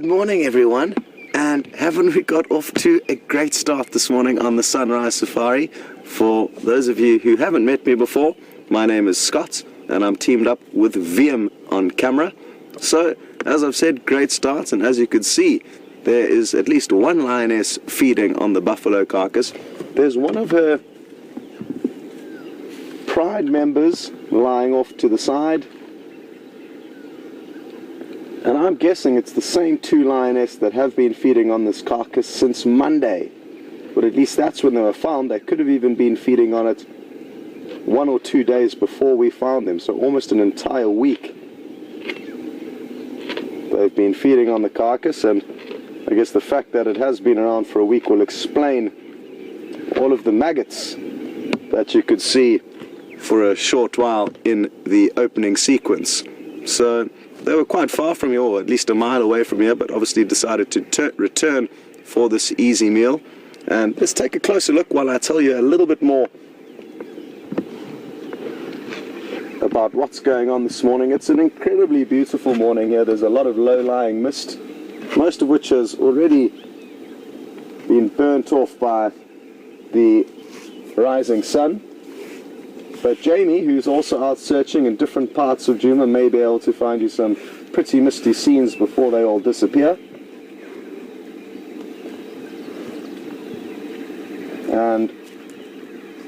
morning everyone, and haven't we got off to a great start this morning on the Sunrise Safari? For those of you who haven't met me before, my name is Scott and I'm teamed up with Wium on camera. So as I've said, great start, and as you could see, there is at least one lioness feeding on the buffalo carcass. There's one of her pride members lying off to the side, and I'm guessing it's the same two lionesses that have been feeding on this carcass since Monday. But at least that's when they were found. They could have even been feeding on it 1 or 2 days before we found them, so almost an entire week they've been feeding on the carcass. And I guess the fact that it has been around for a week will explain all of the maggots that you could see for a short while in the opening sequence. So they were quite far from here, or at least a mile away from here, but obviously decided to return for this easy meal. And let's take a closer look while I tell you a little bit more about what's going on this morning. It's an incredibly beautiful morning here. There's a lot of low-lying mist, most of which has already been burnt off by the rising sun. But Jamie, who's also out searching in different parts of Djuma, may be able to find you some pretty misty scenes before they all disappear. And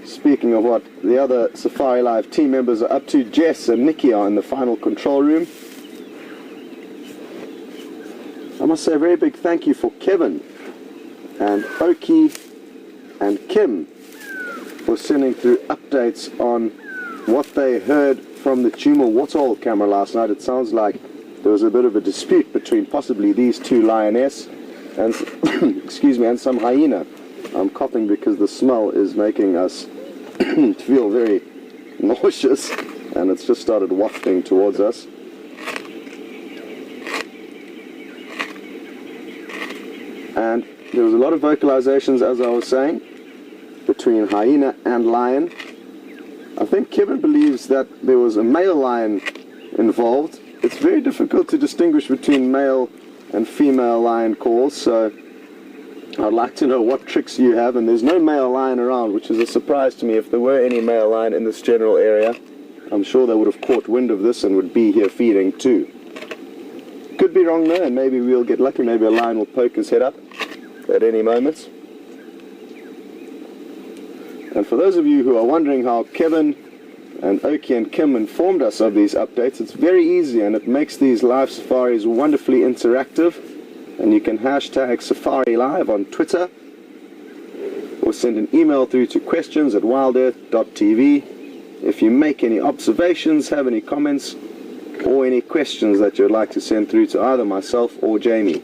speaking of what the other Safari Live team members are up to, Jess and Nikki are in the final control room. I must say a very big thank you for Kevin and Oki and Kim for sending through updates on what they heard from the Djuma Waterhole camera last night. It sounds like there was a bit of a dispute between possibly these two lionesses and excuse me, and some hyena. I'm coughing because the smell is making us feel very nauseous, and it's just started wafting towards us. And there was a lot of vocalizations, as I was saying, between hyena and lion. I think Kevin believes that there was a male lion involved. It's very difficult to distinguish between male and female lion calls, so I'd like to know what tricks you have. And there's no male lion around, which is a surprise to me. If there were any male lion in this general area, I'm sure they would have caught wind of this and would be here feeding too. Could be wrong though, and maybe we'll get lucky. Maybe a lion will poke his head up at any moment. And for those of you who are wondering how Kevin and Oki and Kim informed us of these updates, it's very easy, and it makes these live safaris wonderfully interactive. And you can hashtag Safari Live on Twitter, or send an email through to questions@wildearth.tv if you make any observations, have any comments, or any questions that you'd like to send through to either myself or Jamie.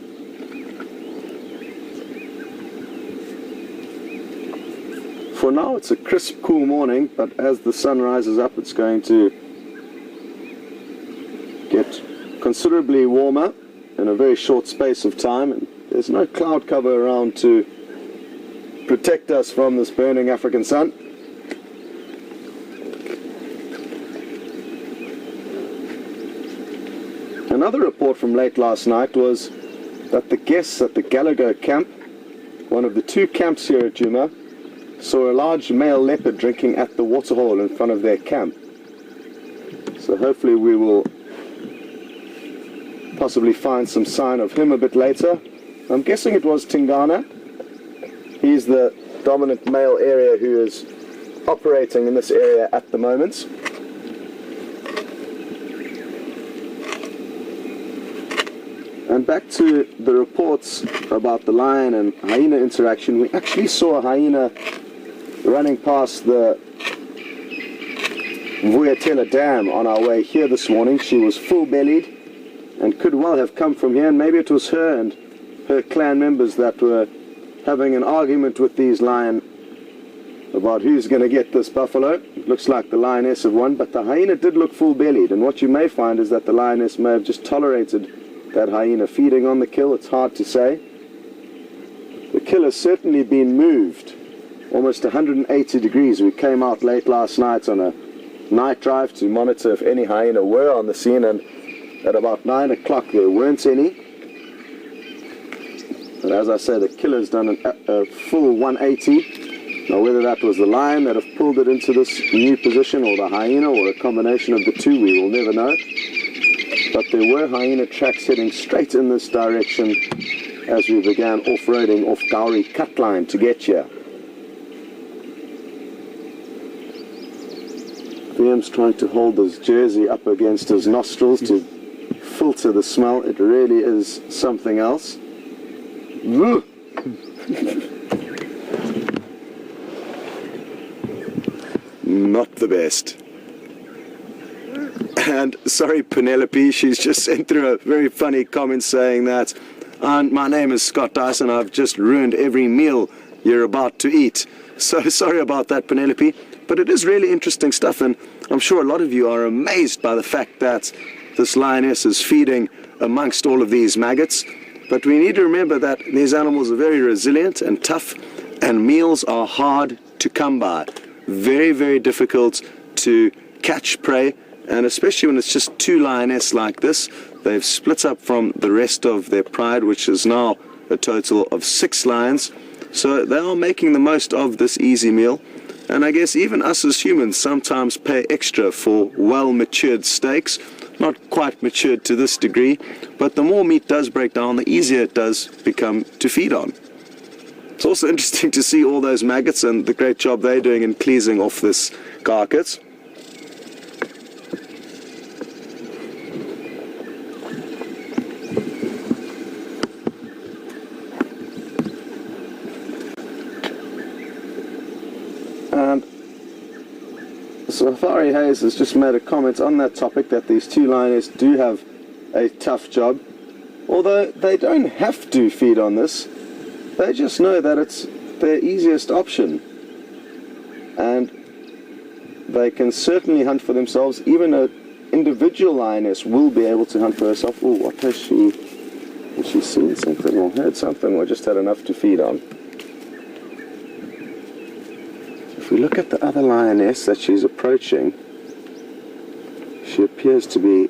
For now, it's a crisp, cool morning, but as the sun rises up, it's going to get considerably warmer in a very short space of time, and there's no cloud cover around to protect us from this burning African sun. Another report from late last night was that the guests at the Gowrie camp, one of the two camps here at Djuma, saw a large male leopard drinking at the waterhole in front of their camp. So hopefully we will possibly find some sign of him a bit later. I'm guessing it was Tingana. He's the dominant male area who is operating in this area at the moment. And back to the reports about the lion and hyena interaction, we actually saw a hyena running past the Nkuhuma Dam on our way here this morning. She was full-bellied and could well have come from here, and maybe it was her and her clan members that were having an argument with these lion about who's going to get this buffalo. It looks like the lioness have won, but the hyena did look full-bellied, and what you may find is that the lioness may have just tolerated that hyena feeding on the kill. It's hard to say. The kill has certainly been moved almost 180 degrees. We came out late last night on a night drive to monitor if any hyena were on the scene, and at about 9 o'clock there weren't any. And as I say, the killer's done a full 180. Now whether that was the lion that have pulled it into this new position, or the hyena, or a combination of the two, we will never know. But there were hyena tracks heading straight in this direction as we began off-roading off Gowrie Cutline to get here. Wium's trying to hold his jersey up against his nostrils to filter the smell. It really is something else. Not the best. And sorry, Penelope, she's just sent through a very funny comment saying that, my name is Scott Dyson, I've just ruined every meal you're about to eat. So sorry about that, Penelope, but it is really interesting stuff, and I'm sure a lot of you are amazed by the fact that this lioness is feeding amongst all of these maggots. But we need to remember that these animals are very resilient and tough, and meals are hard to come by. Very, very difficult to catch prey, and especially when it's just two lionesses like this. They've split up from the rest of their pride, which is now a total of 6 lions. So they are making the most of this easy meal. And I guess even us as humans sometimes pay extra for well-matured steaks. Not quite matured to this degree, but the more meat does break down, the easier it does become to feed on. It's also interesting to see all those maggots and the great job they're doing in cleansing off this carcass. And Safari Hayes has just made a comment on that topic, that these two lionesses do have a tough job. Although they don't have to feed on this, they just know that it's their easiest option. And they can certainly hunt for themselves. Even an individual lioness will be able to hunt for herself. Oh, what has she? Has she seen something or heard something, or just had enough to feed on? If we look at the other lioness that she's approaching, she appears to be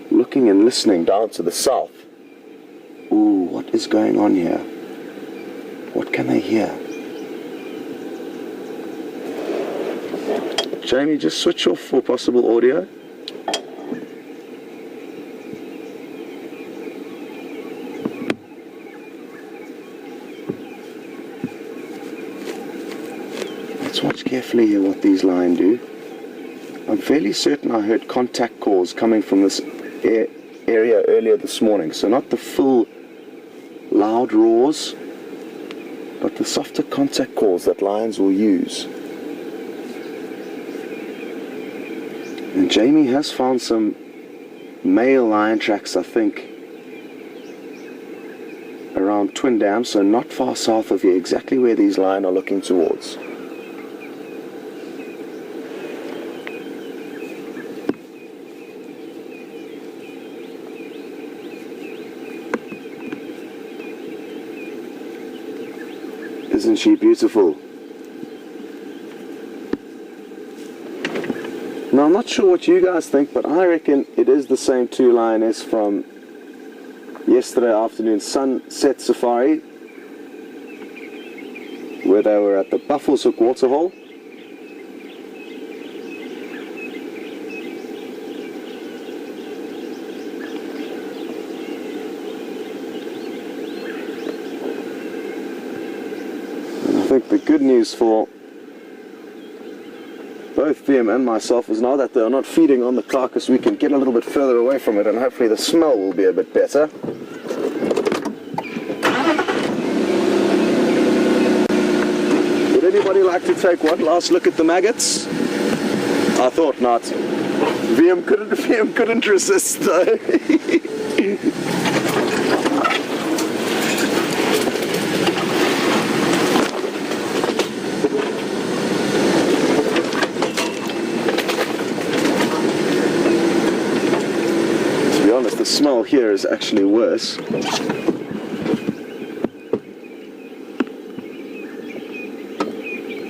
looking and listening down to the south. Ooh, what is going on here? What can they hear? Jamie, just switch off for possible audio. Let's watch carefully here what these lions do. I'm fairly certain I heard contact calls coming from this area earlier this morning. So not the full loud roars, but the softer contact calls that lions will use. And Jamie has found some male lion tracks, I think, around Twin Dam, so not far south of here, exactly where these lions are looking towards. Isn't she beautiful? Now, I'm not sure what you guys think, but I reckon it is the same two lionesses from yesterday afternoon sunset safari, where they were at the Buffalo's Hook Waterhole. I think the good news for both Wium and myself is now that they are not feeding on the carcass, we can get a little bit further away from it, and hopefully the smell will be a bit better. Would anybody like to take one last look at the maggots? I thought not. Wium couldn't resist though. The smell here is actually worse.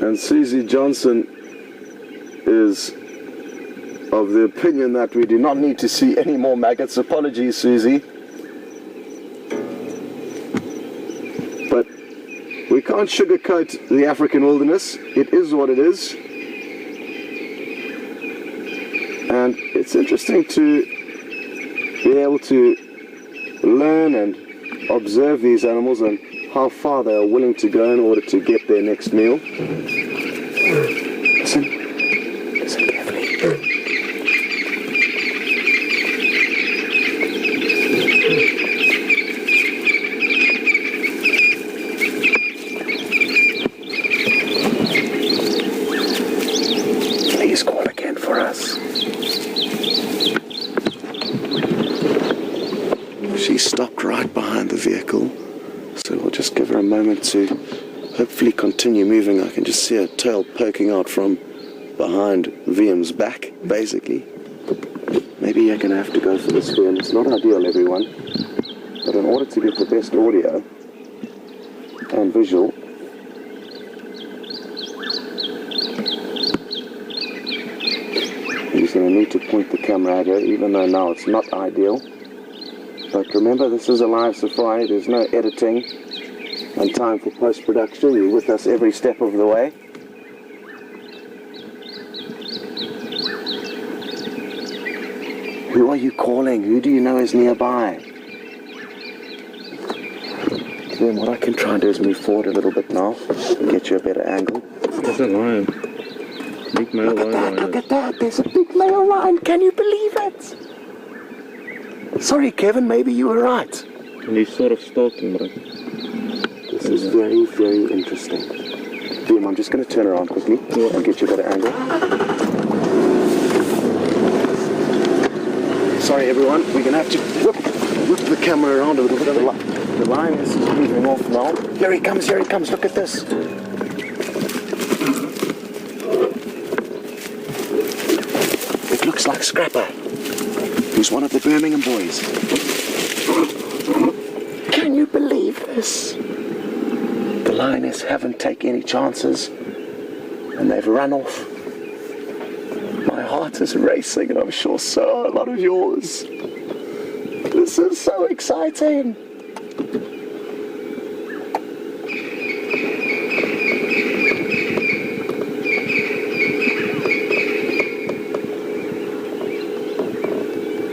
And Susie Johnson is of the opinion that we do not need to see any more maggots. Apologies, Susie. can't sugarcoat the African wilderness. It is what it is. And it's interesting to be able to learn and observe these animals and how far they are willing to go in order to get their next meal. Listen carefully. Please call again for us. She stopped right behind the vehicle, so we'll just give her a moment to hopefully continue moving. I can just see her tail poking out from behind Wium's back, basically. Maybe you're going to have to go for this film. It's not ideal, everyone, but in order to get the best audio and visual, he's going to need to point the camera at her, even though now it's not ideal. But remember, this is a live safari. There's no editing and time for post-production. You're with us every step of the way. Who are you calling? Who do you know is nearby? Then what I can try and do is move forward a little bit now and get you a better angle. There's a lion. Big male lion. Look at that. There's a big male lion. Can you believe it? Sorry, Kevin, maybe you were right. And he's sort of stalking, bro. This is very, very interesting. Wium, I'm just going to turn around quickly and get you a better angle. Sorry, everyone. We're going to have to whip the camera around a little bit. The lioness is moving off now. Here he comes, here he comes. Look at this. It looks like Scrapper, who's one of the Birmingham Boys. Can you believe this? The lioness haven't taken any chances, and they've run off. My heart is racing, and I'm sure so are a lot of yours. This is so exciting.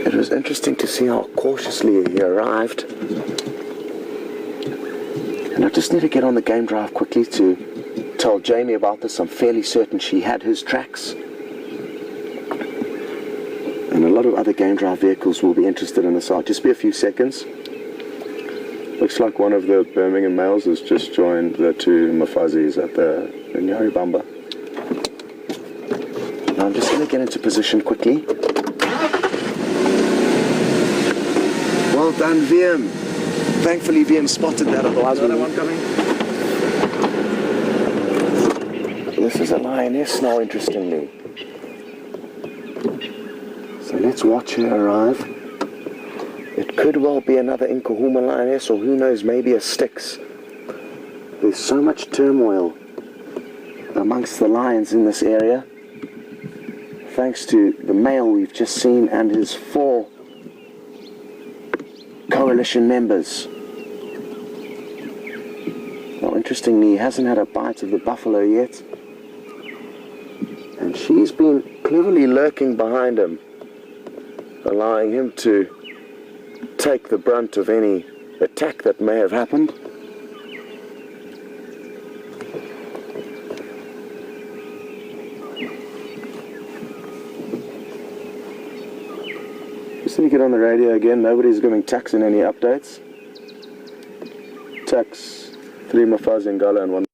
It was interesting to see how cautiously he arrived. And I just need to get on the game drive quickly to tell Jamie about this. I'm fairly certain she had his tracks. And a lot of other game drive vehicles will be interested in this. I'll just be a few seconds. Looks like one of the Birmingham males has just joined the two Mafuzzies at the Nyaribamba. Now I'm just going to get into position quickly. Well done, Wium. Thankfully, Wium spotted that, otherwise another one coming. This is a lioness now, interestingly. So let's watch her arrive. It could well be another Nkuhuma Lioness, or who knows, maybe a Styx. There's so much turmoil amongst the lions in this area, thanks to the male we've just seen and his 4 coalition members. Now, interestingly, he hasn't had a bite of the buffalo yet, and she's been cleverly lurking behind him, allowing him to take the brunt of any attack that may have happened. Just need to get on the radio again. Nobody's giving Tax in any updates. Tax, 3 Mafuzzi Ngala and 1.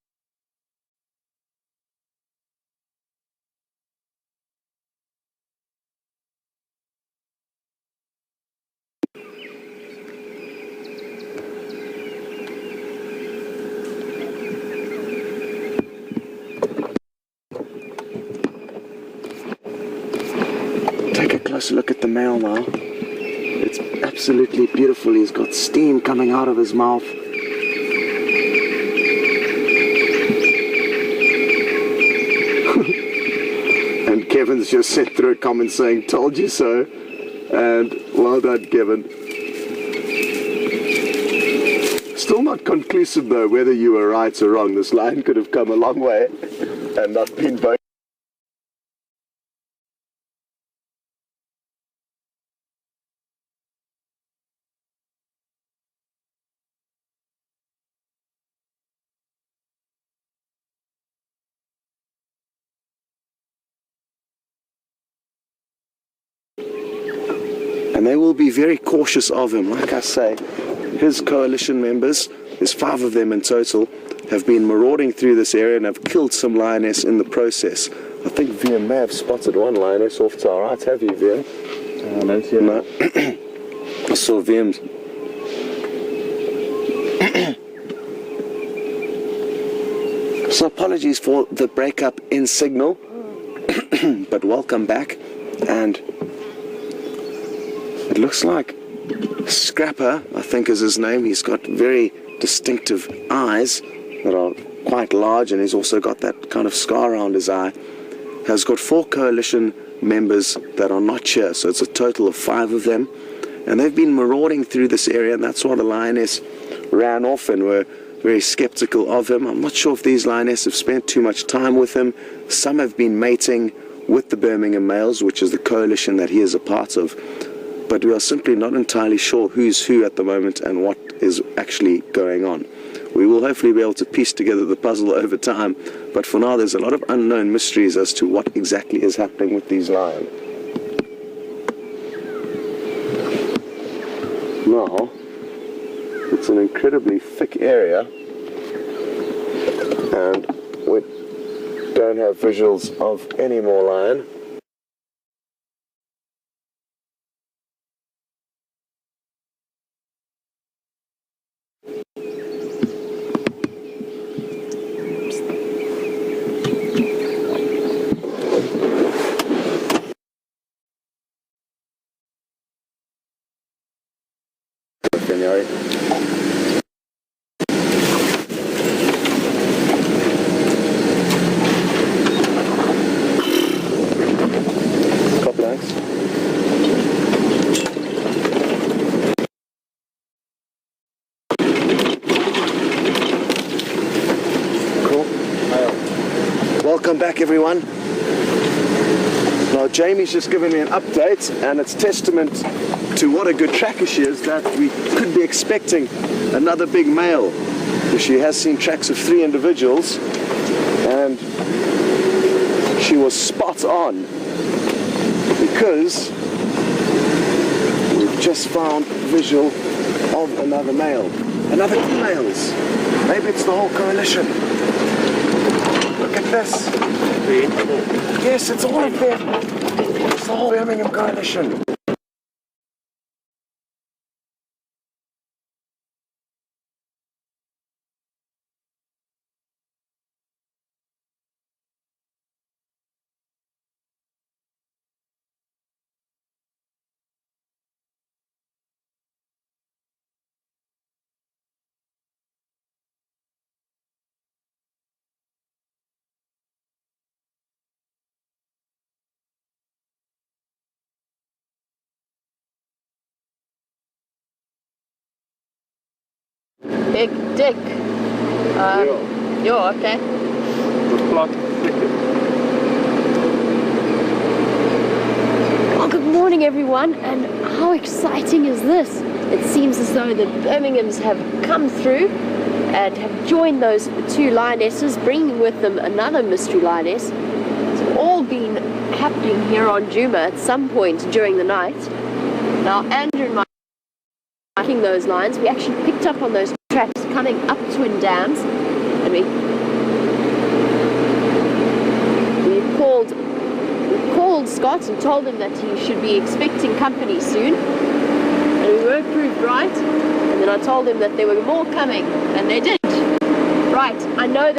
Take a closer look at the male now. It's absolutely beautiful. He's got steam coming out of his mouth. And Kevin's just sent through a comment saying, "Told you so." And well done, Kevin. still not conclusive though whether you were right or wrong. This lion could have come a long way and not been vocal. And they will be very cautious of him. Like I say, his coalition members, there's 5 of them in total, have been marauding through this area and have killed some lioness in the process. I think Wium may have spotted one lioness off to our right. Have you, Wium? I don't see No. I saw Wium's. So apologies for the breakup in signal, but welcome back. And it looks like Scrapper, I think is his name. He's got very distinctive eyes that are quite large, and he's also got that kind of scar around his eye. Has got 4 coalition members that are not here, so it's a total of 5 of them. And they've been marauding through this area, and that's why the lioness ran off and were very skeptical of him. I'm not sure if these lionesses have spent too much time with him. Some have been mating with the Birmingham males, which is the coalition that he is a part of. But we are simply not entirely sure who's who at the moment and what is actually going on. We will hopefully be able to piece together the puzzle over time, but for now there's a lot of unknown mysteries as to what exactly is happening with these lions. Now, it's an incredibly thick area, and we don't have visuals of any more lion. Welcome back, everyone. Now Jamie's just given me an update, and it's testament to what a good tracker she is that we could be expecting another big male. She has seen tracks of 3 individuals, and she was spot on, because we've just found visual of another male, another 2 males. Maybe it's the whole coalition. Look at this. Yes, it's all of them. It's the whole Birmingham coalition. Big dick. You're okay. Well, good morning, everyone, and how exciting is this? It seems as though the Birminghams have come through and have joined those 2 lionesses, bringing with them another mystery lioness. It's all been happening here on Djuma at some point during the night. Now, Andrew and I are tracking those lines. We actually picked up on those tracks coming up Twin Dams, and we called Scott and told him that he should be expecting company soon, and we weren't proved right. And then I told him that there were more coming, and they did. Right, I know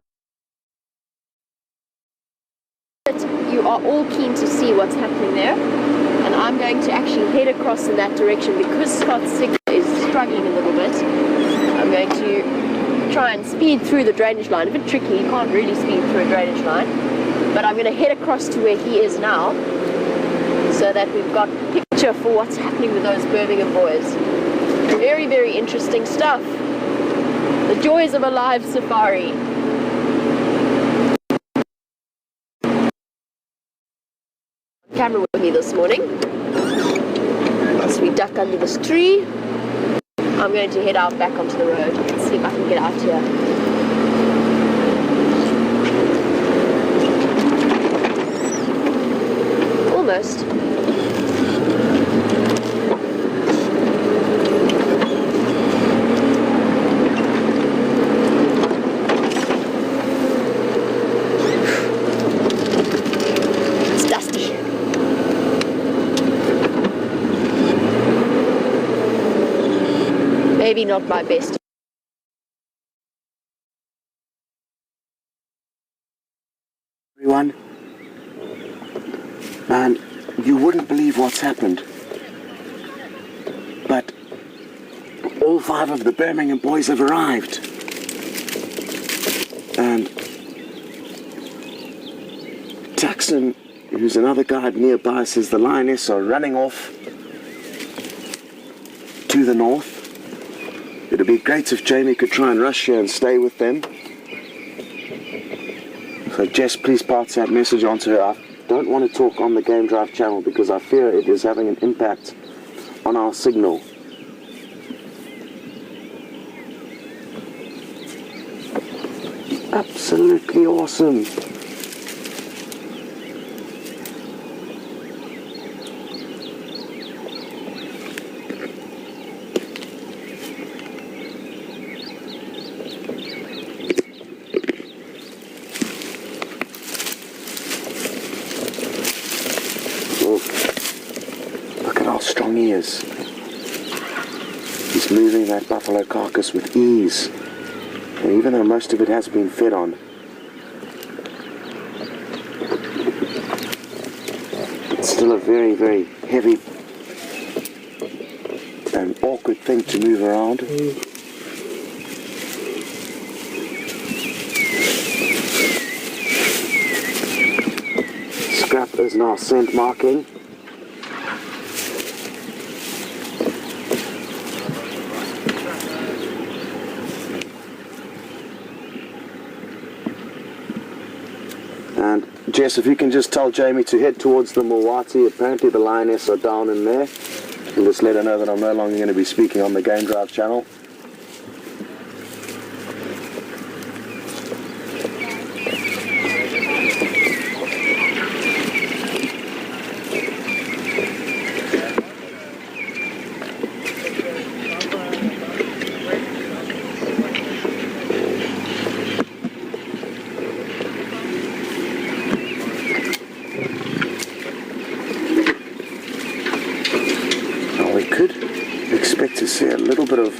that you are all keen to see what's happening there, and I'm going to actually head across in that direction because Scott's signal is struggling a little bit. I'm going to try and speed through the drainage line. A bit tricky, you can't really speed through a drainage line, but I'm going to head across to where he is now so that we've got a picture for what's happening with those Birmingham boys. Very, very interesting stuff. The joys of a live safari. Camera with me this morning. As we duck under this tree, I'm going to head out back onto the road and see if I can get out here. Almost. Maybe not my best. Everyone, and you wouldn't believe what's happened, but all 5 of the Birmingham boys have arrived, and Jackson, who's another guide nearby, says the lioness are running off to the north. It'd be great if Jamie could try and rush here and stay with them. So Jess, please pass that message on to her. I don't want to talk on the Game Drive channel because I fear it is having an impact on our signal. Absolutely awesome. He is. He's moving that buffalo carcass with ease, and even though most of it has been fed on, it's still a very, very heavy and awkward thing to move around. Scrap is now scent marking. Jess, if you can just tell Jamie to head towards the Mulwati. Apparently the lioness are down in there. And just let her know that I'm no longer going to be speaking on the Game Drive channel. See a little bit of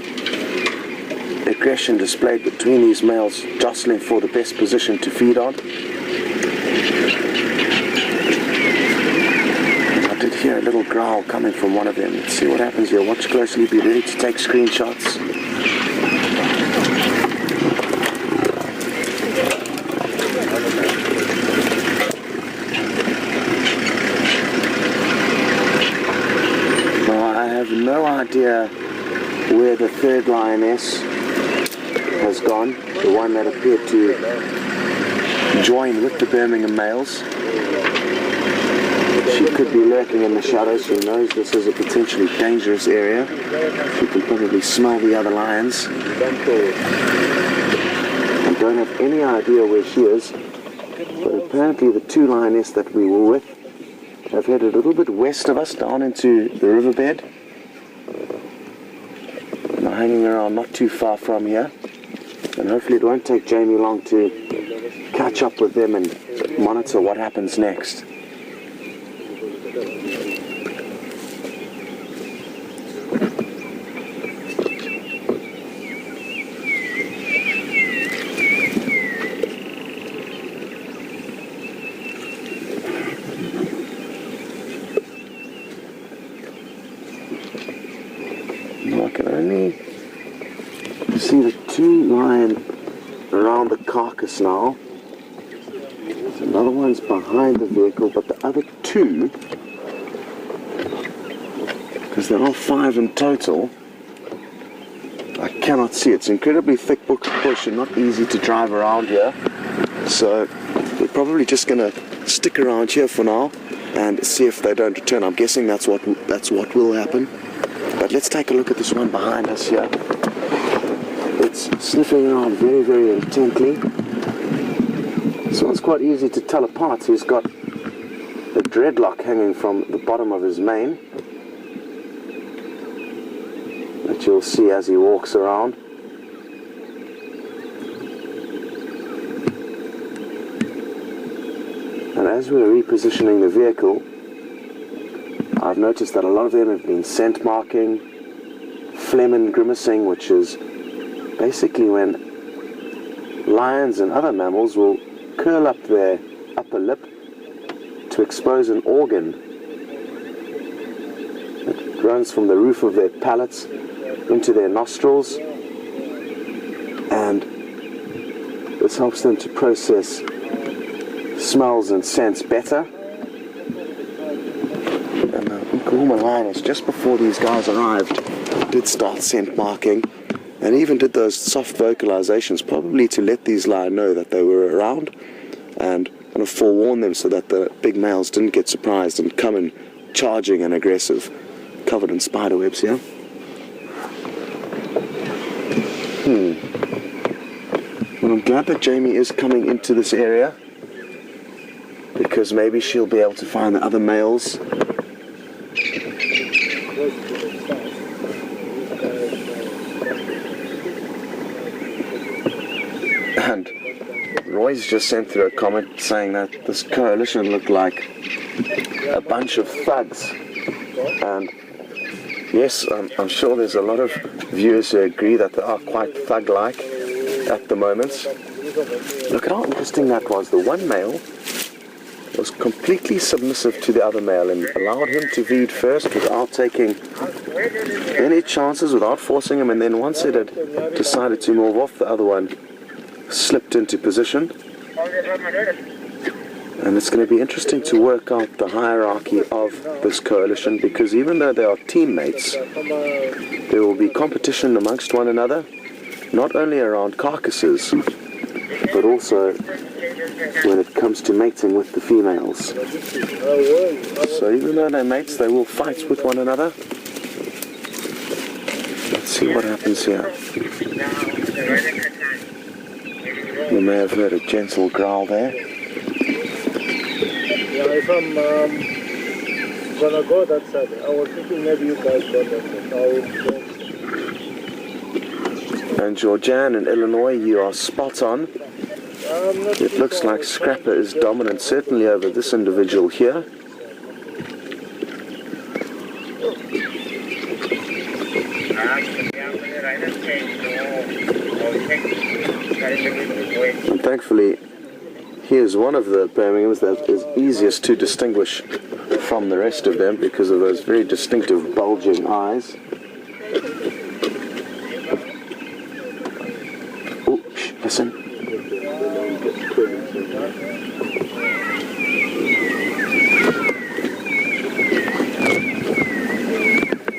aggression displayed between these males, jostling for the best position to feed on. And I did hear a little growl coming from one of them. Let's see what happens here. Watch closely, be ready to take screenshots. Now I have no idea where the third lioness has gone, the one that appeared to join with the Birmingham males. She could be lurking in the shadows. She knows this is a potentially dangerous area. She can probably smell the other lions. I don't have any idea where she is, but apparently the 2 lionesses that we were with have headed a little bit west of us, down into the riverbed. Hanging around not too far from here, and hopefully it won't take Jamie long to catch up with them and monitor what happens next. I can only see the 2 lying around the carcass now. So another one's behind the vehicle, but the other 2, because there are 5 in total, I cannot see. It's incredibly thick bush and not easy to drive around here. So we're probably just going to stick around here for now and see if they don't return. I'm guessing that's what will happen. But let's take a look at this one behind us here. It's sniffing around very, very intently. This one's quite easy to tell apart. He's got a dreadlock hanging from the bottom of his mane that you'll see as he walks around. And as we're repositioning the vehicle, I've noticed that a lot of them have been scent marking, phlegm and grimacing, which is basically when lions and other mammals will curl up their upper lip to expose an organ that runs from the roof of their palates into their nostrils, and this helps them to process smells and scents better. And the Nkuhuma Lioness, just before these guys arrived, did start scent marking and even did those soft vocalizations, probably to let these lions know that they were around and kind of forewarn them so that the big males didn't get surprised and come in charging and aggressive, covered in spider webs here. Well, I'm glad that Jamie is coming into this area, because maybe she'll be able to find the other males. And Roy's just sent through a comment saying that this coalition looked like a bunch of thugs. And yes, I'm sure there's a lot of viewers who agree that they are quite thug-like at the moment. Look at how interesting that was. The one male was completely submissive to the other male and allowed him to feed first without taking any chances, without forcing him, and then once it had decided to move off, the other one slipped into position. And it's going to be interesting to work out the hierarchy of this coalition, because even though they are teammates, there will be competition amongst one another, not only around carcasses, but also when it comes to mating with the females. So even though they're mates, they will fight with one another. Let's see what happens here. You may have heard a gentle growl there. Yeah, if I'm gonna go that side, I was thinking maybe you guys go that side. And Georgian in Illinois, you are spot on. It looks like Scrapper is dominant, certainly over this individual here. And thankfully, he is one of the Birminghams that is easiest to distinguish from the rest of them because of those very distinctive bulging eyes. Oh, shh, listen.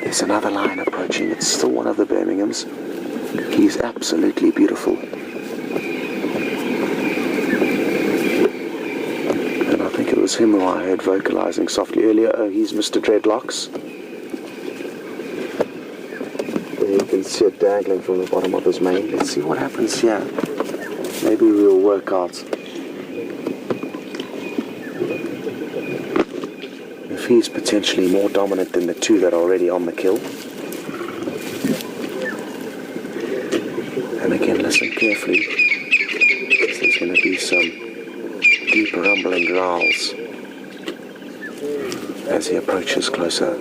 There's another lion approaching. It's still one of the Birminghams. He's absolutely beautiful. And I think it was him who I heard vocalizing softly earlier. Oh, he's Mr. Dreadlocks. There you can see it dangling from the bottom of his mane. Let's see what happens here. Maybe we'll work out if he's potentially more dominant than the two that are already on the kill. And again, listen carefully, because there's going to be some deep rumbling growls as he approaches closer.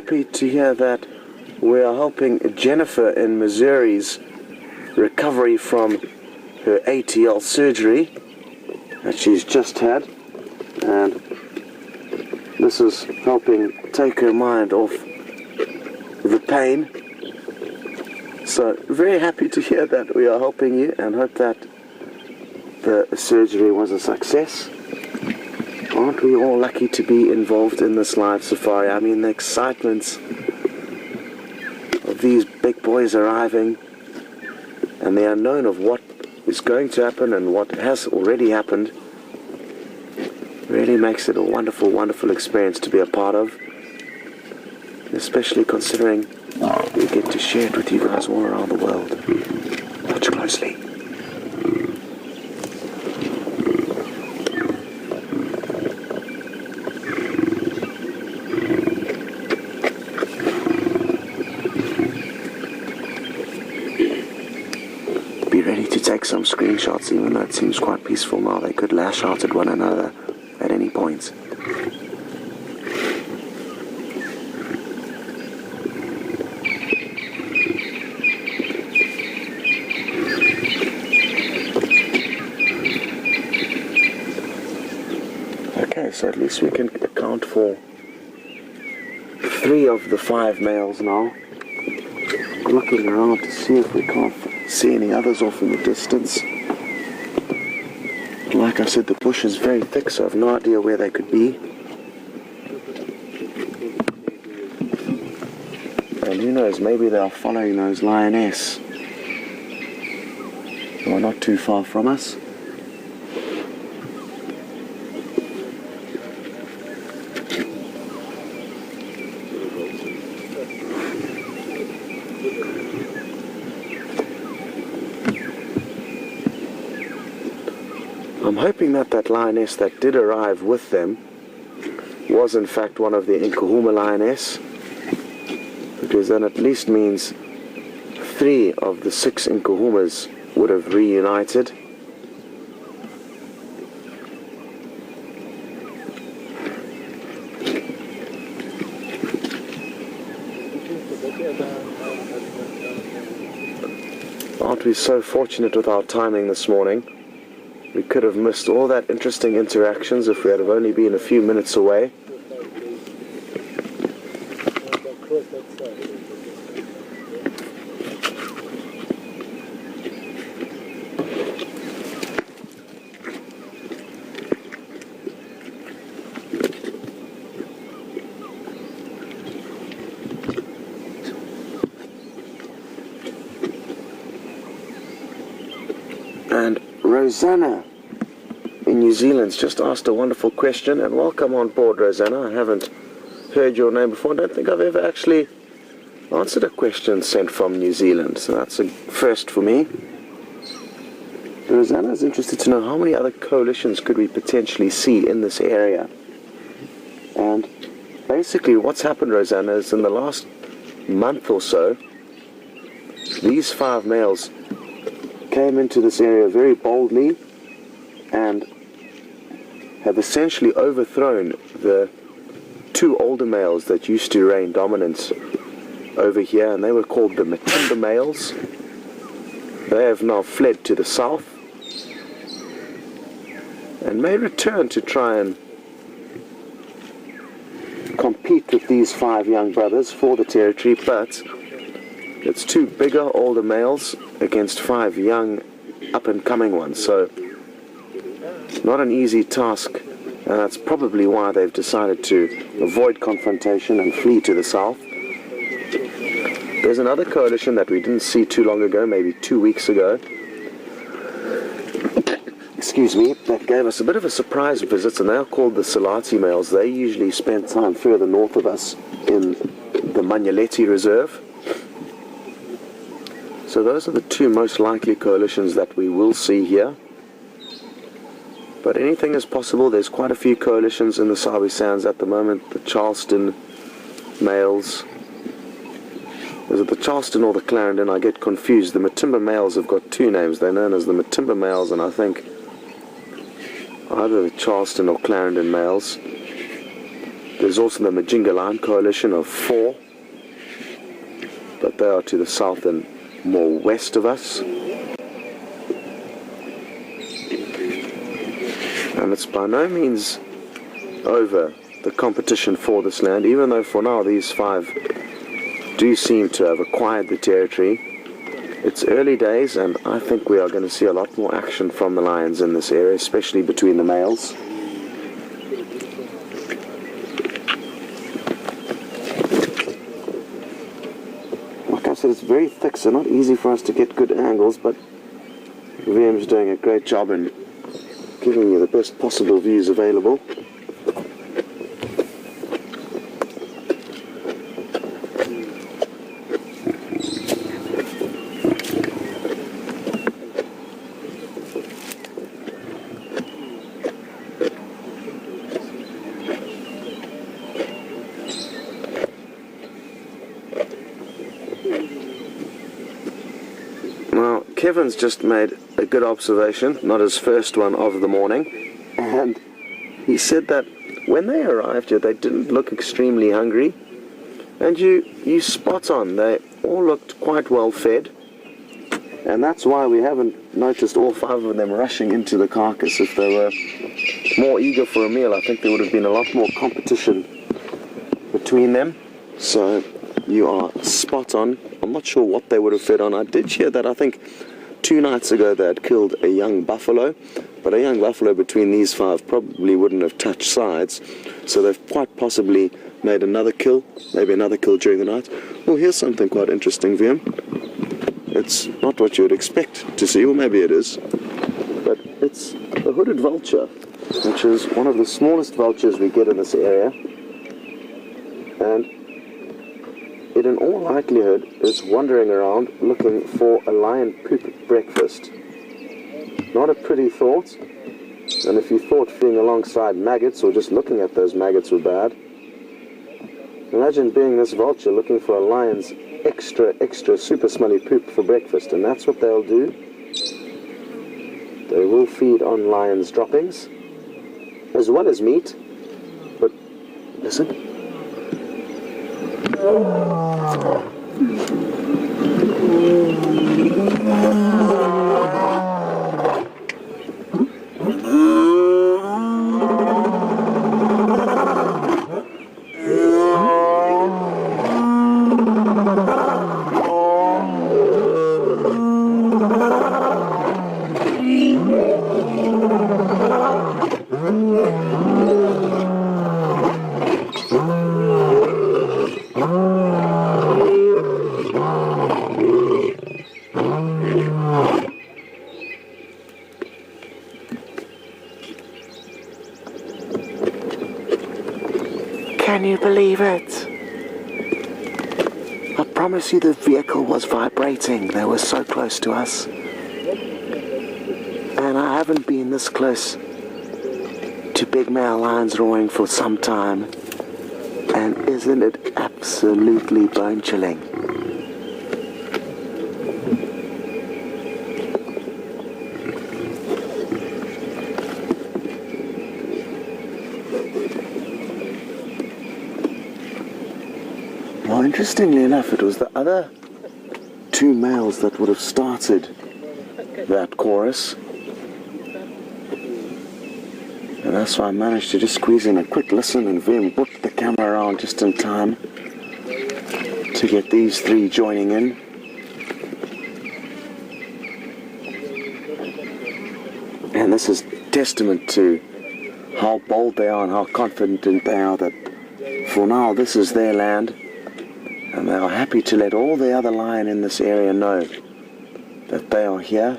happy to hear that we are helping Jennifer in Missouri's recovery from her ATL surgery that she's just had, and this is helping take her mind off the pain. So very happy to hear that we are helping you, and hope that the surgery was a success. Aren't we all lucky to be involved in this live safari? I mean, the excitement of these big boys arriving and the unknown of what is going to happen and what has already happened really makes it a wonderful, wonderful experience to be a part of, especially considering we get to share it with you guys all around the world. Watch closely. Be ready to take some screenshots, even though it seems quite peaceful now. They could lash out at one another at any point. Okay, so at least we can account for 3 of the 5 males now. Looking around to see if we can't see any others off in the distance. Like I said, the bush is very thick, so I have no idea where they could be. And who knows, maybe they are following those lioness who are not too far from us. I'm hoping that that lioness that did arrive with them was in fact one of the NKhuma Lioness, because that at least means 3 of the 6 Nkuhumas would have reunited. Aren't we so fortunate with our timing this morning? We could have missed all that interesting interactions if we had have only been a few minutes away. And Rosanna in New Zealand's just asked a wonderful question, and welcome on board, Rosanna. I haven't heard your name before. I don't think I've ever actually answered a question sent from New Zealand, so that's a first for me. Rosanna is interested to know how many other coalitions could we potentially see in this area. And basically what's happened, Rosanna, is in the last month or so, these 5 males came into this area very boldly and have essentially overthrown the 2 older males that used to reign dominance over here, and they were called the Matimba males. They have now fled to the south and may return to try and compete with these 5 young brothers for the territory, but it's 2 bigger, older males against 5 young, up-and-coming ones, so not an easy task, and that's probably why they've decided to avoid confrontation and flee to the south. There's another coalition that we didn't see too long ago, maybe 2 weeks ago, excuse me, that gave us a bit of a surprise visit, and they're called the Salati males. They usually spend time further north of us in the Manyaleti Reserve. So those are the 2 most likely coalitions that we will see here. But anything is possible. There's quite a few coalitions in the Sabi Sands at the moment. The Charleston males. Is it the Charleston or the Clarendon? I get confused. The Matimba males have got 2 names. They're known as the Matimba males, and I think either the Charleston or Clarendon males. There's also the Majingalan coalition of 4. but they are to the south and more west of us. And it's by no means over, the competition for this land, even though for now these 5 do seem to have acquired the territory. It's early days, and I think we are going to see a lot more action from the lions in this area, especially between the males. Like I said, it's very thick, so not easy for us to get good angles, but Wium's doing a great job in giving you the best possible views available. Kevin's just made a good observation, not his first one of the morning, and he said that when they arrived here they didn't look extremely hungry, and you spot on, they all looked quite well fed, and that's why we haven't noticed all 5 of them rushing into the carcass. If they were more eager for a meal, I think there would have been a lot more competition between them. So you are spot on. I'm not sure what they would have fed on. I did hear that I think 2 nights ago they had killed a young buffalo, but a young buffalo between these 5 probably wouldn't have touched sides, so they've quite possibly made another kill, maybe another kill during the night. Well, here's something quite interesting, Wium. It's not what you would expect to see, or maybe it is, but it's a hooded vulture, which is one of the smallest vultures we get in this area, and it in all likelihood is wandering around looking for a lion poop breakfast. Not a pretty thought, and if you thought being alongside maggots or just looking at those maggots were bad, imagine being this vulture looking for a lion's extra super smelly poop for breakfast, and that's what they'll do. They will feed on lions' droppings as well as meat, but listen. Can you believe it? I promise you the vehicle was vibrating. They were so close to us. And I haven't been this close to big male lions roaring for some time. And isn't it absolutely bone-chilling? Well, interestingly enough, it was the other 2 males that would have started that chorus. And that's why I managed to just squeeze in a quick listen, and Wium whipped the camera around just in time to get these 3 joining in. And this is testament to how bold they are and how confident they are that for now this is their land. And they are happy to let all the other lion in this area know that they are here.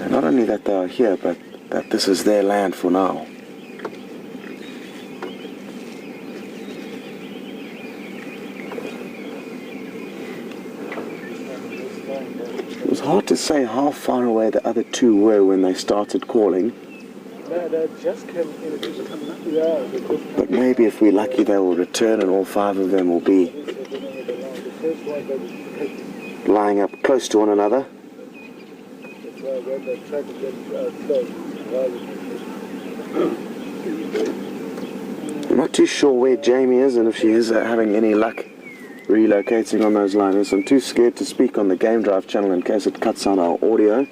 And not only that they are here, but that this is their land for now. It was hard to say how far away the other 2 were when they started calling. But maybe if we're lucky they will return and all 5 of them will be lying up close to one another. not too sure where Jamie is and if she is having any luck relocating on those liners. I'm too scared to speak on the Game Drive channel in case it cuts out our audio.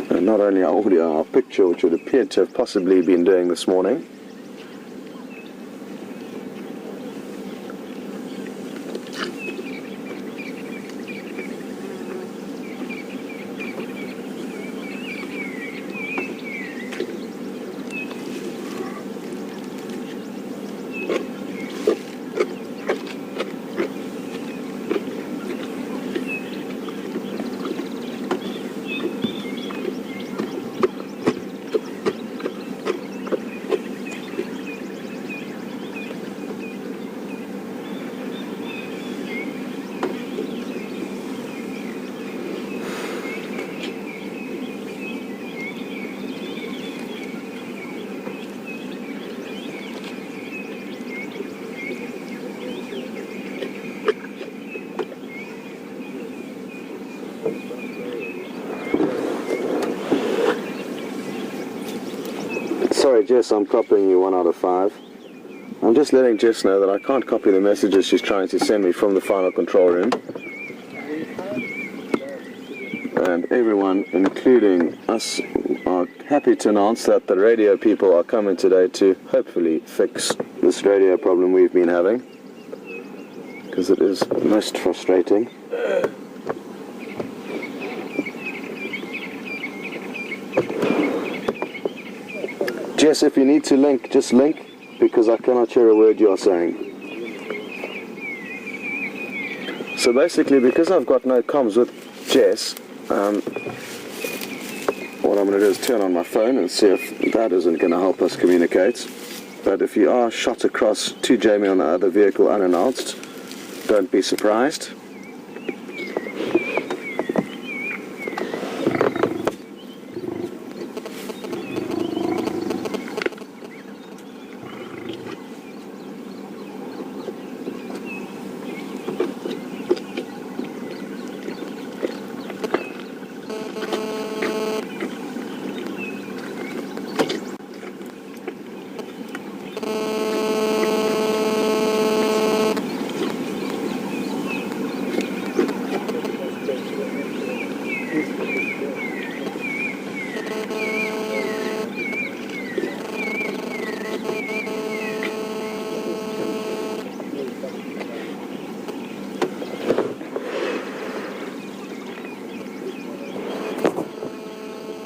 And not only our audio, our picture, which would appear to have possibly been doing this morning. Sorry Jess, I'm copying you 1 out of 5. I'm just letting Jess know that I can't copy the messages she's trying to send me from the final control room. And everyone, including us, are happy to announce that the radio people are coming today to hopefully fix this radio problem we've been having, because it is most frustrating. Jess, if you need to link, just link, because I cannot hear a word you are saying. So basically, because I've got no comms with Jess, what I'm going to do is turn on my phone and see if that isn't going to help us communicate. But if you are shot across to Jamie on the other vehicle unannounced, don't be surprised.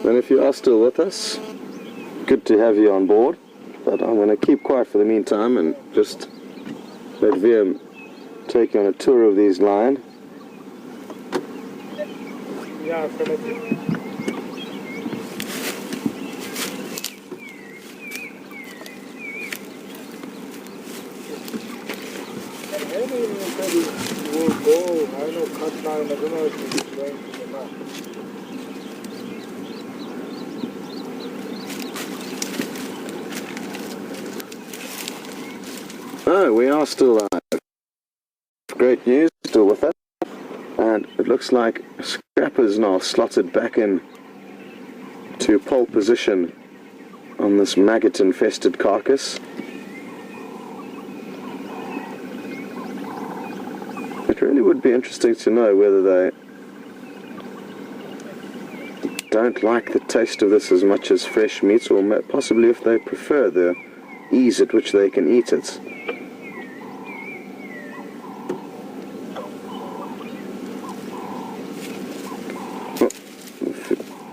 And if you are still with us, good to have you on board, but I'm going to keep quiet for the meantime and just let Wium take you on a tour of these line. Yeah, absolutely. We'll go, I know, cut line, I don't know if it's going to the map. Oh, we are still live. Great news, still with us. And it looks like Scrapper's now slotted back in to pole position on this maggot-infested carcass. It really would be interesting to know whether they don't like the taste of this as much as fresh meat, or possibly if they prefer the ease at which they can eat it.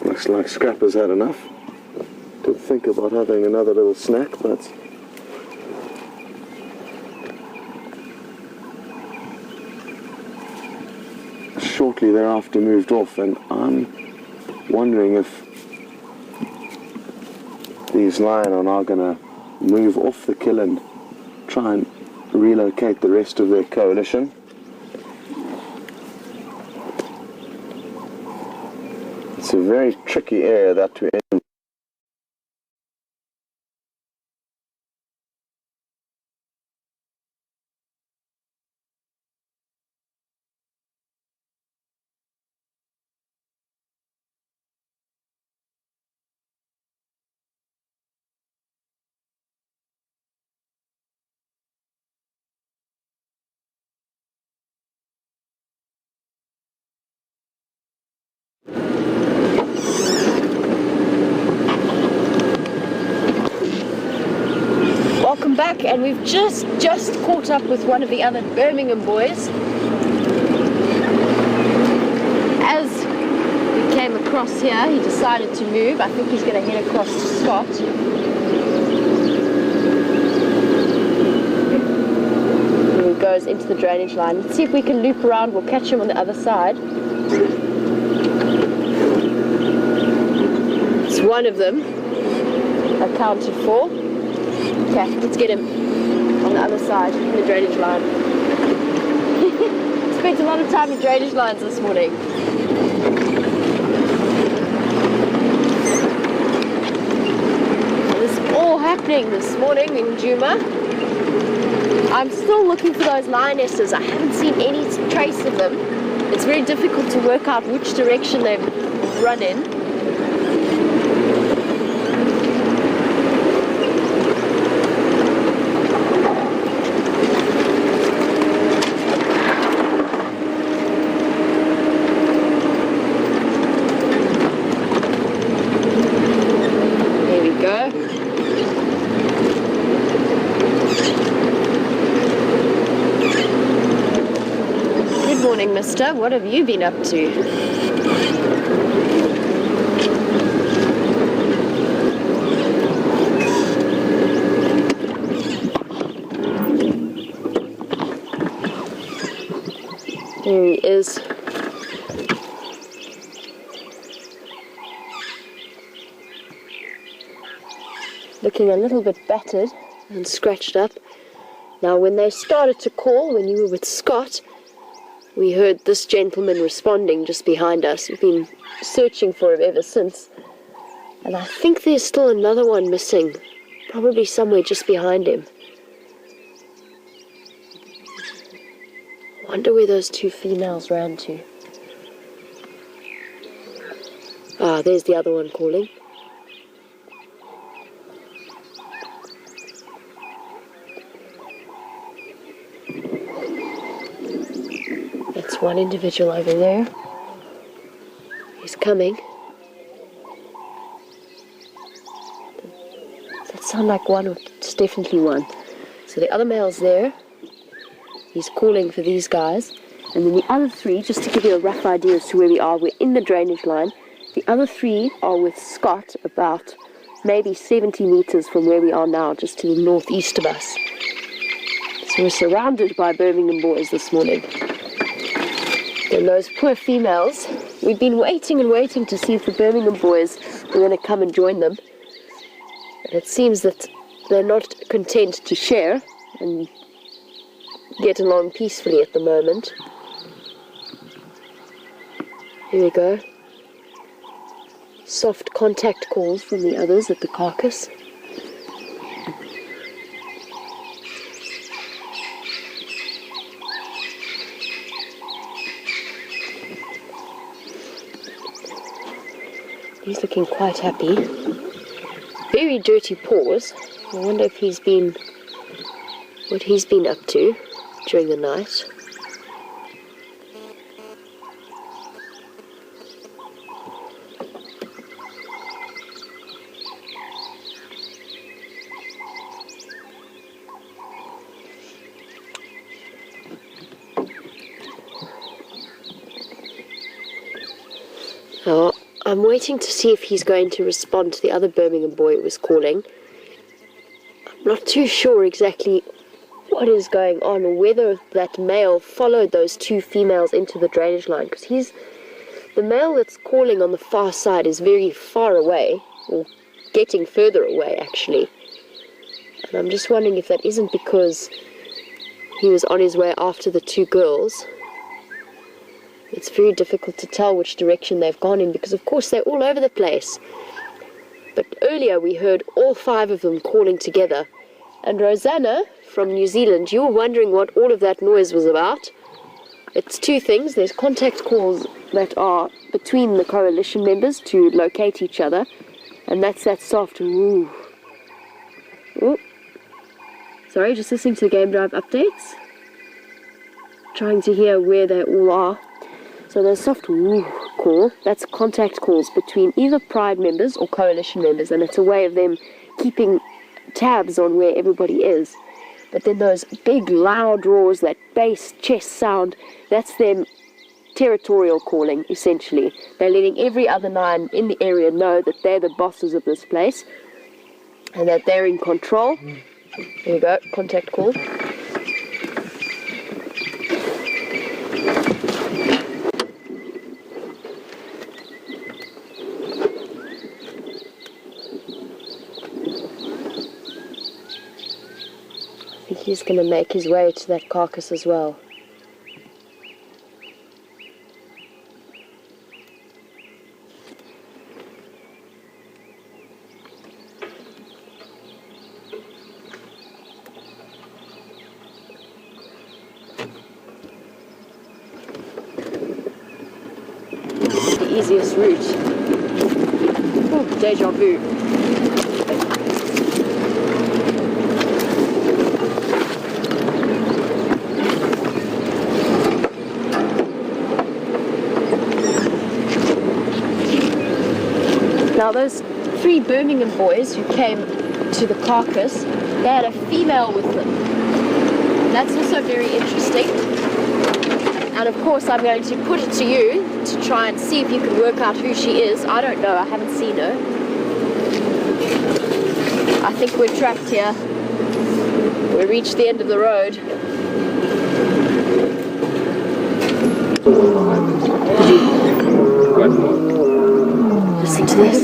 Looks like Scrapper's had enough. Did think about having another little snack, but shortly thereafter moved off, and I'm wondering if these lion are now going to move off the kill and try and relocate the rest of their coalition. It's a very tricky area that we're in. and we've just caught up with one of the other Birmingham boys. As we came across here, he decided to move. I think he's going to head across to Scott. Here he goes into the drainage line. Let's see if we can loop around. We'll catch him on the other side. It's one of them accounted for. Okay, let's get him on the other side in the drainage line. Spent a lot of time in drainage lines this morning. This is all happening this morning in Djuma. I'm still looking for those lionesses. I haven't seen any trace of them. It's very difficult to work out which direction they've run in. Mister, what have you been up to? There he is. Looking a little bit battered and scratched up. Now when they started to call, when you were with Scott, we heard this gentleman responding just behind us. We've been searching for him ever since. And I think there's still another one missing. Probably somewhere just behind him. I wonder where those two females ran to. Ah, there's the other one calling. One individual over there. He's coming. Does that sound like one? It's definitely one. So the other male's there. He's calling for these guys. And then the other three, just to give you a rough idea as to where we are, we're in the drainage line. The other three are with Scott about maybe 70 meters from where we are now, just to the northeast of us. So we're surrounded by Birmingham boys this morning. And those poor females, we've been waiting and waiting to see if the Birmingham boys were going to come and join them. And it seems that they're not content to share and get along peacefully at the moment. Here we go. Soft contact calls from the others at the carcass. He's looking quite happy. Very dirty paws. I wonder if what he's been up to during the night. Oh, I'm waiting to see if he's going to respond to the other Birmingham boy who was calling. I'm not too sure exactly what is going on, or whether that male followed those two females into the drainage line, because the male that's calling on the far side is very far away, or getting further away actually. And I'm just wondering if that isn't because he was on his way after the two girls. It's very difficult to tell which direction they've gone in, because of course they're all over the place. But earlier we heard all five of them calling together. And Rosanna from New Zealand, you were wondering what all of that noise was about. It's two things. There's contact calls that are between the coalition members to locate each other. And that's that soft woo. Ooh. Sorry, just listening to the game drive updates. Trying to hear where they all are. So there's soft woo call. That's contact calls between either Pride members or coalition members, and it's a way of them keeping tabs on where everybody is. But then those big loud roars, that bass chest sound, that's them territorial calling, essentially. They're letting every other lion in the area know that they're the bosses of this place and that they're in control. There you go, contact call. I think he's going to make his way to that carcass as well. Easiest route. Oh, deja vu. Now those 3 Birmingham boys who came to the carcass, they had a female with them. That's also very interesting. And of course I'm going to put it to you to try and see if you can work out who she is. I don't know, I haven't seen her. I think we're trapped here. We reached the end of the road. Listen to this.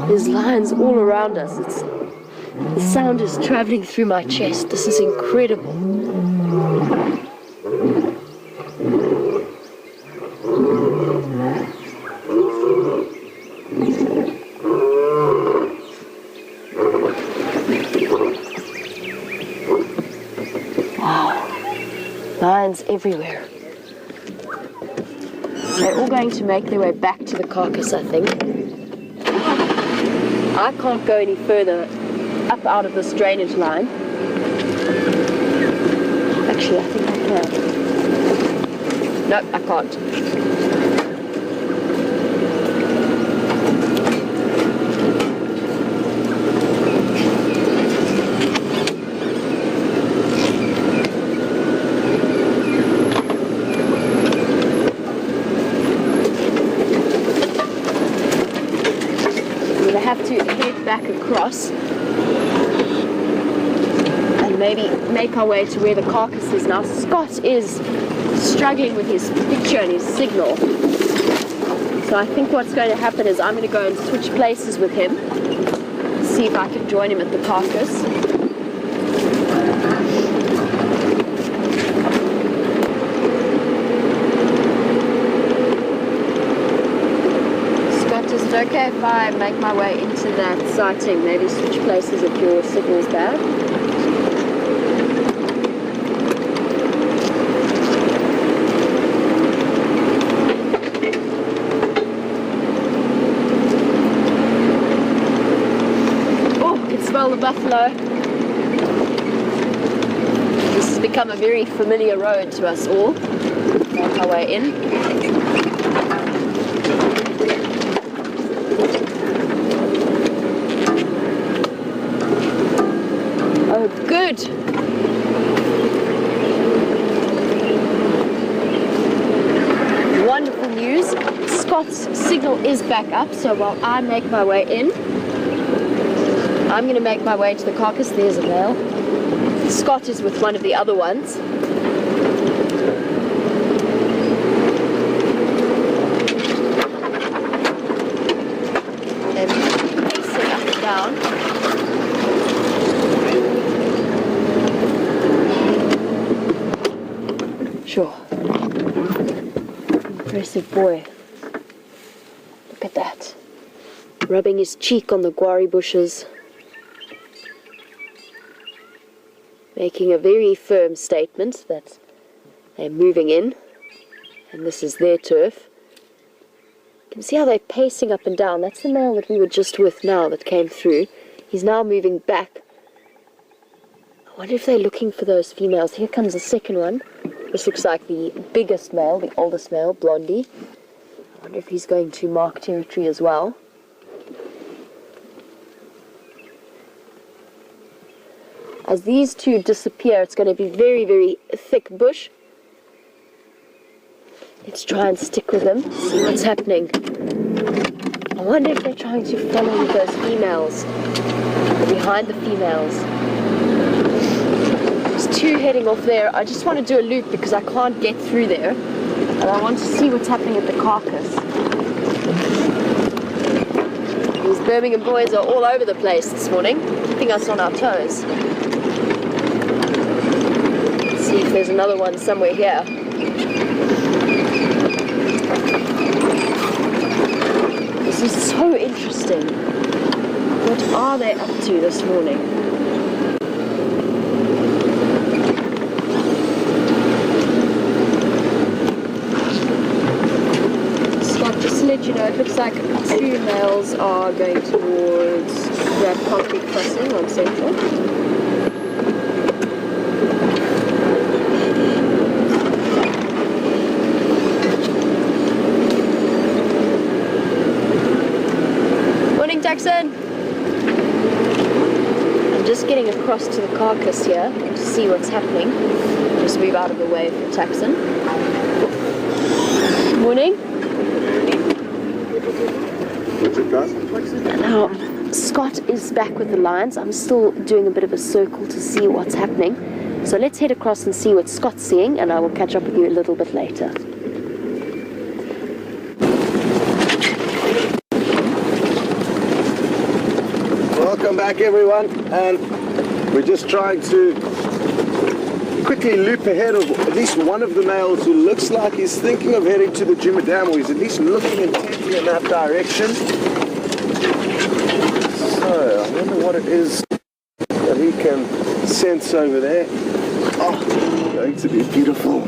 There's lions all around us. The sound is traveling through my chest. This is incredible. Wow. Lions everywhere. They're all going to make their way back to the carcass, I think. I can't go any further up out of this drainage line. Actually, I think I can. No, I can't. I'm going to have to head back across and maybe make our way to where the carcass is now. Scott is struggling with his picture and his signal. So I think what's going to happen is I'm going to go and switch places with him, see if I can join him at the carcass. Scott, is it okay if I make my way into that sighting? Maybe switch places if your signal's bad? The buffalo. This has become a very familiar road to us all. Make our way in. Oh, good. Wonderful news. Scott's signal is back up, so while I make my way in, I'm going to make my way to the carcass. There's a male. Scott is with one of the other ones. And pacing up and down. Sure. Impressive boy. Look at that. Rubbing his cheek on the gowrie bushes. Making a very firm statement that they're moving in and this is their turf. You can see how they're pacing up and down. That's the male that we were just with now that came through. He's now moving back. I wonder if they're looking for those females. Here comes the second one. This looks like the biggest male, the oldest male, Blondie. I wonder if he's going to mark territory as well. As these two disappear, it's going to be very, very thick bush. Let's try and stick with them, see what's happening. I wonder if they're trying to follow with those females, or behind the females. There's two heading off there. I just want to do a loop because I can't get through there. And I want to see what's happening at the carcass. These Birmingham boys are all over the place this morning, keeping us on our toes. Let's see if there's another one somewhere here. This is so interesting. What are they up to this morning? Scott, just to let you know, it looks like two males are going towards that concrete crossing on Central. Jackson! I'm just getting across to the carcass here to see what's happening. Just move out of the way for Jackson. Morning. Now, Scott is back with the lions. I'm still doing a bit of a circle to see what's happening. So let's head across and see what Scott's seeing, and I will catch up with you a little bit later. Welcome back, everyone, and we're just trying to quickly loop ahead of at least one of the males who looks like he's thinking of heading to the Djuma Dam, or he's at least looking intently in that direction. So, I wonder what it is that he can sense over there. Oh, going to be beautiful.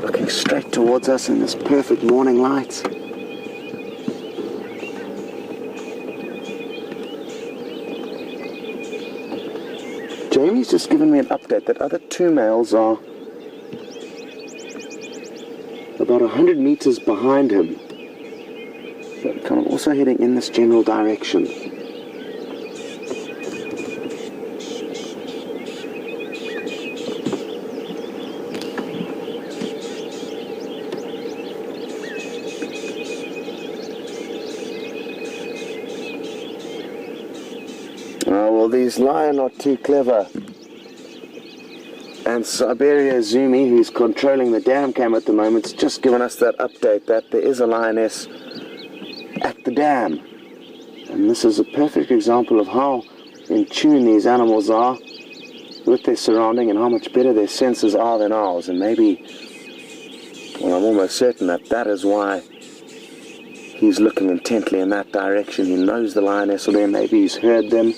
Looking straight towards us in this perfect morning light. Jamie's just given me an update that other two males are about 100 meters behind him. So kind of also heading in this general direction. These lion are too clever, and Siberia Zumi, who's controlling the dam cam at the moment, has just given us that update that there is a lioness at the dam. And this is a perfect example of how in tune these animals are with their surrounding and how much better their senses are than ours. And maybe, well, I'm almost certain that that is why he's looking intently in that direction. He knows the lioness are there, maybe he's heard them.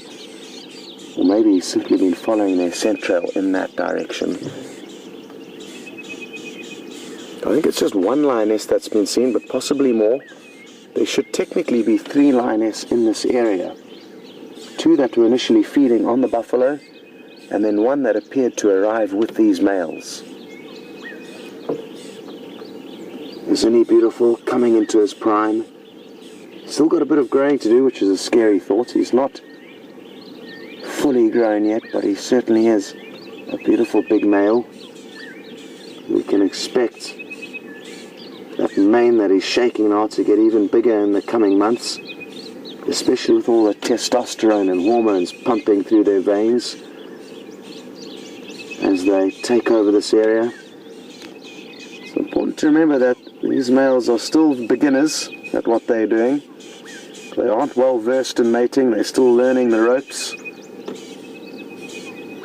Or maybe he's simply been following their scent trail in that direction. I think it's just one lioness that's been seen, but possibly more. There should technically be 3 lioness in this area. 2 that were initially feeding on the buffalo, and then 1 that appeared to arrive with these males. Isn't he beautiful, coming into his prime? Still got a bit of growing to do, which is a scary thought. He's not fully grown yet, but he certainly is a beautiful big male. We can expect that mane that he's shaking now to get even bigger in the coming months, especially with all the testosterone and hormones pumping through their veins as they take over this area. It's important to remember that these males are still beginners at what they're doing. They aren't well versed in mating, they're still learning the ropes.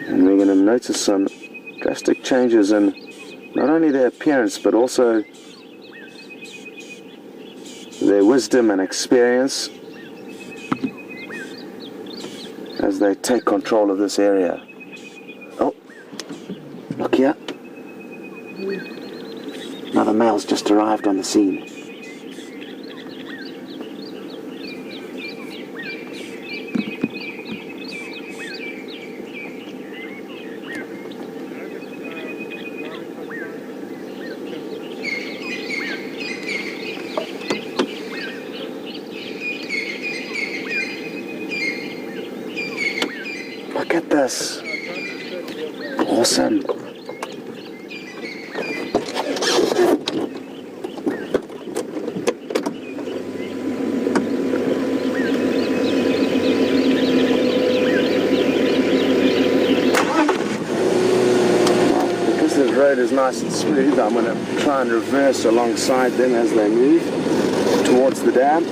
And we're going to notice some drastic changes in not only their appearance, but also their wisdom and experience as they take control of this area. Oh, look here. Another male's just arrived on the scene. this. Awesome. Because the road is nice and smooth, I'm going to try and reverse alongside them as they move towards the dam.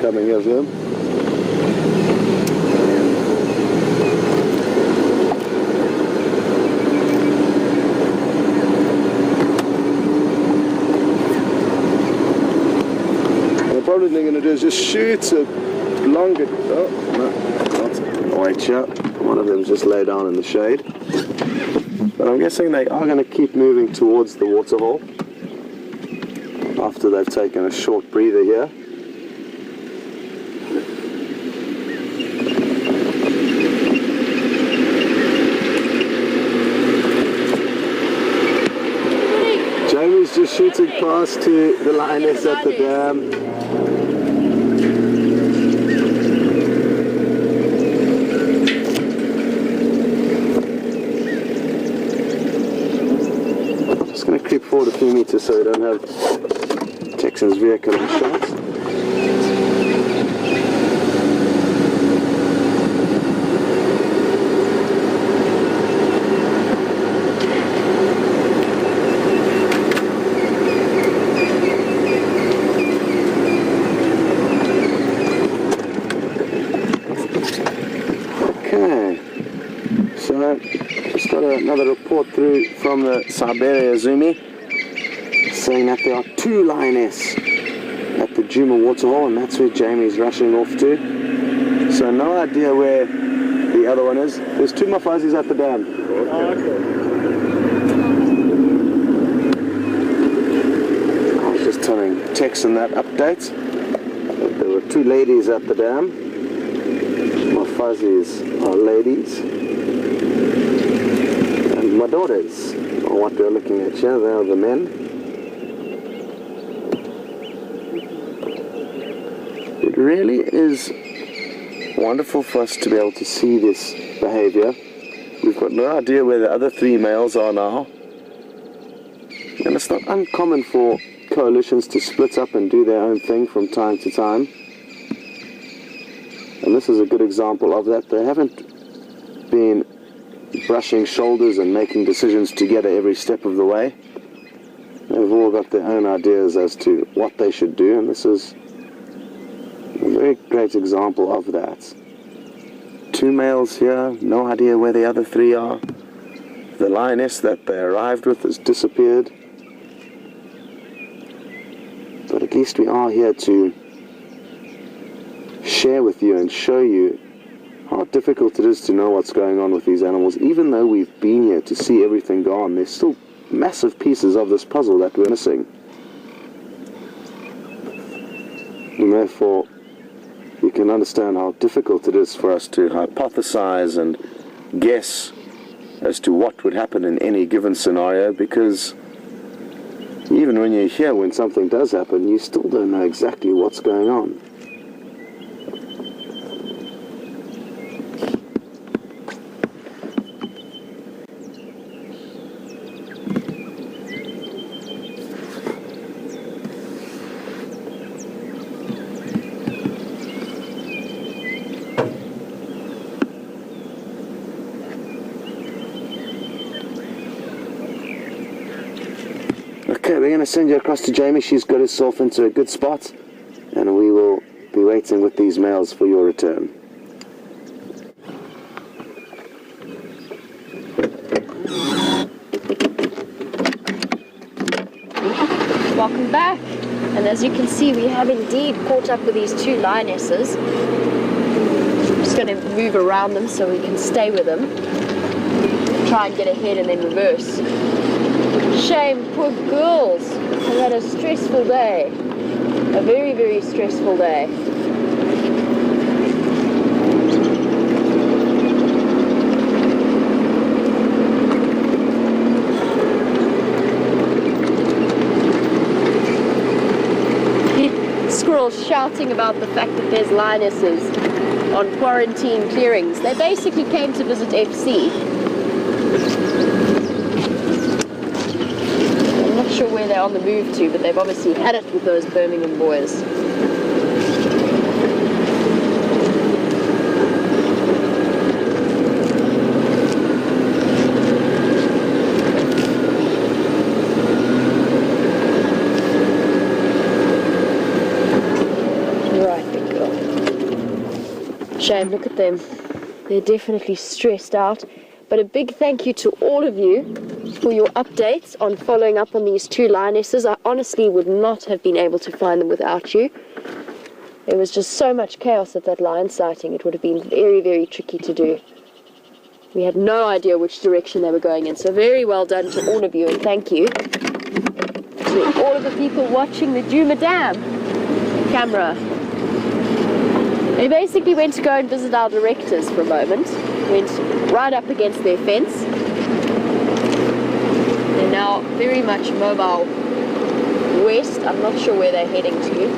Coming of them. The probably thing I'm going to do is just shoot a longer. Oh, no, not. Wait, yeah. One of them just lay down in the shade. But I'm guessing they are going to keep moving towards the waterhole after they've taken a short breather here. Jamie's just shooting past to the lioness at the dam. Just going to creep forward a few meters so we don't have Texan's vehicle in shot. Just got another report through from the Siberia Zoomy saying that there are 2 lionesses at the Djuma Waterhole, and that's where Jamie's rushing off to. So no idea where the other one is. There's 2 mafazis at the dam. I was just telling Texan that update. That there were 2 ladies at the dam. Mafazis are ladies. My daughters are what we're looking at here. They are the men. It really is wonderful for us to be able to see this behavior. We've got no idea where the other 3 males are now. And it's not uncommon for coalitions to split up and do their own thing from time to time. And this is a good example of that. They haven't been brushing shoulders and making decisions together every step of the way. They've all got their own ideas as to what they should do, and this is a very great example of that. 2 males here, no idea where the other 3 are. The lioness that they arrived with has disappeared. But at least we are here to share with you and show you how difficult it is to know what's going on with these animals. Even though we've been here to see everything go on, there's still massive pieces of this puzzle that we're missing. And therefore, you can understand how difficult it is for us to hypothesize and guess as to what would happen in any given scenario, because even when you're here, when something does happen, you still don't know exactly what's going on. Okay, we're going to send you across to Jamie. She's got herself into a good spot, and we will be waiting with these males for your return. Welcome back, and as you can see, we have indeed caught up with these 2 lionesses. going to move around them so we can stay with them. Try and get ahead and then reverse. Shame, poor girls. They had a stressful day. A very, very stressful day. Squirrels shouting about the fact that there's lionesses on quarantine clearings. They basically came to visit FC. I'm not sure where they're on the move to, but they've obviously had it with those Birmingham boys. Shame, look at them. They're definitely stressed out. But a big thank you to all of you for your updates on following up on these two lionesses. I honestly would not have been able to find them without you. There was just so much chaos at that lion sighting. It would have been very, very tricky to do. We had no idea which direction they were going in. So very well done to all of you, and thank you to all of the people watching the Djuma Dam camera. They basically went to go and visit our directors for a moment. Went right up against their fence. They're now very much mobile west. I'm not sure where they're heading to.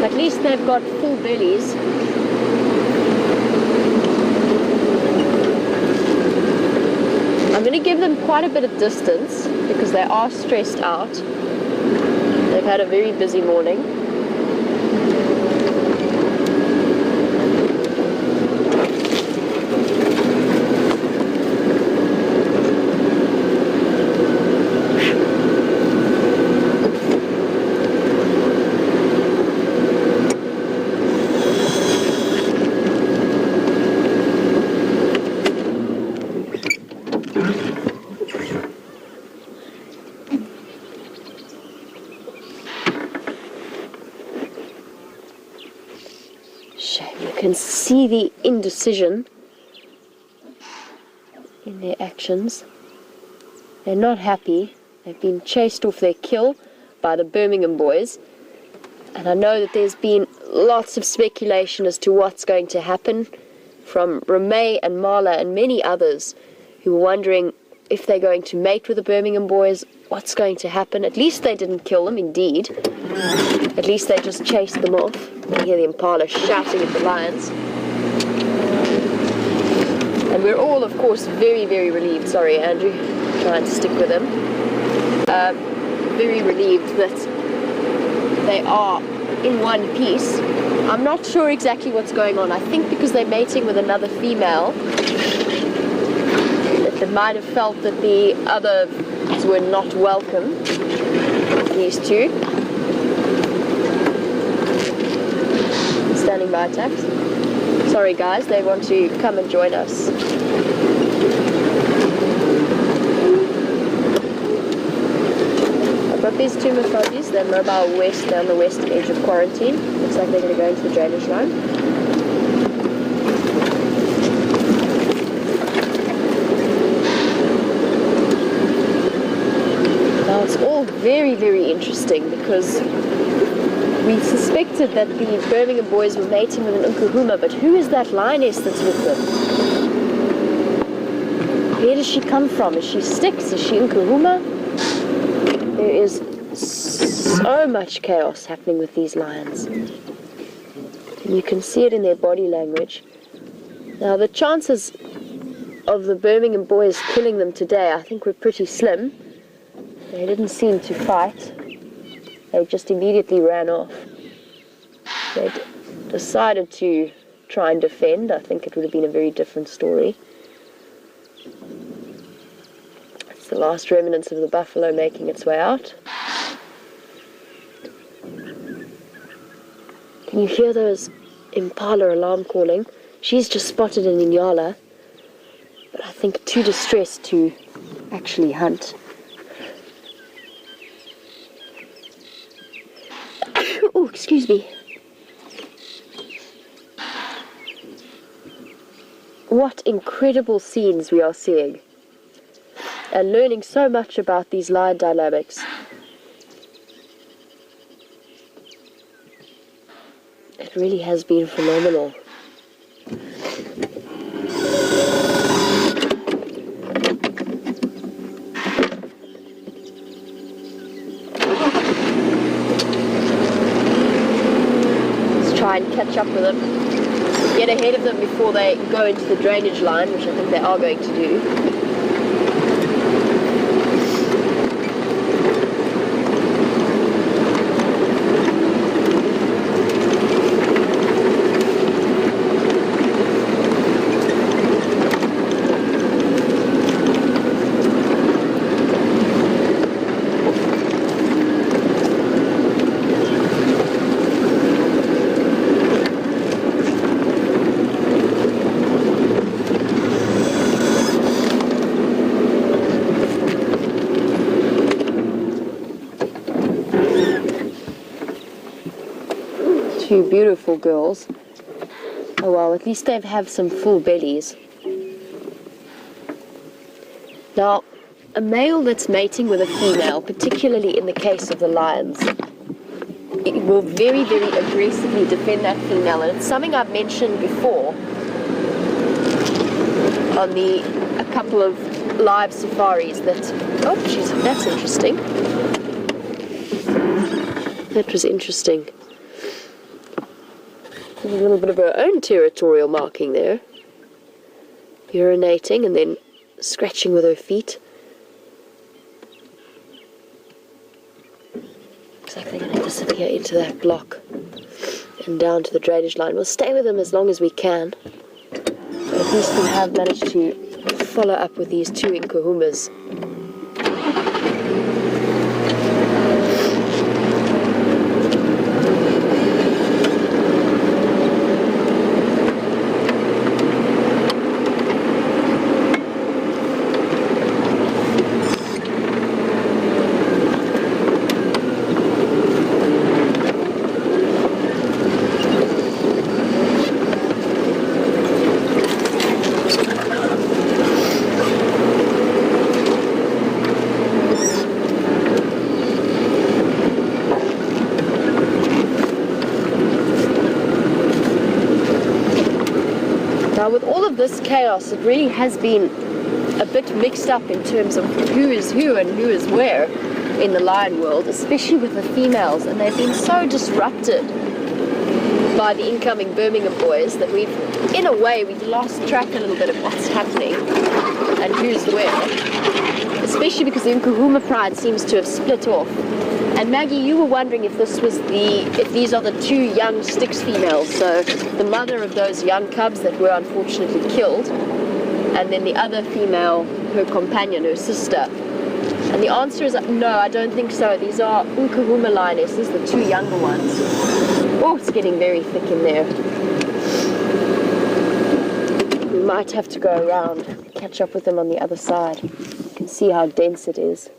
At least they've got full bellies. I'm going to give them quite a bit of distance because they are stressed out. They've had a very busy morning. You can see the indecision in their actions. They're not happy. They've been chased off their kill by the Birmingham boys. And I know that there's been lots of speculation as to what's going to happen from Ramey and Marla and many others who were wondering if they're going to mate with the Birmingham boys, what's going to happen. At least they didn't kill them, indeed. At least they just chased them off. You hear the impala shouting at the lions. And we're all, of course, very, very relieved. Sorry, Andrew, trying to stick with him. Very relieved that they are in one piece. I'm not sure exactly what's going on. I think because they're mating with another female, that they might have felt that the others were not welcome, these two. Standing by attacks. Sorry guys, they want to come and join us. I've got these two Mafobis. They're mobile west, they're on the west edge of quarantine. Looks like they're going to go into the drainage line. Now it's all very, very interesting because we suspected that the Birmingham boys were mating with an Nkuhuma, but who is that lioness that's with them? Where does she come from? Is she Styx? Is she Nkuhuma? There is so much chaos happening with these lions. And you can see it in their body language. Now the chances of the Birmingham boys killing them today, I think, were pretty slim. They didn't seem to fight. They just immediately ran off. They'd decided to try and defend. I think it would have been a very different story. It's the last remnants of the buffalo making its way out. Can you hear those impala alarm calling? She's just spotted an inyala, but I think too distressed to actually hunt. Excuse me. What incredible scenes we are seeing. And learning so much about these lion dynamics. It really has been phenomenal. Let's try and catch up with them. Get ahead of them before they go into the drainage line, which I think they are going to do. Two beautiful girls. Oh well, at least they have some full bellies. Now, a male that's mating with a female, particularly in the case of the lions, it will very, very aggressively defend that female, and it's something I've mentioned before on a couple of live safaris that, oh jeez, that's interesting. That was interesting. There's a little bit of her own territorial marking there. Urinating and then scratching with her feet. Looks like they're going to disappear into that block and down to the drainage line. We'll stay with them as long as we can. But at least we have managed to follow up with these two Nkuhumas. Now with all of this chaos, it really has been a bit mixed up in terms of who is who and who is where in the lion world, especially with the females, and they've been so disrupted by the incoming Birmingham boys that in a way, we've lost track a little bit of what's happening and who's where, especially because the Nkuhuma pride seems to have split off. And Maggie, you were wondering if these are the two young Styx females, so the mother of those young cubs that were unfortunately killed, and then the other female, her companion, her sister. And the answer is no, I don't think so. These are NKhuma Lionesses, the two younger ones. Oh, it's getting very thick in there. We might have to go around, catch up with them on the other side. You can see how dense it is.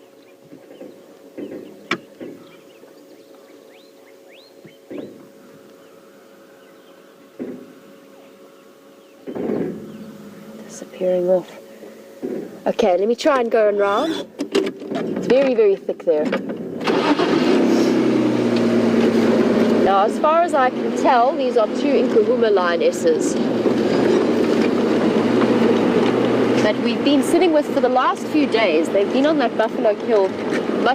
Disappearing off. Okay, let me try and go around. It's very, very thick there. Now, as far as I can tell, these are two Nkuhuma Lionesses that we've been sitting with for the last few days. They've been on that buffalo kill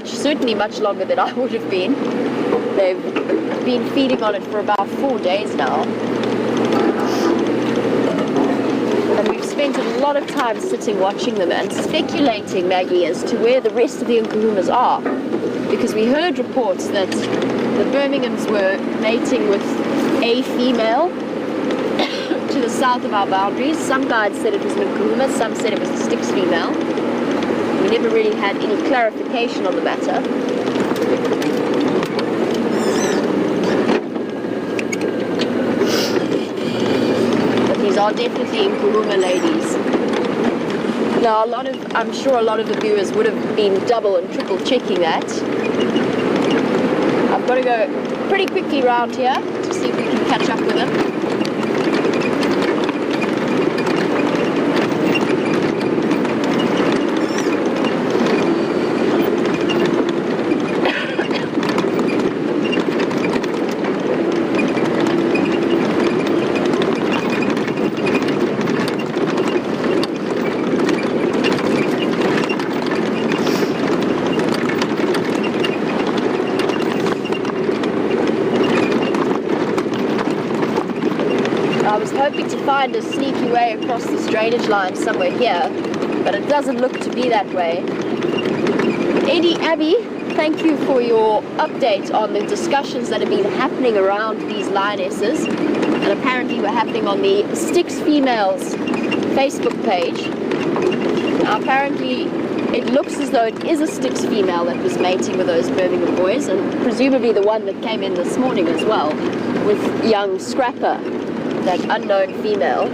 certainly much longer than I would have been. They've been feeding on it for about 4 days now. And we've spent a lot of time sitting watching them and speculating, Maggie, as to where the rest of the Nkuhumas are. Because we heard reports that the Birminghams were mating with a female to the south of our boundaries. Some guides said it was Nkuhuma, some said it was the Styx female. We never really had any clarification on the matter. But these are definitely Nkuhuma ladies. Now, I'm sure a lot of the viewers would have been double and triple checking that. I've got to go pretty quickly round here to see if we can catch up with him. Hoping to find a sneaky way across this drainage line somewhere here, but it doesn't look to be that way. Eddie, Abby, thank you for your update on the discussions that have been happening around these lionesses, and apparently were happening on the Styx Females Facebook page. Now apparently it looks as though it is a Styx female that was mating with those Birmingham boys, and presumably the one that came in this morning as well, with young Scrapper, that unknown female.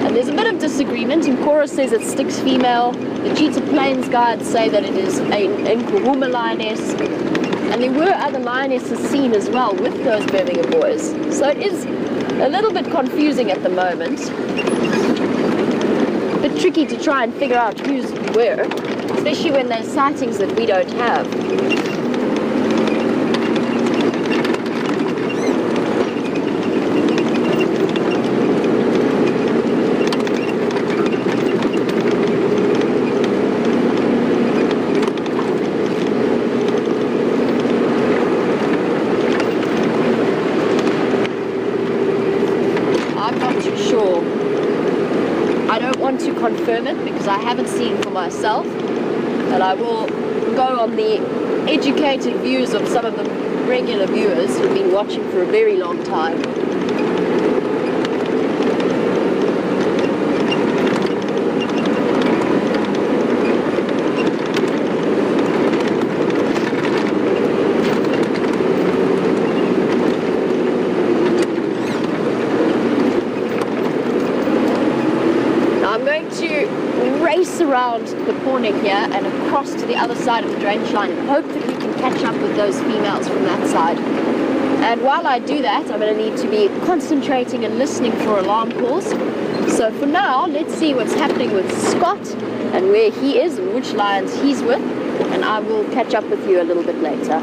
And there's a bit of disagreement. Nkuhuma says it's Styx female, the Cheetah Plains guides say that it is a Nkuhuma Lioness, and there were other lionesses seen as well with those Birmingham boys. So it is a little bit confusing at the moment. A bit tricky to try and figure out who's where, especially when there's sightings that we don't have. Confirm it because I haven't seen for myself, but I will go on the educated views of some of the regular viewers who've been watching for a very long time. Around the corner here and across to the other side of the drainage line and hope that we can catch up with those females from that side. And while I do that, I'm going to need to be concentrating and listening for alarm calls. So for now, let's see what's happening with Scott and where he is and which lions he's with, and I will catch up with you a little bit later.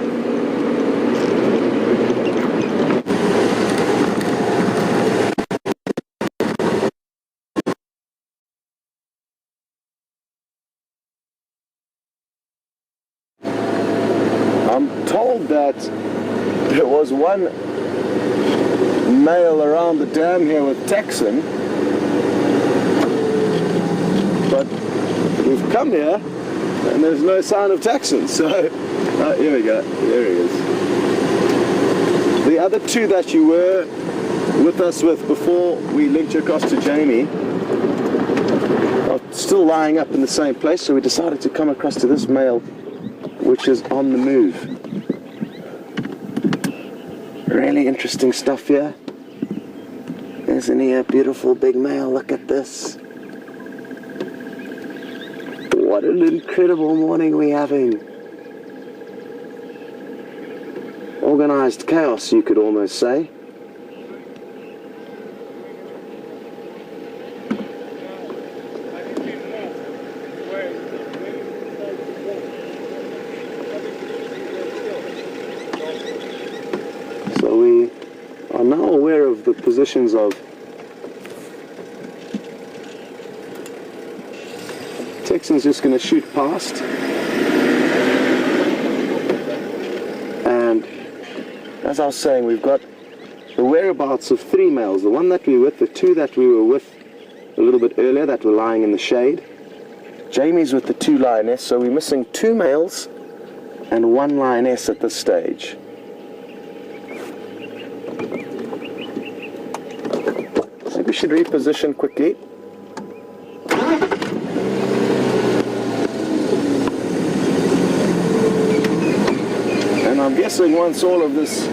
Told that there was one male around the dam here with Texan, but we've come here and there's no sign of Texan, so here we go, there he is. The other two that you were with us with before we linked you across to Jamie are still lying up in the same place, so we decided to come across to this male which is on the move. Really interesting stuff here. Isn't he a beautiful big male? Look at this. What an incredible morning we're having. Organized chaos, you could almost say. The positions of Texan's just going to shoot past, and as I was saying, we've got the whereabouts of three males, the one that we were with, the two that we were with a little bit earlier that were lying in the shade. Jamie's with the two lioness, so we're missing two males and one lioness at this stage. We should reposition quickly. And I'm guessing once all of this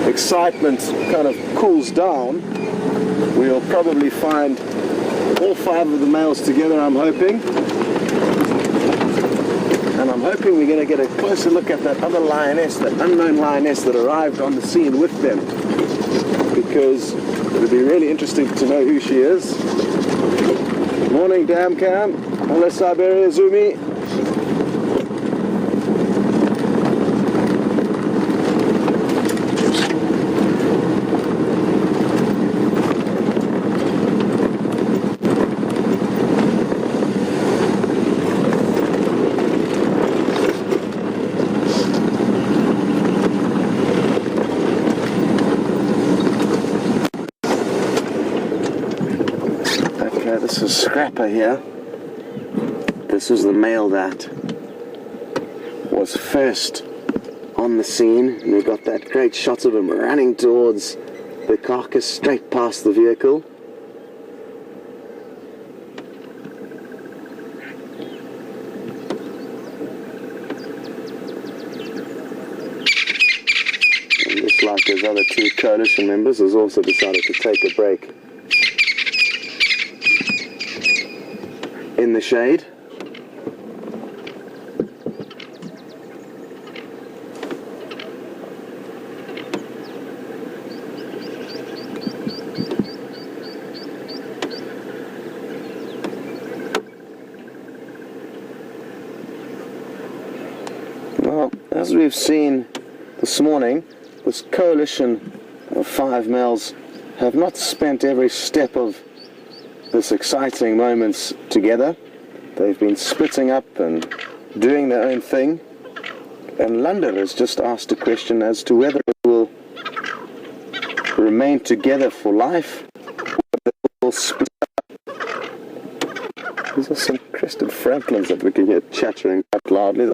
excitement kind of cools down, we'll probably find all five of the males together, I'm hoping. And And I'm hoping we're going to get a closer look at that other lioness, that unknown lioness that arrived on the scene with them, because it'll be really interesting to know who she is. Morning, Dam Cam. Hello, Siberia Zumi. This is Scrapper here. This was the male that was first on the scene, and we got that great shot of him running towards the carcass straight past the vehicle. And just like his other two coalition members, has also decided to take a break in the shade. Well, as we've seen this morning, this coalition of 5 males have not spent every step of this exciting moments together. They've been splitting up and doing their own thing, and London has just asked a question as to whether they will remain together for life or they will split up. These are some crested francolins that we can hear chattering quite loudly.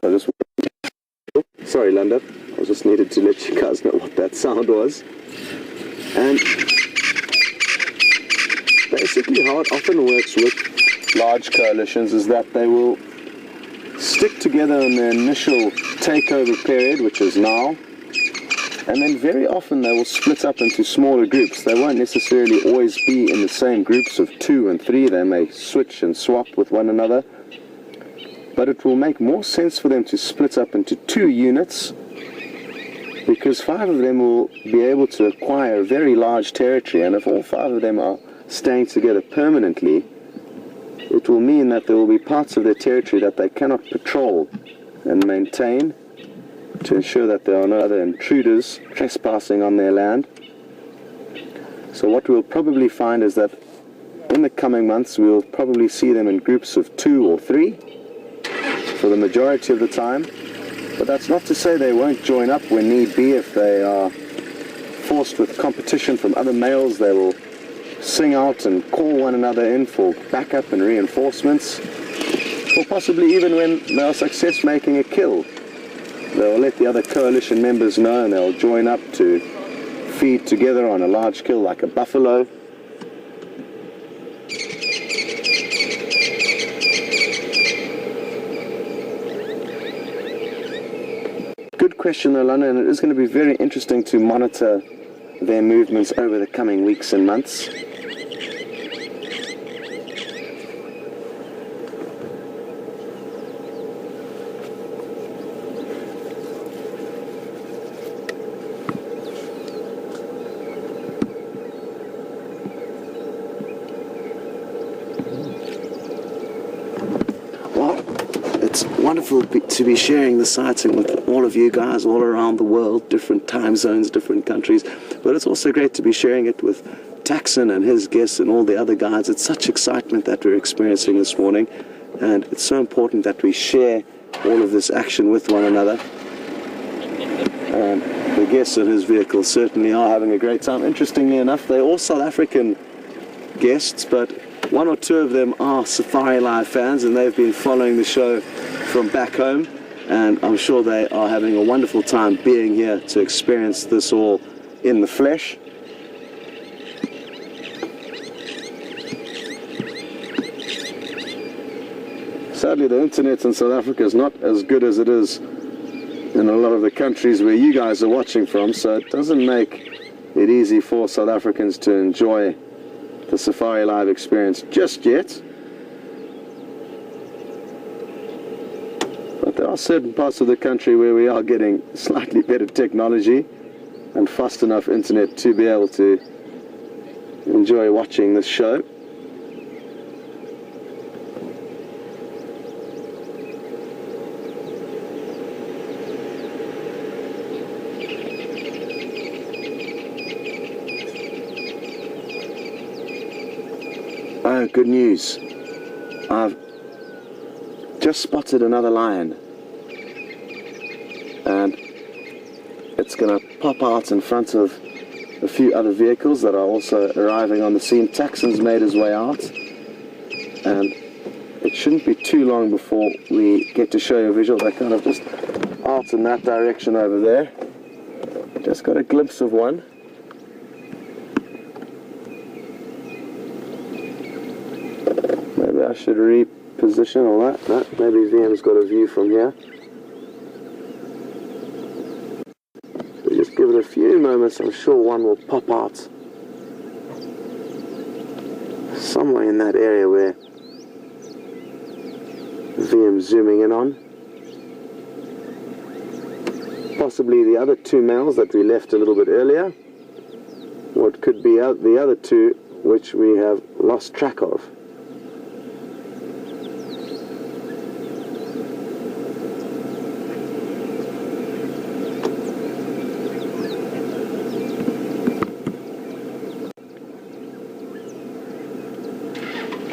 Sorry, London, I just needed to let you guys know what that sound was. And basically how it often works with large coalitions is that they will stick together in the initial takeover period, which is now, and then very often they will split up into smaller groups. They won't necessarily always be in the same groups of 2 and 3. They may switch and swap with one another, but it will make more sense for them to split up into 2 units, because 5 of them will be able to acquire a very large territory, and if all 5 of them are staying together permanently, it will mean that there will be parts of their territory that they cannot patrol and maintain to ensure that there are no other intruders trespassing on their land. So what we'll probably find is that in the coming months we'll probably see them in groups of 2 or 3 for the majority of the time, but that's not to say they won't join up when need be. If they are forced with competition from other males, they will sing out and call one another in for backup and reinforcements, or possibly even when they are success making a kill, they'll let the other coalition members know and they'll join up to feed together on a large kill like a buffalo. Good question, Alana, and it is going to be very interesting to monitor their movements over the coming weeks and months. Wonderful to be sharing the sighting with all of you guys all around the world, different time zones, different countries, but it's also great to be sharing it with Taxon and his guests and all the other guides. It's such excitement that we're experiencing this morning, and it's so important that we share all of this action with one another. And the guests in his vehicle certainly are having a great time. Interestingly enough, they're all South African guests, but 1 or 2 of them are Safari Live fans, and they've been following the show from back home, and I'm sure they are having a wonderful time being here to experience this all in the flesh. Sadly, the internet in South Africa is not as good as it is in a lot of the countries where you guys are watching from, so it doesn't make it easy for South Africans to enjoy the Safari Live experience just yet. But there are are certain parts of the country where we are getting slightly better technology and fast enough internet to be able to enjoy watching this show. Oh, good news. I've just spotted another lion. And it's going to pop out in front of a few other vehicles that are also arriving on the scene. Taxon's made his way out. And it shouldn't be too long before we get to show you a visual. They're kind of just out in that direction over there. Just got a glimpse of one. Maybe I should reposition all that. No, maybe Wium's got a view from here. So just give it a few moments, I'm sure one will pop out. Somewhere in that area where Wium's zooming in on. Possibly the other two males that we left a little bit earlier. Or it could be the other two which we have lost track of.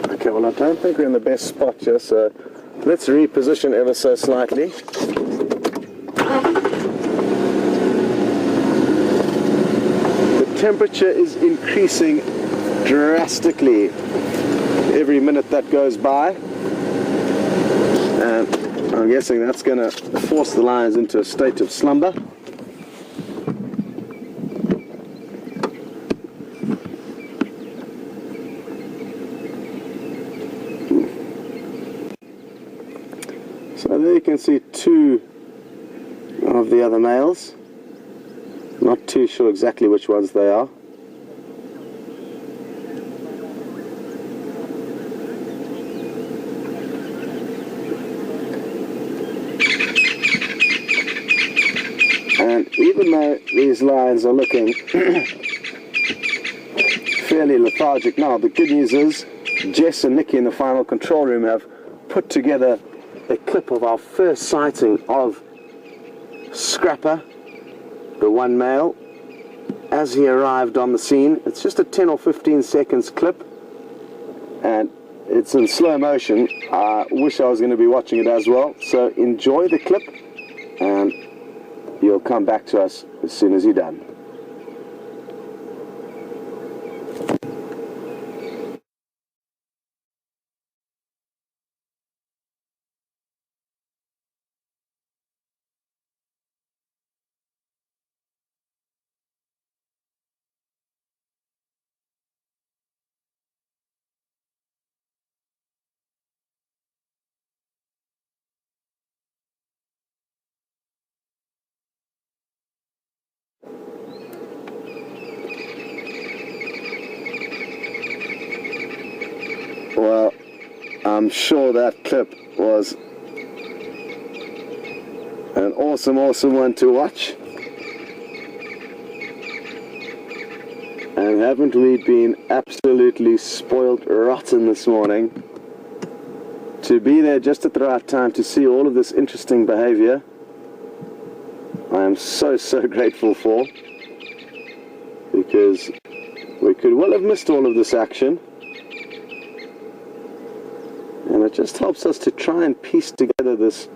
Okay, well I don't think we're in the best spot here, so let's reposition ever so slightly. The temperature is increasing drastically every minute that goes by, and I'm guessing that's going to force the lions into a state of slumber. So there you can see two of the other males. Not too sure exactly which ones they are. And even though these lions are looking fairly lethargic now, the good news is Jess and Nikki in the final control room have put together a clip of our first sighting of Scrapper, the one male, as he arrived on the scene. It's just a 10 or 15 seconds clip, and it's in slow motion. I wish I was going to be watching it as well, so enjoy the clip and you'll come back to us as soon as you're done. Well, I'm sure that clip was an awesome one to watch. And haven't we been absolutely spoiled rotten this morning to be there just at the right time to see all of this interesting behavior. I am so grateful for, because we could well have missed all of this action. And it just helps us to try and piece together this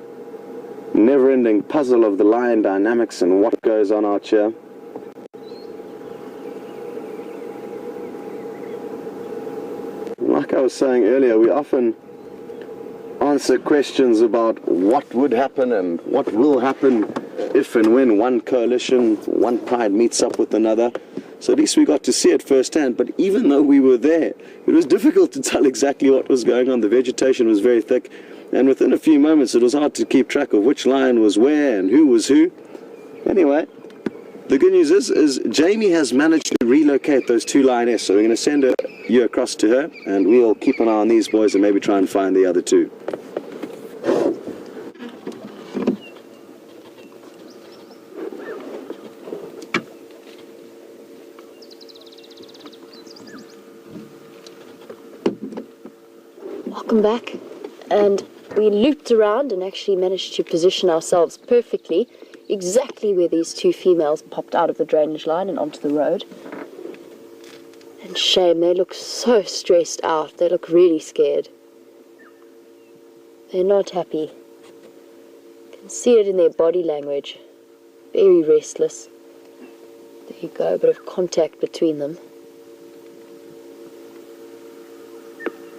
never-ending puzzle of the lion dynamics and what goes on out here. Like I was saying earlier, we often answer questions about what would happen and what will happen if and when one coalition, one pride meets up with another. So at least we got to see it firsthand, but even though we were there, it was difficult to tell exactly what was going on. The vegetation was very thick, and within a few moments it was hard to keep track of which lion was where and who was who. Anyway, the good news is Jamie has managed to relocate those two lionesses, so we're going to send you across to her, and we'll keep an eye on these boys and maybe try and find the other two. Welcome back, and we looped around and actually managed to position ourselves perfectly, exactly where these two females popped out of the drainage line and onto the road. And shame, they look so stressed out, they look really scared. They're not happy. You can see it in their body language. Very restless. There you go, a bit of contact between them.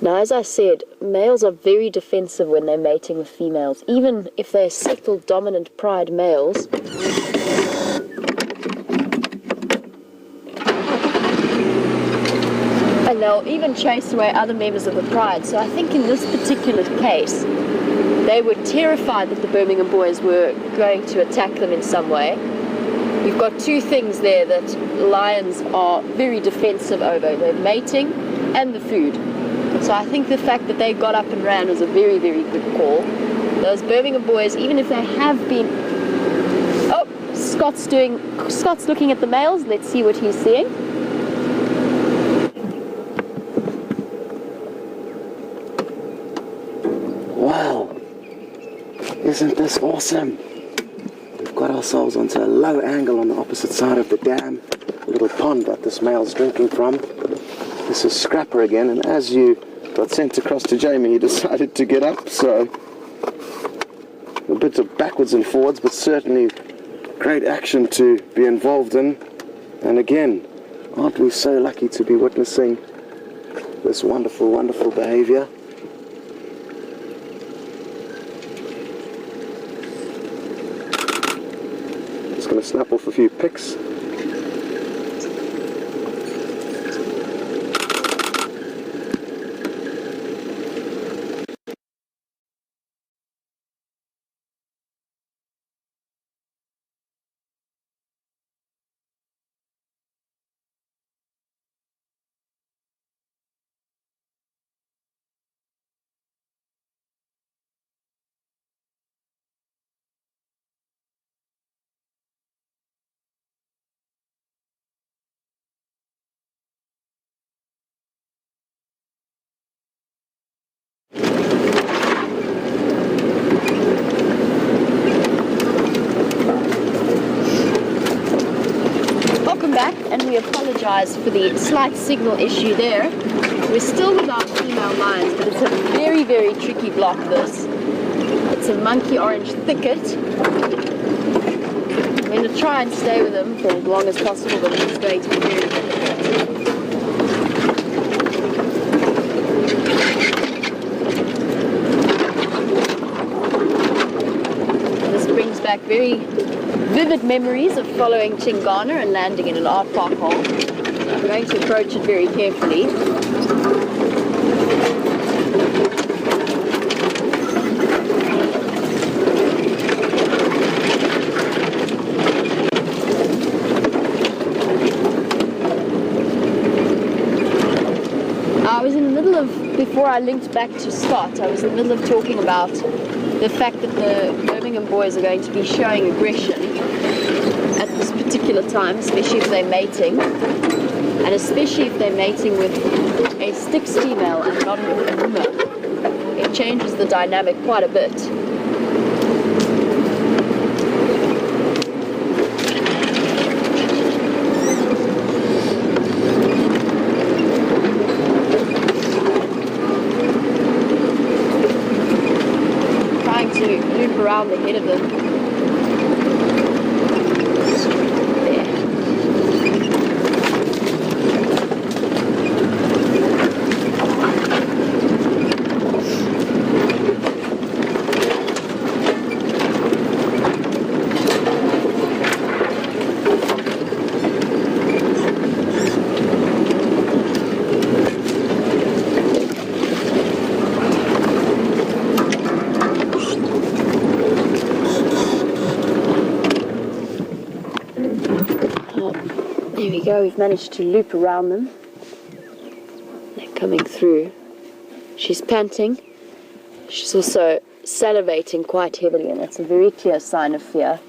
Now, as I said, males are very defensive when they're mating with females, even if they're settled, dominant pride males. And they'll even chase away other members of the pride. So I think in this particular case, they were terrified that the Birmingham Boys were going to attack them in some way. We've got two things there that lions are very defensive over, their mating and the food. So I think the fact that they got up and ran was a very, very good call. Those Birmingham Boys, even if they have been... Oh, Scott's looking at the males. Let's see what he's seeing. Wow, isn't this awesome? We've got ourselves onto a low angle on the opposite side of the dam, a little pond that this male's drinking from. This is Scrapper again, and as you got sent across to Jamie, he decided to get up, so a bit of backwards and forwards, but certainly great action to be involved in. And again, aren't we so lucky to be witnessing this wonderful, wonderful behavior? Just going to snap off a few pics. And we apologize for the slight signal issue there. We're still with our female lions, but it's a very, very tricky block, this. It's a monkey orange thicket. I'm going to try and stay with him for as long as possible, but it's going to be very difficult. This brings back very vivid memories of following Chingana and landing in an art park hole. I'm going to approach it very carefully. I was in the middle of, before I linked back to Scott, I was in the middle of talking about the fact that the Birmingham Boys are going to be showing aggression at this particular time, especially if they're mating, and especially if they're mating with a Styx female and not an Nkuhuma. It changes the dynamic quite a bit. Around the head of them. There we go, we've managed to loop around them. They're coming through. She's panting. She's also salivating quite heavily, and that's a very clear sign of fear.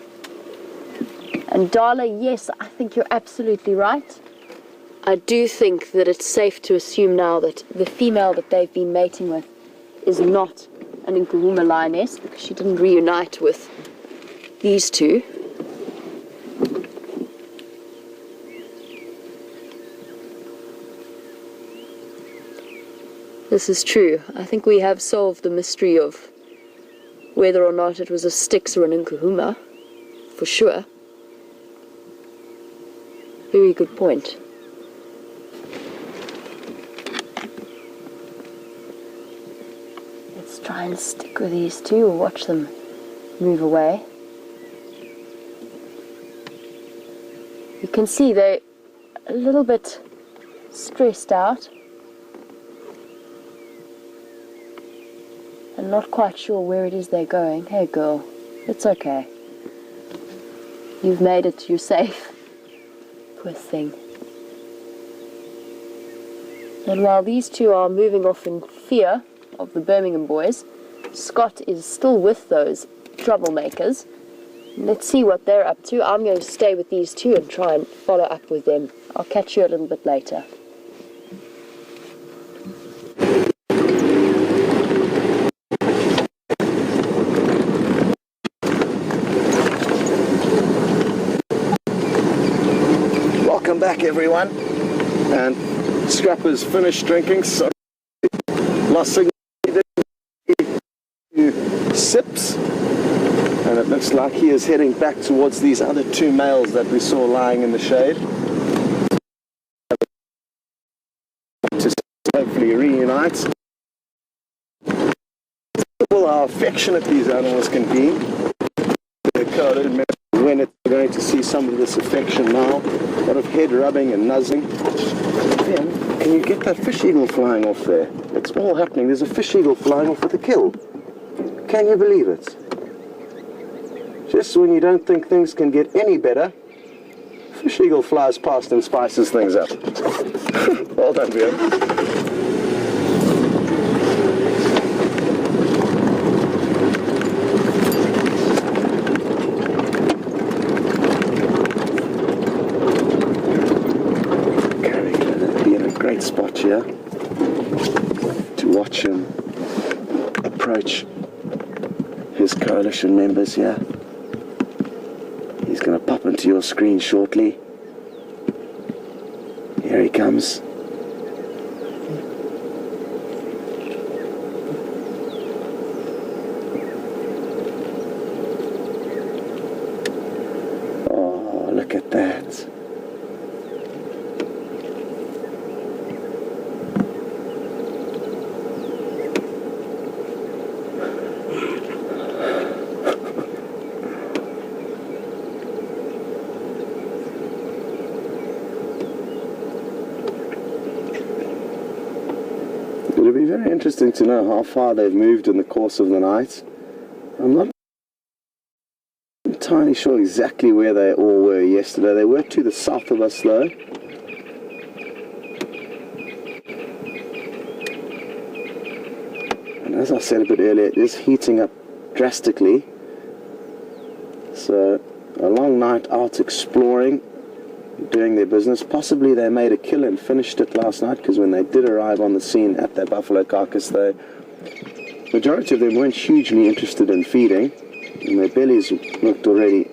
And Darla, yes, I think you're absolutely right. I do think that it's safe to assume now that the female that they've been mating with is not an Nkuhuma Lioness because she didn't reunite with these two. This is true. I think we have solved the mystery of whether or not it was a Styx or an Nkuhuma, for sure. Very good point. Let's try and stick with these two or watch them move away. You can see they're a little bit stressed out and not quite sure where it is they're going. Hey girl, it's okay. You've made it, you're safe. Poor thing. And while these two are moving off in fear of the Birmingham boys, Scott is still with those troublemakers. Let's see what they're up to. I'm going to stay with these two and try and follow up with them. I'll catch you a little bit later. Welcome back, everyone. And Scrapper's finished drinking, so lost signal to Sips. And it looks like he is heading back towards these other two males that we saw lying in the shade. To hopefully reunite. How affectionate these animals can be. When it's going to see some of this affection now. A lot of head rubbing and nuzzling. Then, can you get that fish eagle flying off there? It's all happening. There's a fish eagle flying off with a kill. Can you believe it? Just when you don't think things can get any better, fish eagle flies past and spices things up. Well done, Wium. Great spot here to watch him approach his coalition members here. He's going to pop into your screen shortly. Here he comes. Oh, look at that. It'll be very interesting to know how far they've moved in the course of the night. I'm not entirely sure exactly where they all were yesterday. They were to the south of us though. And as I said a bit earlier, it is heating up drastically. So a long night out exploring, doing their business. Possibly they made a kill and finished it last night, because when they did arrive on the scene at that buffalo carcass, the majority of them weren't hugely interested in feeding, and their bellies looked already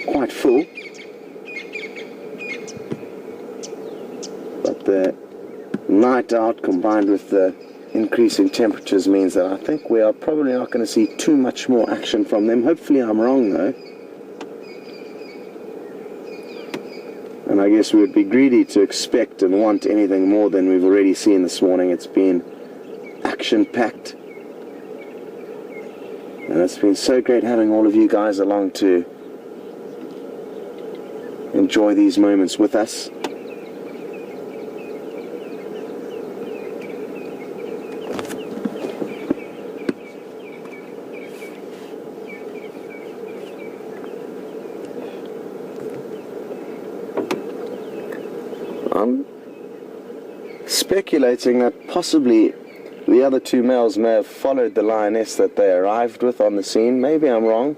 quite full. But the night out combined with the increasing temperatures means that I think we are probably not going to see too much more action from them. Hopefully I'm wrong though. And I guess we would be greedy to expect and want anything more than we've already seen this morning. It's been action-packed. And it's been so great having all of you guys along to enjoy these moments with us. I'm speculating that possibly the other two males may have followed the lioness that they arrived with on the scene. Maybe I'm wrong.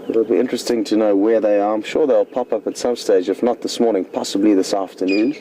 It'll be interesting to know where they are. I'm sure they'll pop up at some stage, if not this morning, possibly this afternoon.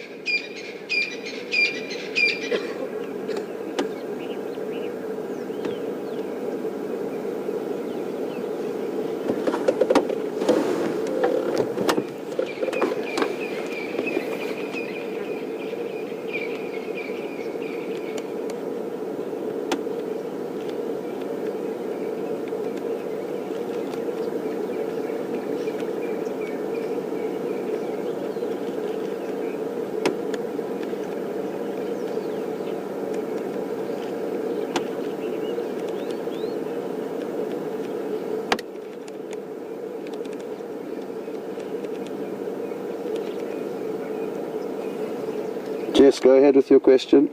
Yes, go ahead with your question.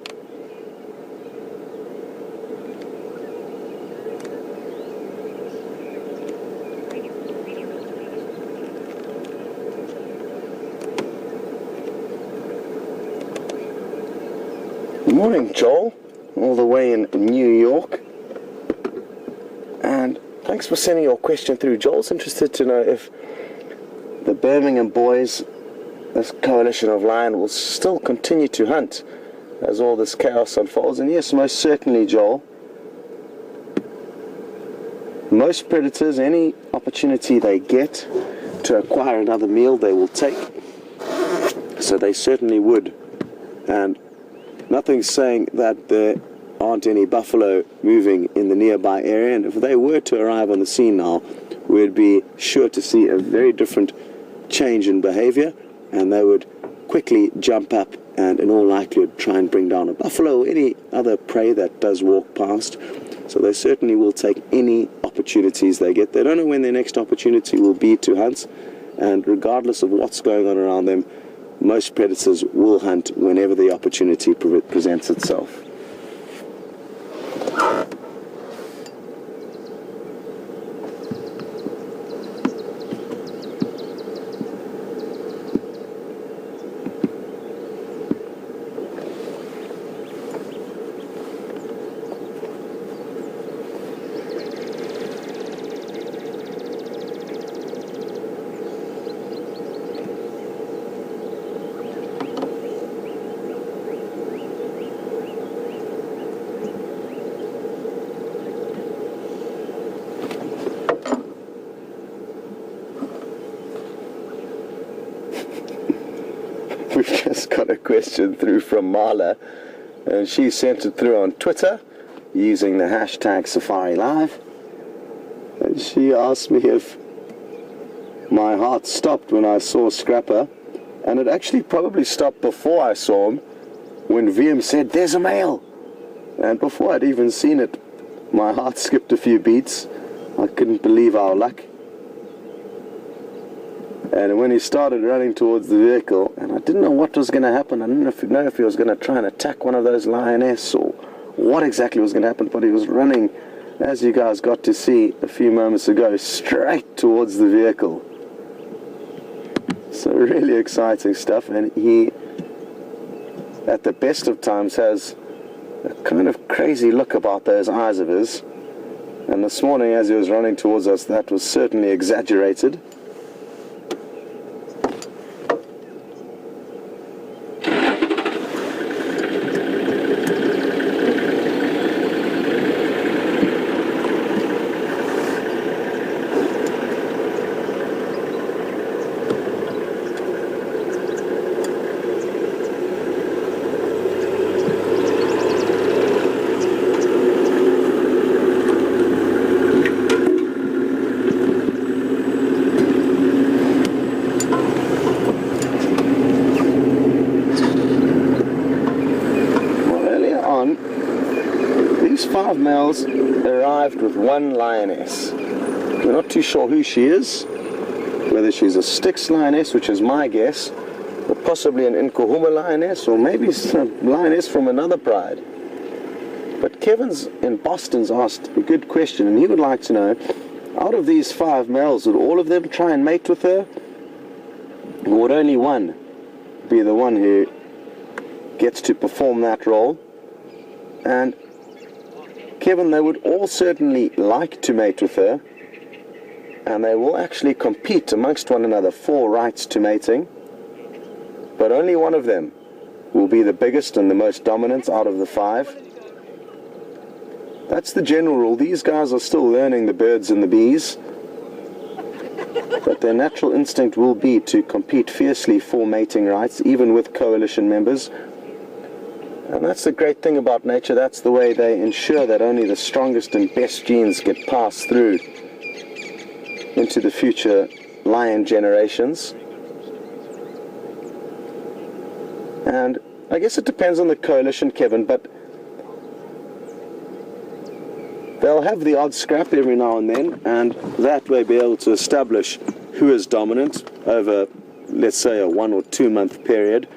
Good morning, Joel, all the way in New York. And thanks for sending your question through. Joel's interested to know if the Birmingham Boys, this coalition of lion, will still continue to hunt as all this chaos unfolds. And yes, most certainly, Joel. Most predators, any opportunity they get to acquire another meal, they will take. So they certainly would. And nothing's saying that there aren't any buffalo moving in the nearby area, and if they were to arrive on the scene now, we'd be sure to see a very different change in behavior, and they would quickly jump up and in all likelihood try and bring down a buffalo or any other prey that does walk past. So they certainly will take any opportunities they get. They don't know when their next opportunity will be to hunt, and regardless of what's going on around them, most predators will hunt whenever the opportunity presents itself. We've just got a question through from Marla, and she sent it through on Twitter using the hashtag Safari Live, and she asked me if my heart stopped when I saw Scrapper, and it actually probably stopped before I saw him when Wium said, "There's a male," and before I'd even seen it, my heart skipped a few beats. I couldn't believe our luck. And when he started running towards the vehicle, and I didn't know what was going to happen, I didn't know if he was going to try and attack one of those lionesses or what exactly was going to happen, but he was running, as you guys got to see a few moments ago, straight towards the vehicle. So really exciting stuff, and he, at the best of times, has a kind of crazy look about those eyes of his. And this morning, as he was running towards us, that was certainly exaggerated. Five males arrived with one lioness. We're not too sure who she is, whether she's a Styx lioness, which is my guess, or possibly an Nkuhuma lioness, or maybe a lioness from another pride. But Kevin's in Boston's asked a good question, and he would like to know, out of these five males, would all of them try and mate with her? Or would only one be the one who gets to perform that role? And Kevin, they would all certainly like to mate with her, and they will actually compete amongst one another for rights to mating, but only one of them will be the biggest and the most dominant out of the five. That's the general rule. These guys are still learning the birds and the bees, but their natural instinct will be to compete fiercely for mating rights, even with coalition members. And that's the great thing about nature. That's the way they ensure that only the strongest and best genes get passed through into the future lion generations. And I guess it depends on the coalition, Kevin, but they'll have the odd scrap every now and then, and that way be able to establish who is dominant over, let's say, a 1 or 2 month period.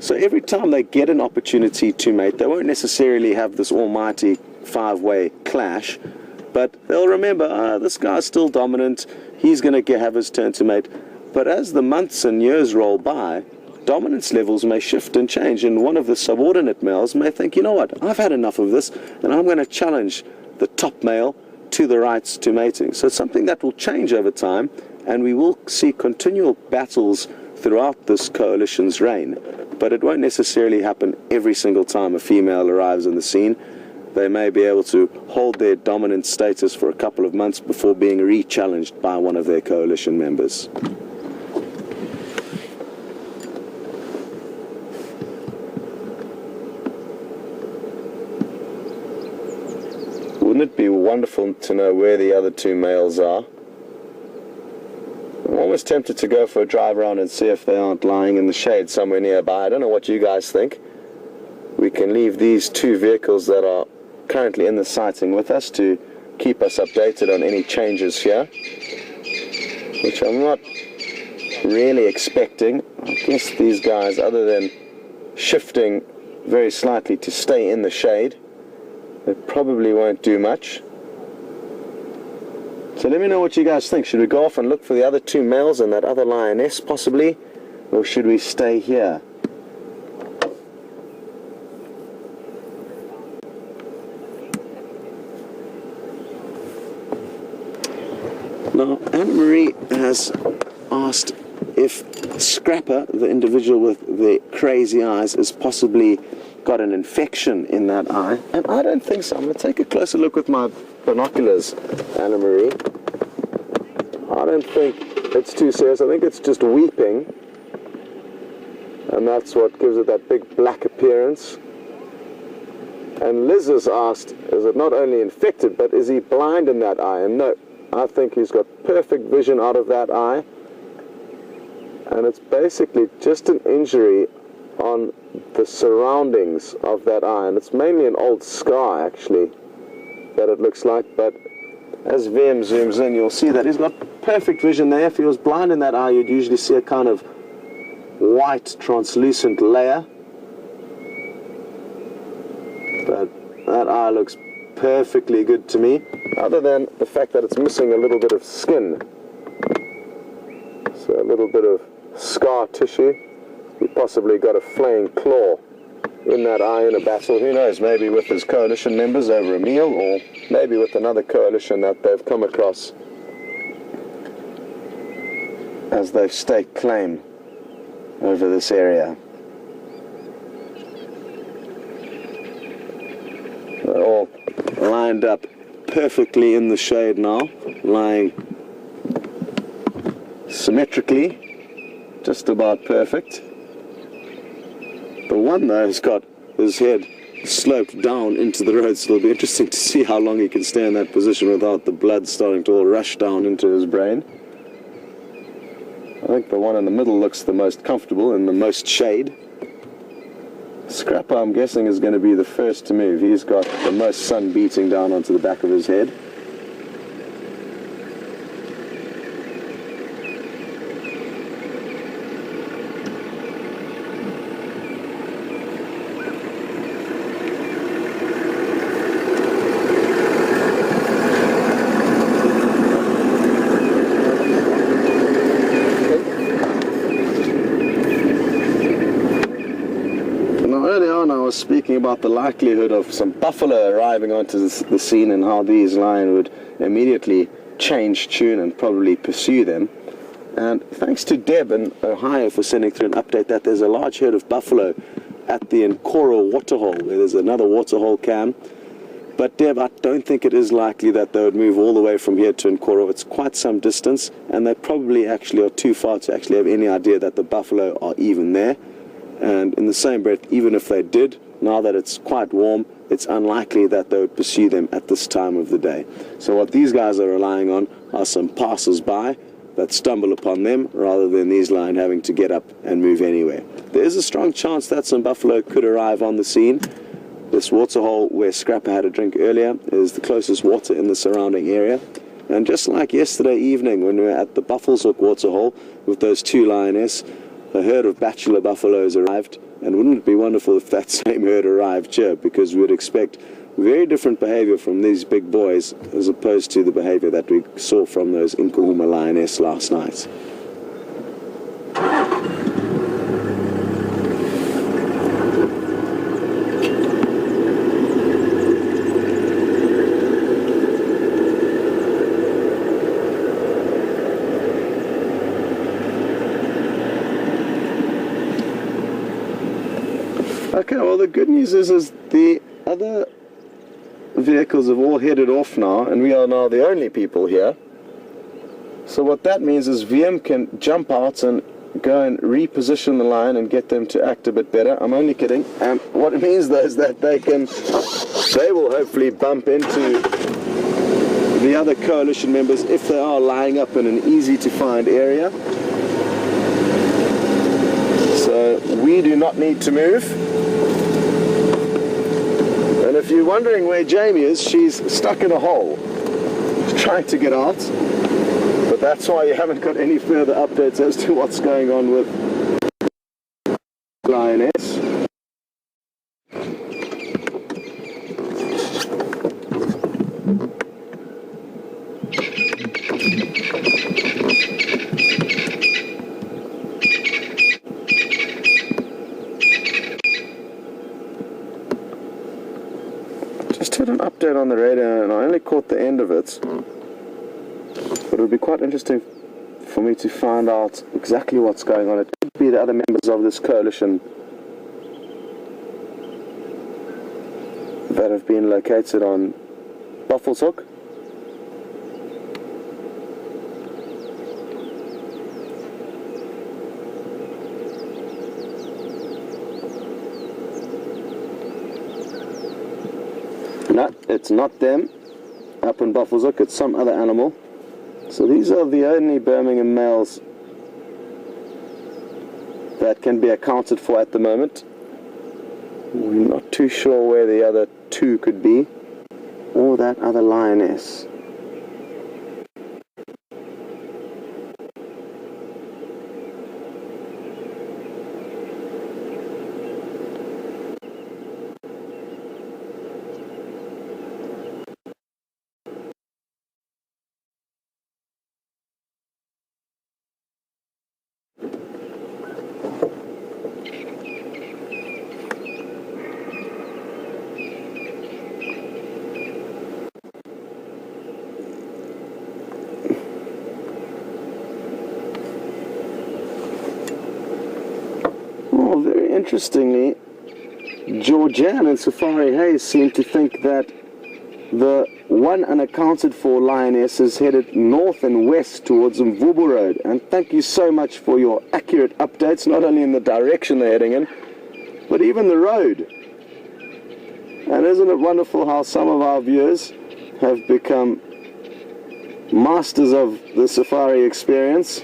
So every time they get an opportunity to mate, they won't necessarily have this almighty 5-way clash, but they'll remember, this guy's still dominant, he's going to have his turn to mate. But as the months and years roll by, dominance levels may shift and change, and one of the subordinate males may think, you know what, I've had enough of this, and I'm going to challenge the top male to the rights to mating. So it's something that will change over time, and we will see continual battles throughout this coalition's reign. But it won't necessarily happen every single time a female arrives on the scene. They may be able to hold their dominant status for a couple of months before being re-challenged by one of their coalition members. Wouldn't it be wonderful to know where the other two males are? I'm almost tempted to go for a drive around and see if they aren't lying in the shade somewhere nearby. I don't know what you guys think. We can leave these two vehicles that are currently in the sighting with us to keep us updated on any changes here, which I'm not really expecting. I guess these guys, other than shifting very slightly to stay in the shade, they probably won't do much. So let me know what you guys think. Should we go off and look for the other two males and that other lioness possibly, or should we stay here? Now, Anna-Marie has asked if Scrapper, the individual with the crazy eyes, has possibly got an infection in that eye, and I don't think so. I'm going to take a closer look with my binoculars, Anna-Marie. I don't think it's too serious. I think it's just weeping, and that's what gives it that big black appearance. And Liz has asked, is it not only infected, but is he blind in that eye? And no, I think he's got perfect vision out of that eye, and it's basically just an injury on the surroundings of that eye, and it's mainly an old scar actually that it looks like. But as Wium zooms in, you'll see that he's got perfect vision there. If he was blind in that eye, you'd usually see a kind of white translucent layer, but that eye looks perfectly good to me, other than the fact that it's missing a little bit of skin, so a little bit of scar tissue. He possibly got a flaying claw in that eye in a battle, who knows, maybe with his coalition members over a meal, or maybe with another coalition that they've come across as they've staked claim over this area. They're all lined up perfectly in the shade now, lying symmetrically, just about perfect. The one though has got his head sloped down into the road, so it'll be interesting to see how long he can stay in that position without the blood starting to all rush down into his brain. I think the one in the middle looks the most comfortable in the most shade. Scrapper, I'm guessing, is going to be the first to move. He's got the most sun beating down onto the back of his head. Speaking about the likelihood of some buffalo arriving onto the scene and how these lions would immediately change tune and probably pursue them. And thanks to Deb in Ohio for sending through an update that there's a large herd of buffalo at the Nkuhuma Waterhole, where there's another waterhole cam. But Deb, I don't think it is likely that they would move all the way from here to Nkuhuma. It's quite some distance, and they probably actually are too far to actually have any idea that the buffalo are even there. And in the same breath, even if they did, now that it's quite warm, it's unlikely that they would pursue them at this time of the day. So what these guys are relying on are some passers-by that stumble upon them, rather than these lions having to get up and move anywhere. There is a strong chance that some buffalo could arrive on the scene. This waterhole where Scrapper had a drink earlier is the closest water in the surrounding area. And just like yesterday evening when we were at the Buffelshoek Waterhole with those two lionesses, a herd of bachelor buffaloes arrived And wouldn't it be wonderful if that same herd arrived here, because we would expect very different behavior from these big boys as opposed to the behavior that we saw from those Nkuhuma Lioness last night. Okay, well the good news is the other vehicles have all headed off now, and we are now the only people here. So what that means is Wium can jump out and go and reposition the line and get them to act a bit better. I'm only kidding. And what it means though is that they will hopefully bump into the other coalition members if they are lying up in an easy to find area. So we do not need to move. And if you're wondering where Jamie is, she's stuck in a hole. She's trying to get out. But that's why you haven't got any further updates as to what's going on with Lioness. Just heard an update on the radio and I only caught the end of it. But it would be quite interesting for me to find out exactly what's going on. It could be the other members of this coalition that have been located on Buffalo's Hook. No, it's not them up in Buffalo's Hook, it's some other animal. So these are the only Birmingham males that can be accounted for at the moment. We're not too sure where the other two could be, or that other lioness. Interestingly, Georgian and Safari Hayes seem to think that the one unaccounted for lioness is headed north and west towards Mvubu Road. And thank you so much for your accurate updates, not only in the direction they're heading in, but even the road. And isn't it wonderful how some of our viewers have become masters of the safari experience?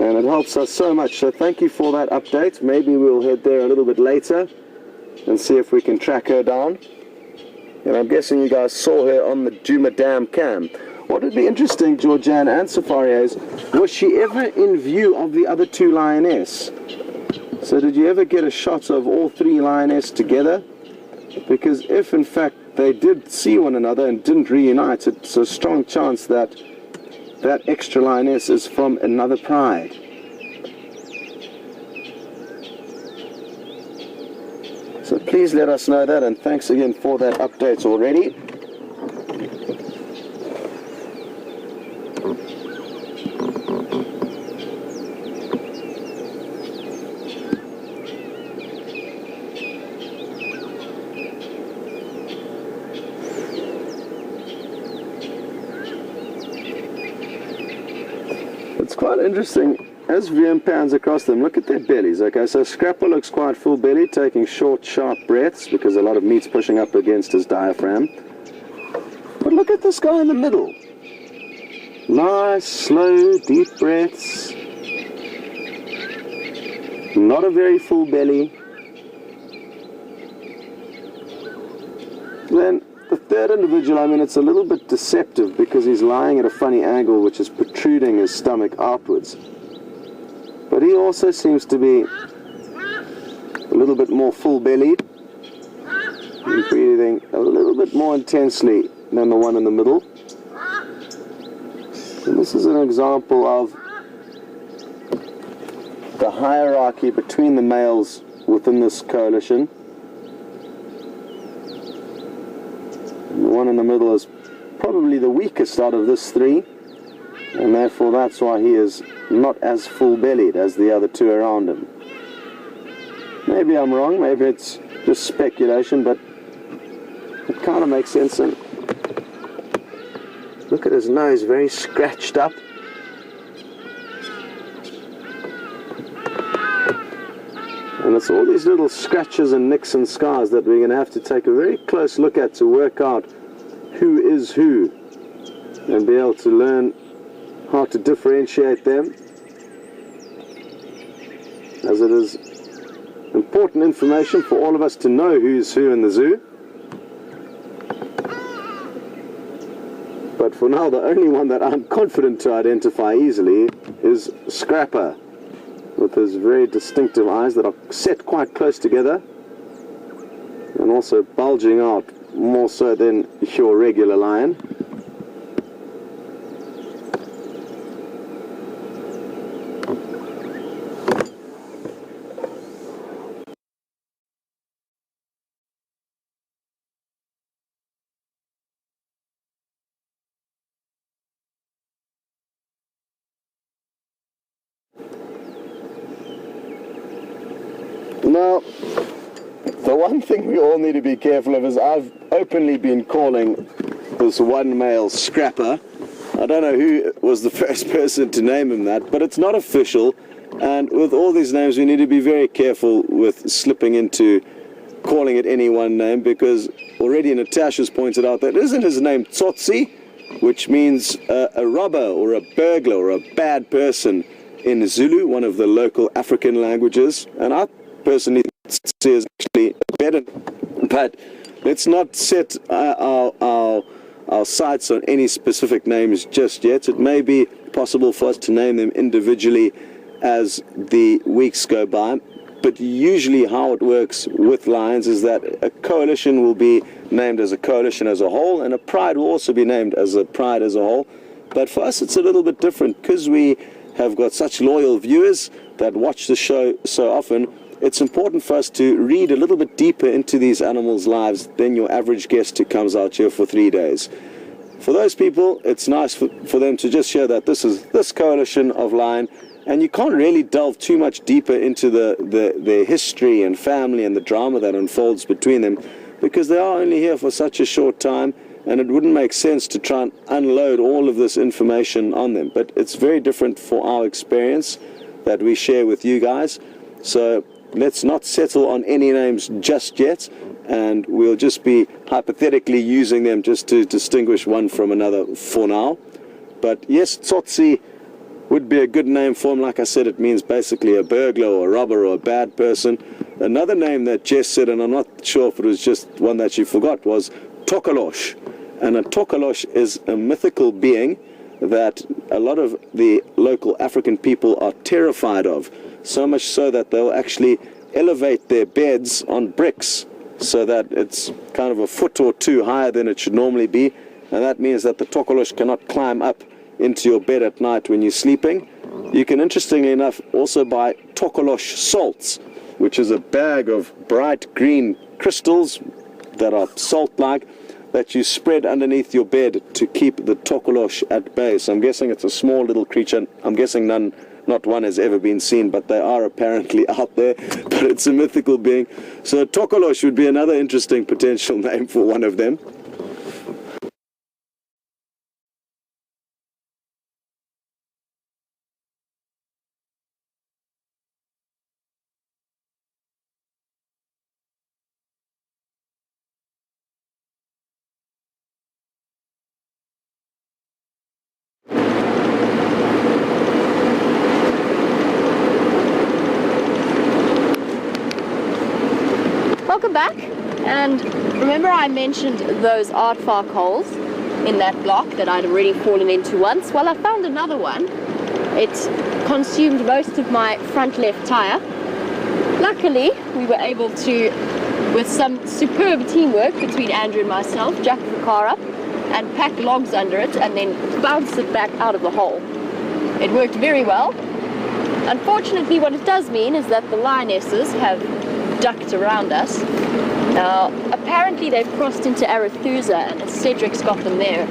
And it helps us so much, so thank you for that update. Maybe we'll head there a little bit later and see if we can track her down. And I'm guessing you guys saw her on the Djuma Dam cam. What would be interesting, Georgian and Safari, is was she ever in view of the other two lioness? So did you ever get a shot of all three lioness together? Because if in fact they did see one another and didn't reunite, it's a strong chance that that extra lioness is from another pride. So please let us know that, and thanks again for that update already. It's quite interesting, as Wium pans across them, look at their bellies. Okay, so Scrapper looks quite full belly, taking short, sharp breaths because a lot of meat's pushing up against his diaphragm. But look at this guy in the middle. Nice, slow, deep breaths. Not a very full belly. Then the third individual, I mean, it's a little bit deceptive because he's lying at a funny angle which is protruding his stomach outwards. But he also seems to be little bit more full-bellied, and breathing a little bit more intensely than the one in the middle. And this is an example of the hierarchy between the males within this coalition. And the one in the middle is probably the weakest out of this three, and therefore that's why he is not as full-bellied as the other two around him. Maybe I'm wrong, maybe it's just speculation, but it kind of makes sense. And look at his nose, very scratched up. And it's all these little scratches and nicks and scars that we're going to have to take a very close look at to work out who is who, and be able to learn how to differentiate them, as it is important information for all of us to know who's who in the zoo. But for now, the only one that I'm confident to identify easily is Scrapper, with his very distinctive eyes that are set quite close together and also bulging out more so than your regular lion. Now, the one thing we all need to be careful of is I've openly been calling this one male Scrapper. I don't know who was the first person to name him that, but it's not official, and with all these names we need to be very careful with slipping into calling it any one name, because already Natasha's pointed out that isn't his name Tsotsi, which means a robber or a burglar or a bad person in Zulu, one of the local African languages, and I personally see is actually better. But let's not set our sights on any specific names just yet. It may be possible for us to name them individually as the weeks go by, but usually how it works with lions is that a coalition will be named as a coalition as a whole, and a pride will also be named as a pride as a whole. But for us it's a little bit different, because we have got such loyal viewers that watch the show so often. It's important for us to read a little bit deeper into these animals' lives than your average guest who comes out here for 3 days. For those people, it's nice for them to just hear that this is this coalition of lion, and you can't really delve too much deeper into their history and family and the drama that unfolds between them, because they are only here for such a short time, and it wouldn't make sense to try and unload all of this information on them. But it's very different for our experience that we share with you guys. So let's not settle on any names just yet, and we'll just be hypothetically using them just to distinguish one from another for now. But yes, Tsotsi would be a good name for him. Like I said, it means basically a burglar or a robber or a bad person. Another name that Jess said, and I'm not sure if it was just one that she forgot, was Tokolosh. And a Tokolosh is a mythical being that a lot of the local African people are terrified of. So much so that they'll actually elevate their beds on bricks so that it's kind of a foot or two higher than it should normally be, and that means that the Tokolosh cannot climb up into your bed at night when you're sleeping. You can, interestingly enough, also buy Tokolosh salts, which is a bag of bright green crystals that are salt-like that you spread underneath your bed to keep the Tokolosh at bay. So I'm guessing it's a small little creature. I'm guessing not one has ever been seen, but they are apparently out there. But it's a mythical being. So Tokolosh would be another interesting potential name for one of them. Welcome back, and remember I mentioned those aardvark holes in that block that I'd already fallen into once? Well, I found another one. It consumed most of my front left tire, Luckily, we were able to, with some superb teamwork between Andrew and myself, jack the car up and pack logs under it and then bounce it back out of the hole. It worked very well. Unfortunately, what it does mean is that the lionesses have ducked around us. Now, apparently they've crossed into Arethusa and Cedric's got them there.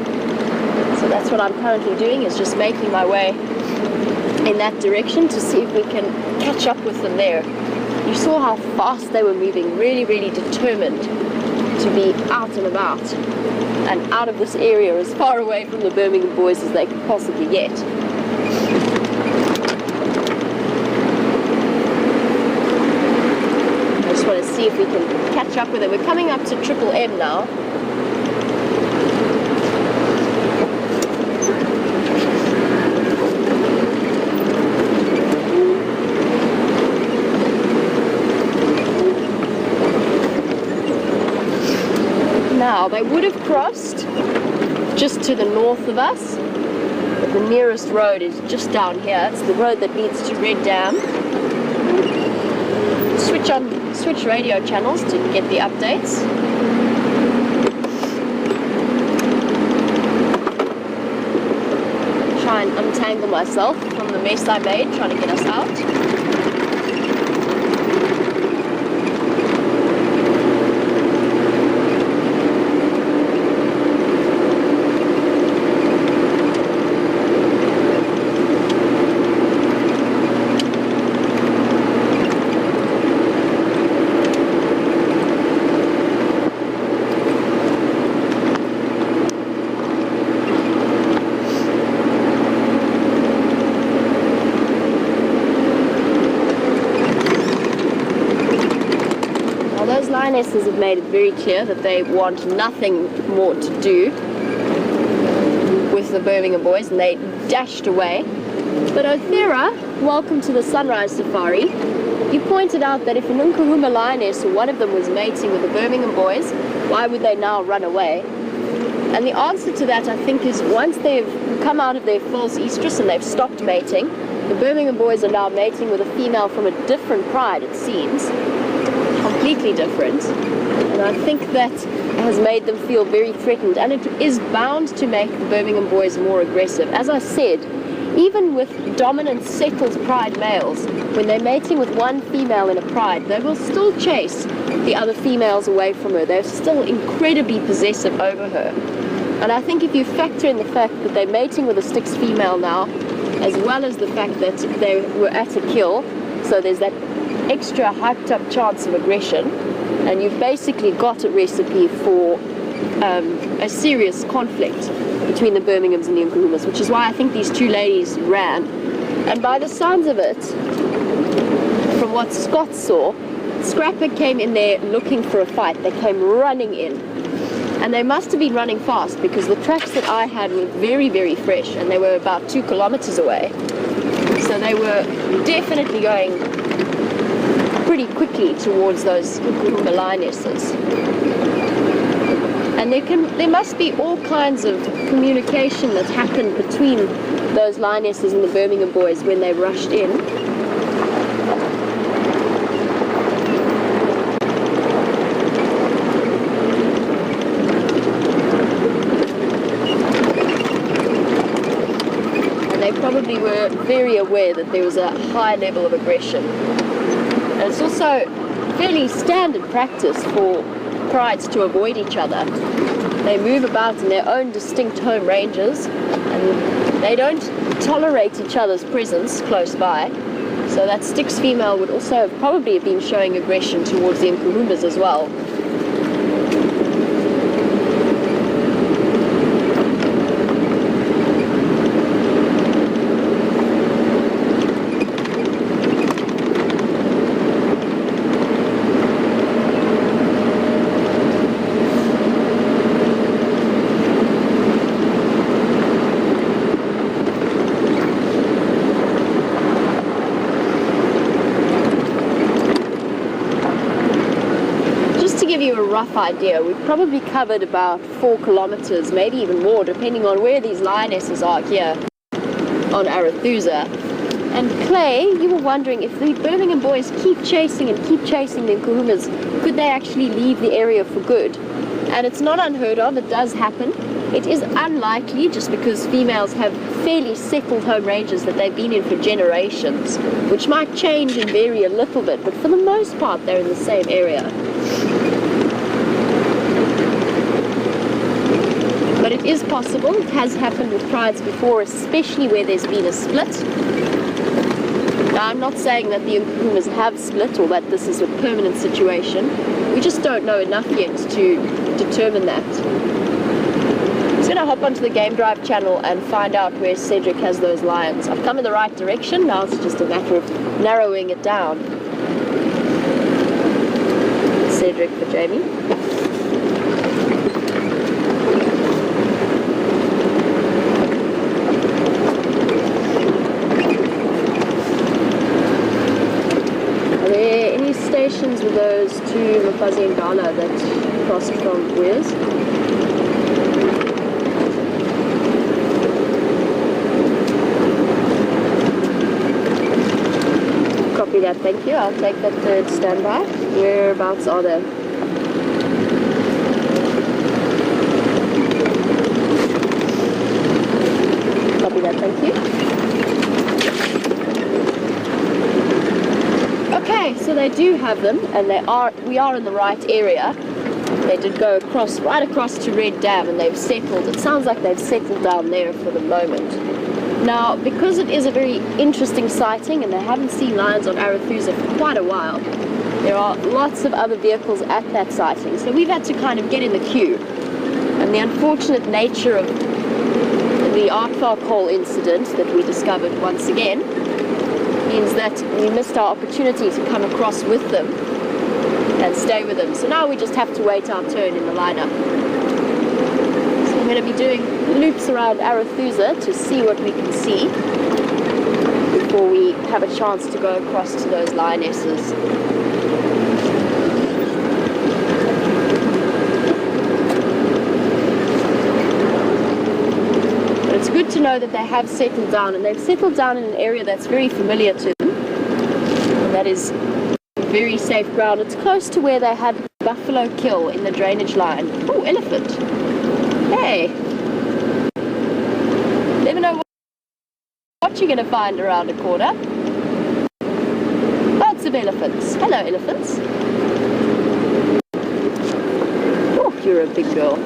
So that's what I'm currently doing, is just making my way in that direction to see if we can catch up with them there. You saw how fast they were moving, really, really determined to be out and about and out of this area as far away from the Birmingham Boys as they could possibly get. I just want to see if we can catch up with them. We're coming up to Triple M now. Now, they would have crossed just to the north of us, but the nearest road is just down here. It's the road that leads to Red Dam. Switch radio channels to get the updates. Try and untangle myself from the mess I made trying to get us out. Lionesses have made it very clear that they want nothing more to do with the Birmingham Boys, and they dashed away. But Othera, welcome to the Sunrise Safari. You pointed out that if an Nkuhuma Lioness or one of them was mating with the Birmingham Boys, why would they now run away? And the answer to that, I think, is once they've come out of their false estrus and they've stopped mating, the Birmingham Boys are now mating with a female from a different pride, it seems. Completely different, and I think that has made them feel very threatened, and it is bound to make the Birmingham Boys more aggressive. As I said, even with dominant settled pride males, when they're mating with one female in a pride, they will still chase the other females away from her. They're still incredibly possessive over her, and I think if you factor in the fact that they're mating with a Styx female now, as well as the fact that they were at a kill, so there's that extra hyped up chance of aggression, and you've basically got a recipe for a serious conflict between the Birminghams and the Nkuhumas, which is why I think these two ladies ran. And by the sounds of it, from what Scott saw, Scrapper came in there looking for a fight. They came running in, and they must have been running fast because the tracks that I had were very, very fresh, and they were about 2 kilometers away, so they were definitely going pretty quickly towards those Nkuhuma Lionesses. And there must be all kinds of communication that happened between those Lionesses and the Birmingham Boys when they rushed in. And they probably were very aware that there was a high level of aggression. And it's also fairly standard practice for prides to avoid each other. They move about in their own distinct home ranges, and they don't tolerate each other's presence close by. So that Styx female would also have probably been showing aggression towards the Nkuhumas as well. Rough idea, we've probably covered about 4 kilometers, maybe even more, depending on where these lionesses are here on Arethusa. And Clay, you were wondering if the Birmingham Boys keep chasing the Nkuhumas, could they actually leave the area for good? And it's not unheard of, it does happen. It is unlikely just because females have fairly settled home ranges that they've been in for generations, which might change and vary a little bit, but for the most part they're in the same area. But it is possible, it has happened with prides before, especially where there's been a split. Now, I'm not saying that the Nkuhumas have split or that this is a permanent situation. We just don't know enough yet to determine that. I'm just going to hop onto the Game Drive channel and find out where Cedric has those lions. I've come in the right direction, now it's just a matter of narrowing it down. Cedric for Jamie. Stations with those two Mafazi and Gala that crossed from Weirs. Copy that, thank you. I'll take that third standby. Whereabouts are they? Copy that, thank you. Okay, so they do have them, and we are in the right area. They did go right across to Red Dam, and they've settled. It sounds like they've settled down there for the moment. Now, because it is a very interesting sighting, and they haven't seen lions on Arathusa for quite a while, there are lots of other vehicles at that sighting, so we've had to kind of get in the queue. And the unfortunate nature of the aardvark hole incident that we discovered once again means that we missed our opportunity to come across with them and stay with them. So now we just have to wait our turn in the lineup. So I'm going to be doing loops around Arathusa to see what we can see before we have a chance to go across to those lionesses. It's good to know that they have settled down, and they've settled down in an area that's very familiar to them, and that is very safe ground. It's close to where they had buffalo kill in the drainage line. Oh, elephant. Hey. Never know what you're going to find around a corner. Lots of elephants. Hello, elephants. Oh, you're a big girl.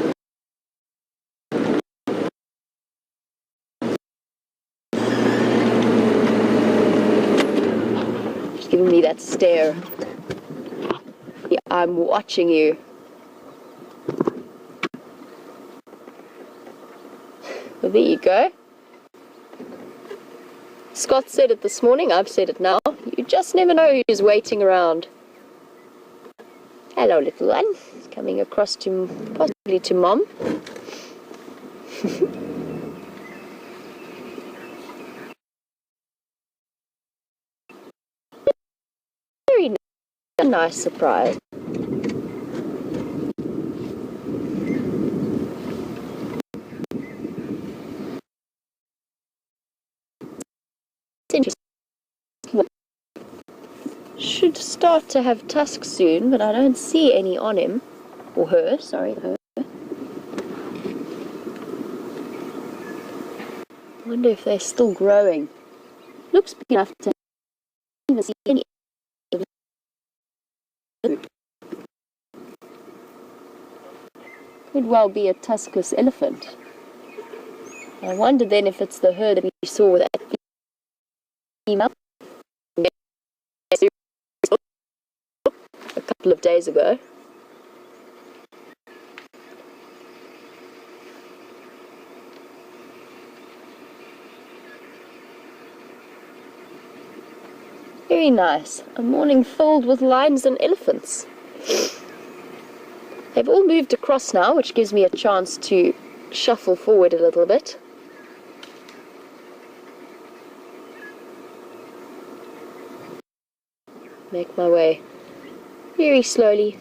Giving me that stare. Yeah, I'm watching you. Well, there you go. Scott said it this morning, I've said it now. You just never know who's waiting around. Hello, little one. Coming across to, possibly to Mom. Very nice surprise. It's interesting. Should start to have tusks soon, but I don't see any on him. Or her, sorry, her. I wonder if they're still growing. Looks big enough to even see any. Could well be a tuskless elephant. I wonder then if it's the herd that we saw with that female a couple of days ago. Very nice. A morning filled with lions and elephants. They've all moved across now, which gives me a chance to shuffle forward a little bit. Make my way very slowly,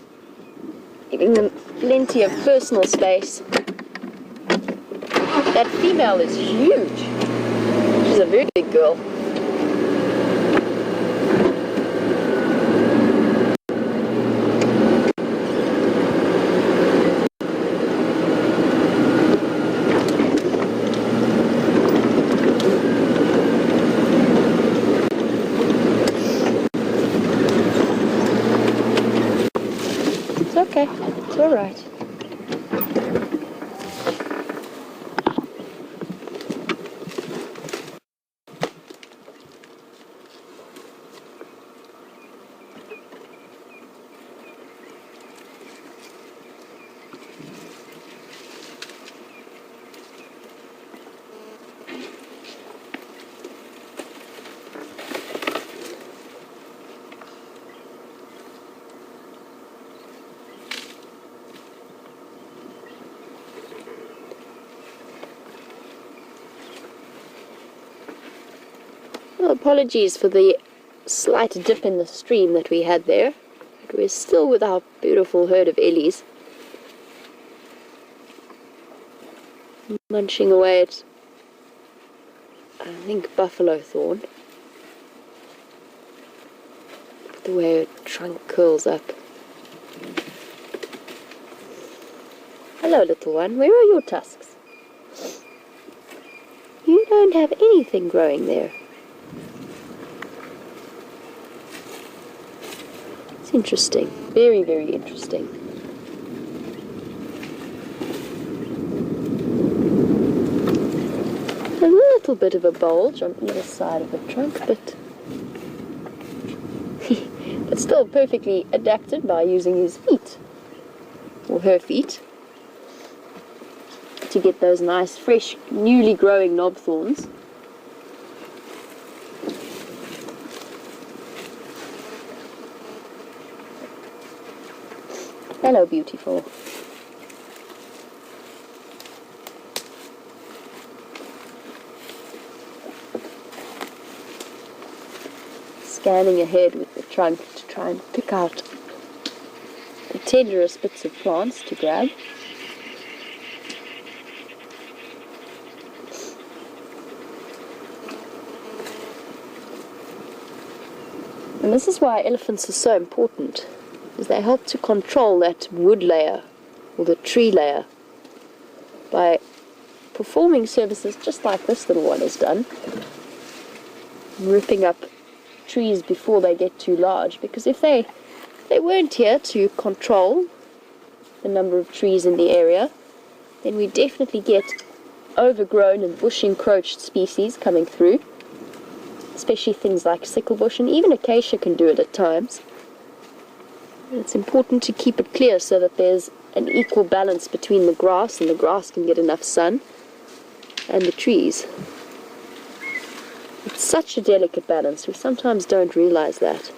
giving them plenty of personal space. That female is huge. She's a very big girl. all right. Well, apologies for the slight dip in the stream that we had there. But we're still with our beautiful herd of ellies. Munching away at, I think, buffalo thorn. The way her trunk curls up. Hello, little one. Where are your tusks? You don't have anything growing there. It's interesting. Very, very interesting. A little bit of a bulge on either side of the trunk, but but still perfectly adapted by using his feet, or her feet, to get those nice, fresh, newly growing knob thorns. Hello, beautiful. Scanning ahead with the trunk to try and pick out the tenderest bits of plants to grab. And this is why elephants are so important, is they help to control that wood layer or the tree layer by performing services just like this little one has done, ripping up trees before they get too large, because if they weren't here to control the number of trees in the area, then we definitely get overgrown and bush encroached species coming through, especially things like sicklebush, and even acacia can do it at times. And it's important to keep it clear so that there's an equal balance between the grass, and the grass can get enough sun, and the trees. It's such a delicate balance. We sometimes don't realize that.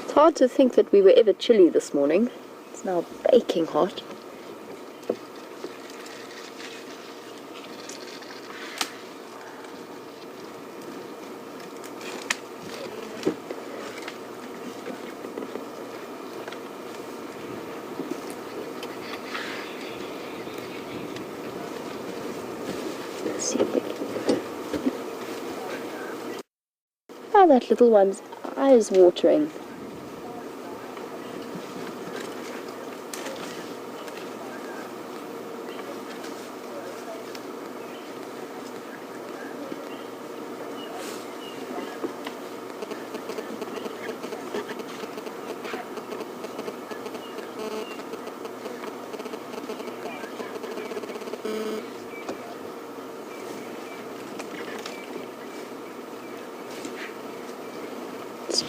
It's hard to think that we were ever chilly this morning. It's now baking hot. Oh, that little one's eyes watering.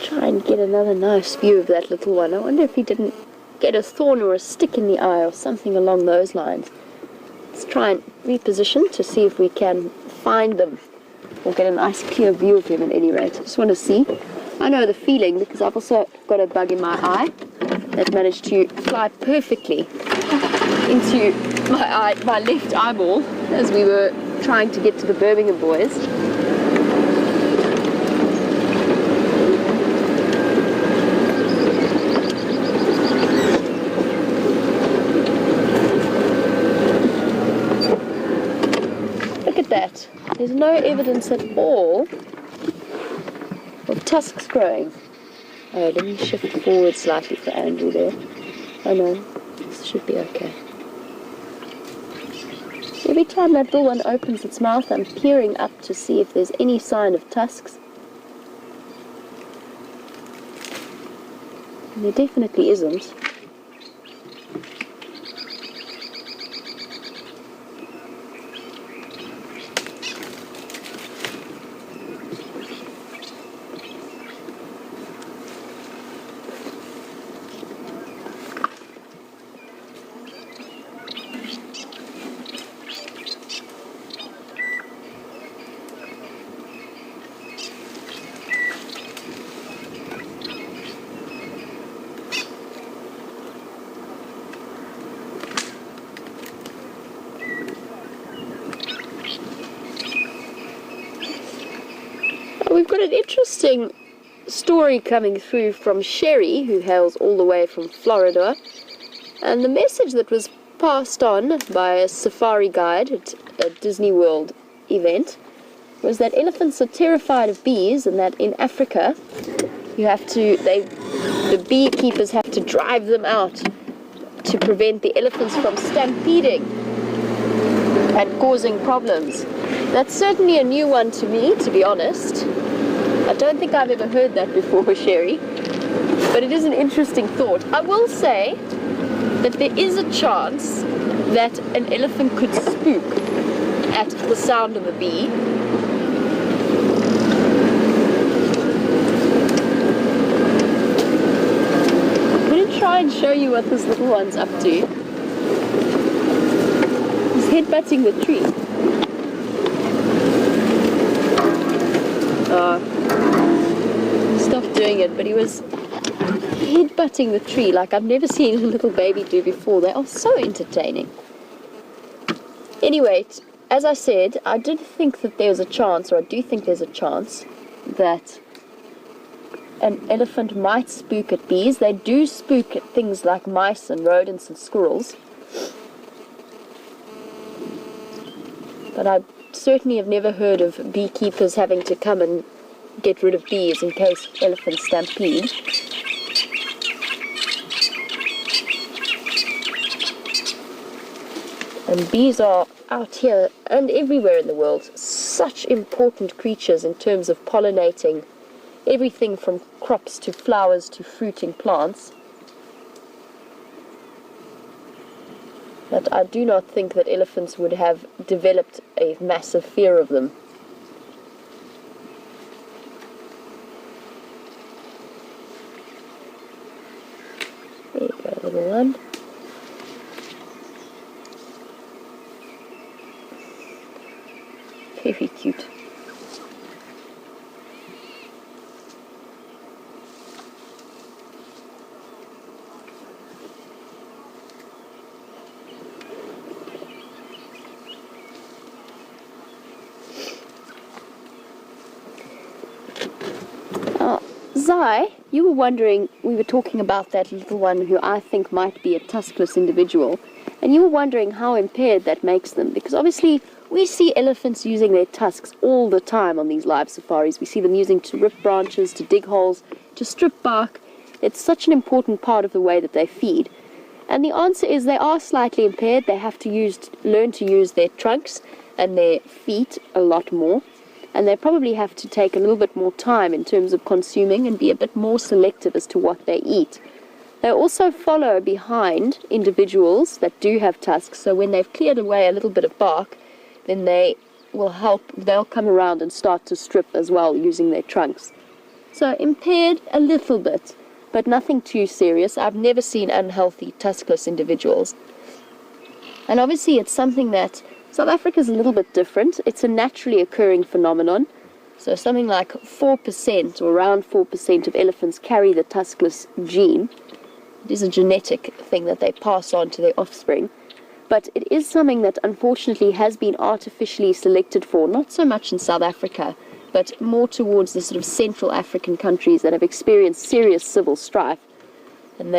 Try and get another nice view of that little one. I wonder if he didn't get a thorn or a stick in the eye or something along those lines. Let's try and reposition to see if we can find them or get a nice clear view of him at any rate. I just want to see. I know the feeling because I've also got a bug in my eye that managed to fly perfectly into my left eyeball as we were trying to get to the Birmingham Boys. There's no evidence at all of tusks growing. Oh, let me shift forward slightly for Andrew there. Oh no. This should be okay. Every time that little one opens its mouth, I'm peering up to see if there's any sign of tusks. And there definitely isn't. We've got an interesting story coming through from Sherry, who hails all the way from Florida. And the message that was passed on by a safari guide at a Disney World event was that elephants are terrified of bees, and that in Africa the beekeepers have to drive them out to prevent the elephants from stampeding and causing problems. That's certainly a new one to me, to be honest. I don't think I've ever heard that before, Sherry, but it is an interesting thought. I will say that there is a chance that an elephant could spook at the sound of a bee. I'm going to try and show you what this little one's up to. He's headbutting the tree. Stopped doing it, but he was headbutting the tree like I've never seen a little baby do before. They are so entertaining. Anyway, as I said, I did think that there's a chance, or I do think there's a chance, that an elephant might spook at bees. They do spook at things like mice and rodents and squirrels. But I certainly have never heard of beekeepers having to come and get rid of bees in case elephants stampede. And bees are out here and everywhere in the world such important creatures in terms of pollinating everything from crops to flowers to fruiting plants, that I do not think that elephants would have developed a massive fear of them. There you go, little one. Very cute. Zai, you were wondering, we were talking about that little one who I think might be a tuskless individual, and you were wondering how impaired that makes them, because obviously we see elephants using their tusks all the time on these live safaris. We see them using to rip branches, to dig holes, to strip bark. It's such an important part of the way that they feed. And the answer is they are slightly impaired. They have to learn to use their trunks and their feet a lot more. And they probably have to take a little bit more time in terms of consuming and be a bit more selective as to what they eat. They also follow behind individuals that do have tusks, so when they've cleared away a little bit of bark, then they'll come around and start to strip as well using their trunks. So impaired a little bit, but nothing too serious. I've never seen unhealthy tuskless individuals. And obviously it's something that South Africa is a little bit different. It's a naturally occurring phenomenon. So something like 4% or around 4% of elephants carry the tuskless gene. It is a genetic thing that they pass on to their offspring. But it is something that unfortunately has been artificially selected for, not so much in South Africa, but more towards the sort of Central African countries that have experienced serious civil strife. And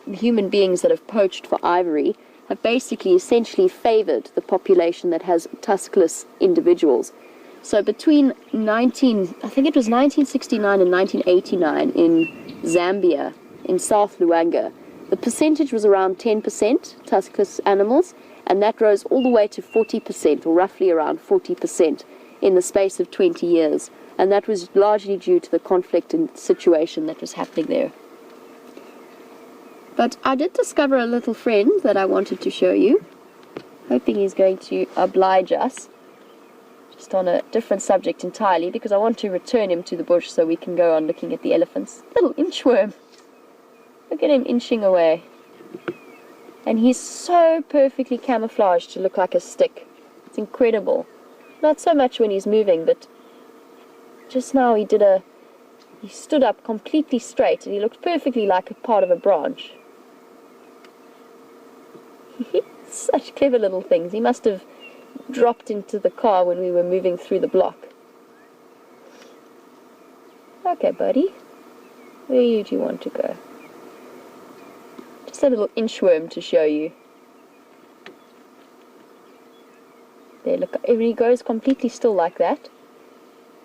human beings that have poached for ivory have basically essentially favored the population that has tuskless individuals. So between 1969 and 1989 in Zambia, in South Luangwa, The percentage was around 10% tuskless animals, and that rose all the way to 40%, or roughly around 40%, in the space of 20 years. And that was largely due to the conflict and situation that was happening there. But I did discover a little friend that I wanted to show you, hoping he's going to oblige us, just on a different subject entirely, because I want to return him to the bush so we can go on looking at the elephants. Little inchworm. Look at him inching away. And he's so perfectly camouflaged to look like a stick. It's incredible. Not so much when he's moving, but just now he stood up completely straight and he looked perfectly like a part of a branch. Such clever little things. He must have dropped into the car when we were moving through the block. Okay, buddy. Where do you want to go? Just a little inchworm to show you. There, look, when he goes completely still like that,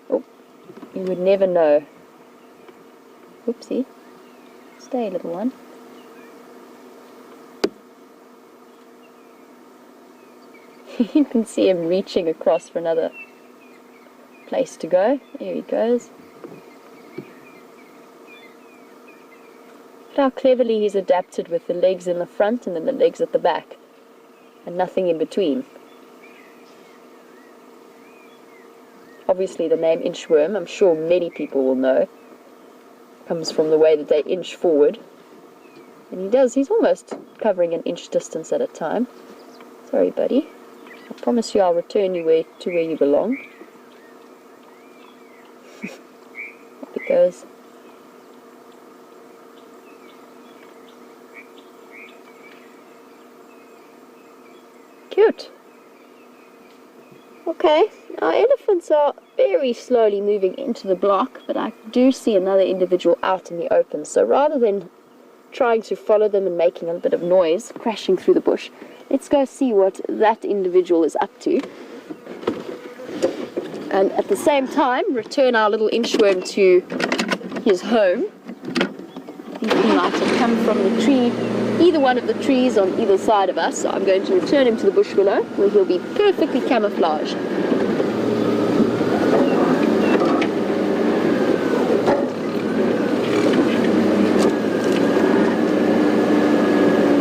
oh, you would never know. Oopsie. Stay, little one. You can see him reaching across for another place to go. There he goes. Look how cleverly he's adapted with the legs in the front and then the legs at the back, and nothing in between. Obviously the name inchworm, I'm sure many people will know, comes from the way that they inch forward. And he's almost covering an inch distance at a time. Sorry, buddy. I promise you I'll return you to where you belong. Up it goes. Cute. Okay, our elephants are very slowly moving into the block, but I do see another individual out in the open, so rather than trying to follow them and making a bit of noise, crashing through the bush, let's go see what that individual is up to. And at the same time, return our little inchworm to his home. He might have come from the tree, either one of the trees on either side of us, so I'm going to return him to the bush willow, where he'll be perfectly camouflaged.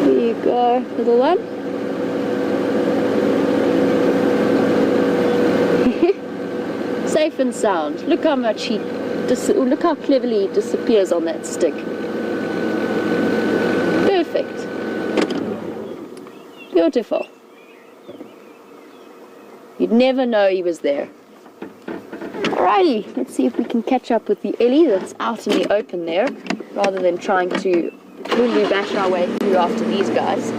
Here you go, little one. Safe and sound. Look how much look how cleverly he disappears on that stick. Perfect. Beautiful. You'd never know he was there. Alrighty, let's see if we can catch up with the Ellie that's out in the open there, rather than trying to really bash our way through after these guys.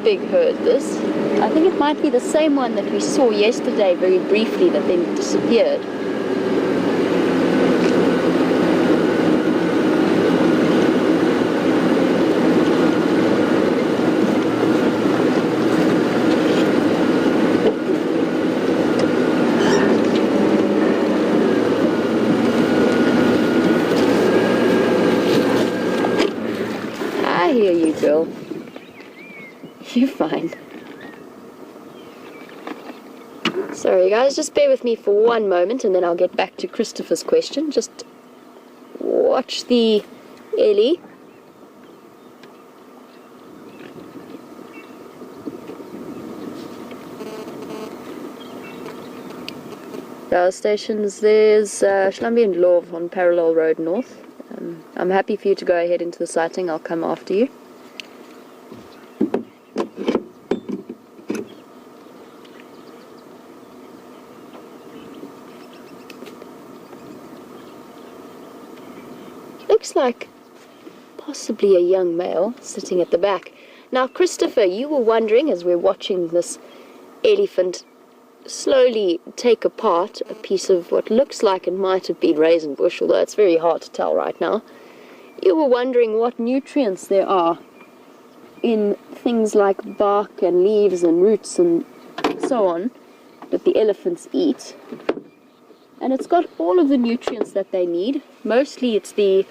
Big herd, this. I think it might be the same one that we saw yesterday very briefly that then disappeared. I hear you, girl. You're fine. Sorry guys, just bear with me for one moment and then I'll get back to Christopher's question. Just watch the Ellie. Power stations, there's Shlambi and Love on Parallel Road North. I'm happy for you to go ahead into the sighting. I'll come after you. looks like possibly a young male sitting at the back. Now, Christopher, you were wondering, as we're watching this elephant slowly take apart a piece of what looks like it might have been raisin bush, although it's very hard to tell right now. You were wondering what nutrients there are in things like bark and leaves and roots and so on that the elephants eat. And it's got all of the nutrients that they need. Mostly it's the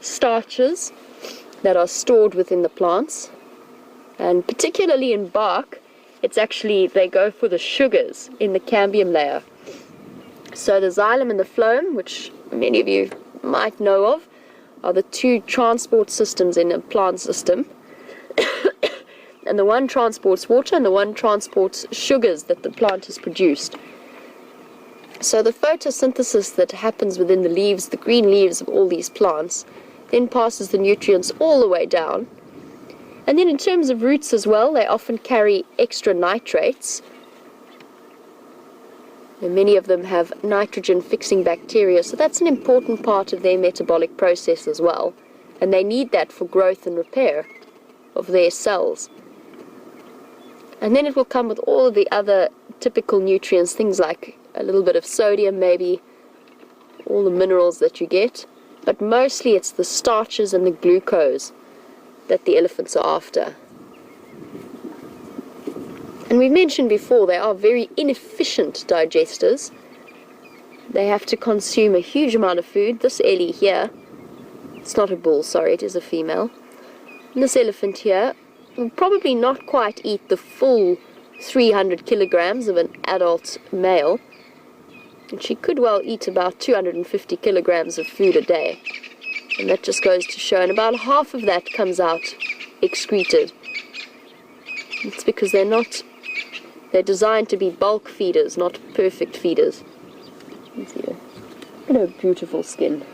starches that are stored within the plants. And particularly in bark, it's actually, they go for the sugars in the cambium layer. So the xylem and the phloem, which many of you might know of, are the two transport systems in a plant system. And the one transports water and the one transports sugars that the plant has produced. So the photosynthesis that happens within the leaves, the green leaves of all these plants, then passes the nutrients all the way down. And then in terms of roots as well, they often carry extra nitrates. And many of them have nitrogen-fixing bacteria, so that's an important part of their metabolic process as well. And they need that for growth and repair of their cells. And then it will come with all of the other typical nutrients, things like a little bit of sodium maybe, all the minerals that you get. But mostly it's the starches and the glucose that the elephants are after. And we mentioned before, they are very inefficient digesters. They have to consume a huge amount of food. This Ellie here, it's not a bull, sorry, it is a female. And this elephant here will probably not quite eat the full 300 kilograms of an adult male. And she could well eat about 250 kilograms of food a day. And that just goes to show, and about half of that comes out excreted. It's because they're designed to be bulk feeders, not perfect feeders. Let's see, look at her beautiful skin.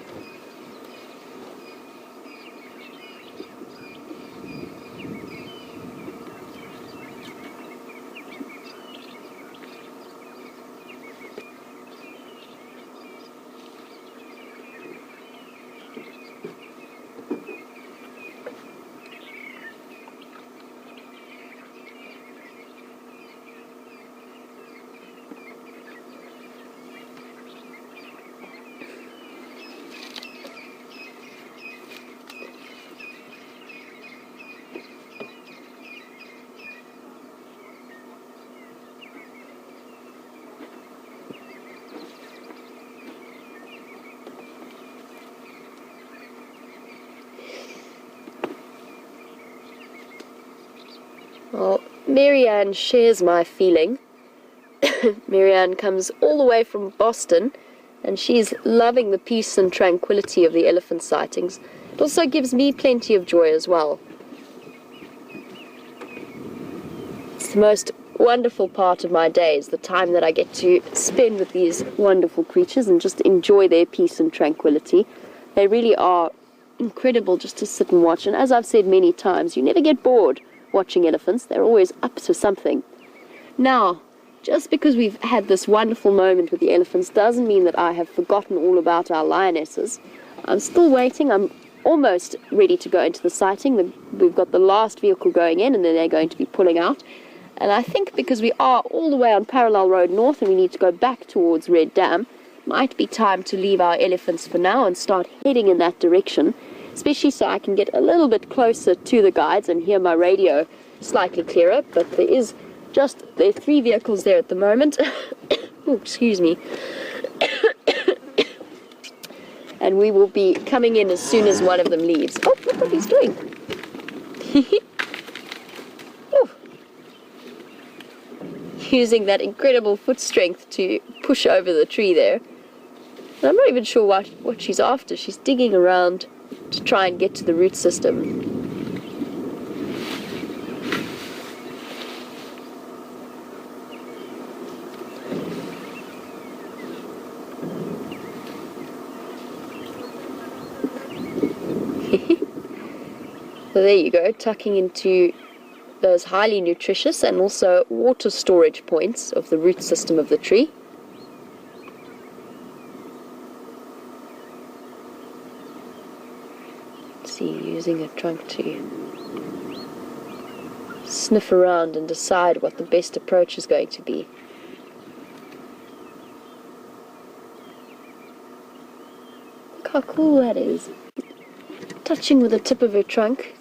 Well, Marianne shares my feeling. Marianne comes all the way from Boston, and she's loving the peace and tranquility of the elephant sightings. It also gives me plenty of joy as well. It's the most wonderful part of my day, is the time that I get to spend with these wonderful creatures and just enjoy their peace and tranquility. They really are incredible just to sit and watch, and as I've said many times, you never get bored watching elephants. They're always up to something. Now, just because we've had this wonderful moment with the elephants doesn't mean that I have forgotten all about our lionesses. I'm still waiting. I'm almost ready to go into the sighting. We've got the last vehicle going in, and then they're going to be pulling out. And I think because we are all the way on Parallel Road North and we need to go back towards Red Dam, might be time to leave our elephants for now and start heading in that direction, especially so I can get a little bit closer to the guides and hear my radio slightly clearer. But there are 3 vehicles there at the moment. Oh, excuse me. And we will be coming in as soon as one of them leaves. Oh, look what he's doing. Oh. Using that incredible foot strength to push over the tree there. And I'm not even sure what she's after. She's digging around to try and get to the root system. So there you go, tucking into those highly nutritious and also water storage points of the root system of the tree. see you using a trunk to sniff around and decide what the best approach is going to be. Look how cool that is. Touching with the tip of her trunk,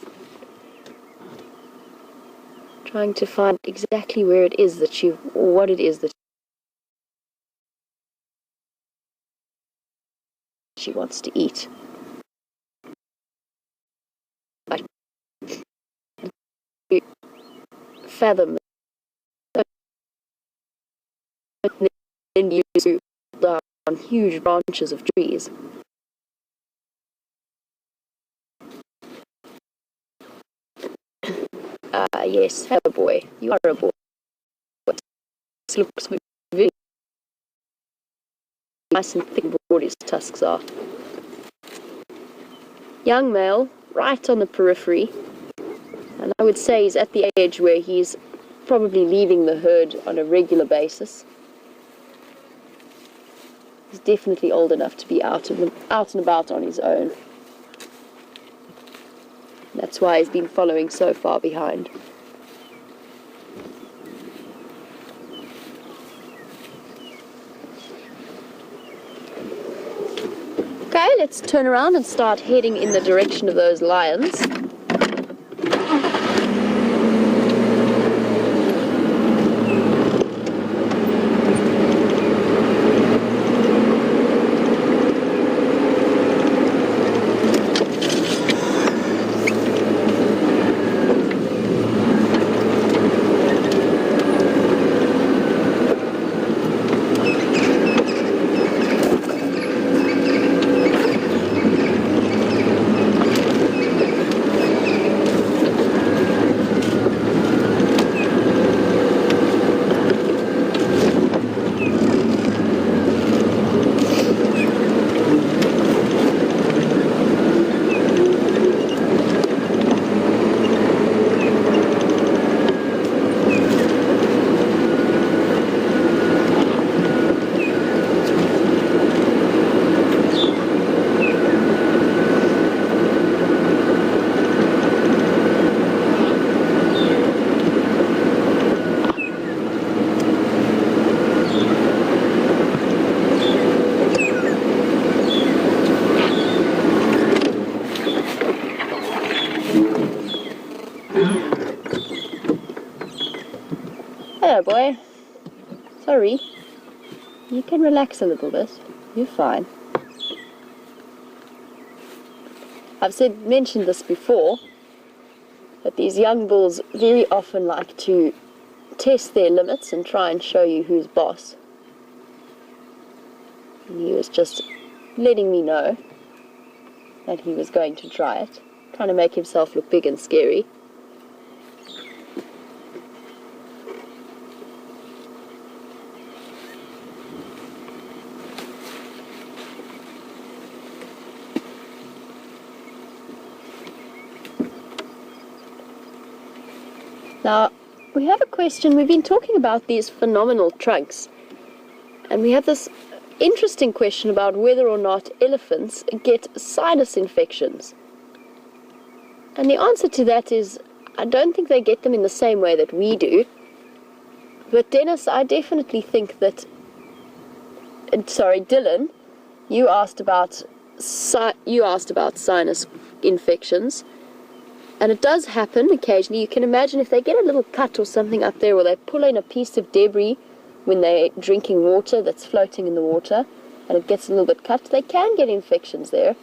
trying to find exactly where it is that what it is that she wants to eat. Fathom and then you down on huge branches of trees. Yes, hello boy, you are a boy. This looks very nice and thick and broad his tusks are. Young male, right on the periphery, and I would say he's at the age where he's probably leaving the herd on a regular basis. He's definitely old enough to be out and about on his own. That's why he's been following so far behind. Okay, let's turn around and start heading in the direction of those lions. Hello, boy. Sorry. You can relax a little bit. You're fine. I've mentioned this before, that these young bulls very often like to test their limits and try and show you who's boss. And he was just letting me know that he was going to try it, trying to make himself look big and scary. Now, we have a question. We've been talking about these phenomenal trunks, and we have this interesting question about whether or not elephants get sinus infections. And the answer to that is, I don't think they get them in the same way that we do. But Dennis, I definitely think that... Sorry, Dylan, you asked about sinus infections. And it does happen occasionally. You can imagine if they get a little cut or something up there, or they pull in a piece of debris when they're drinking water that's floating in the water, and it gets a little bit cut, they can get infections there.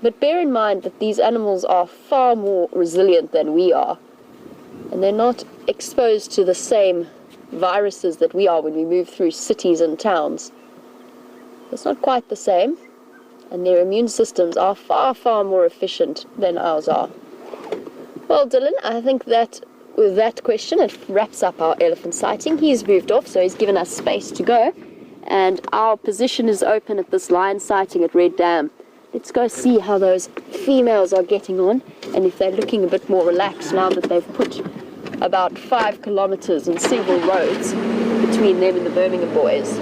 But bear in mind that these animals are far more resilient than we are. And they're not exposed to the same viruses that we are when we move through cities and towns. It's not quite the same. And their immune systems are far, far more efficient than ours are. Well, Dylan, I think that with that question, it wraps up our elephant sighting. He's moved off, so he's given us space to go. And our position is open at this lion sighting at Red Dam. Let's go see how those females are getting on, and if they're looking a bit more relaxed now that they've put about 5 kilometers and several roads between them and the Birmingham Boys.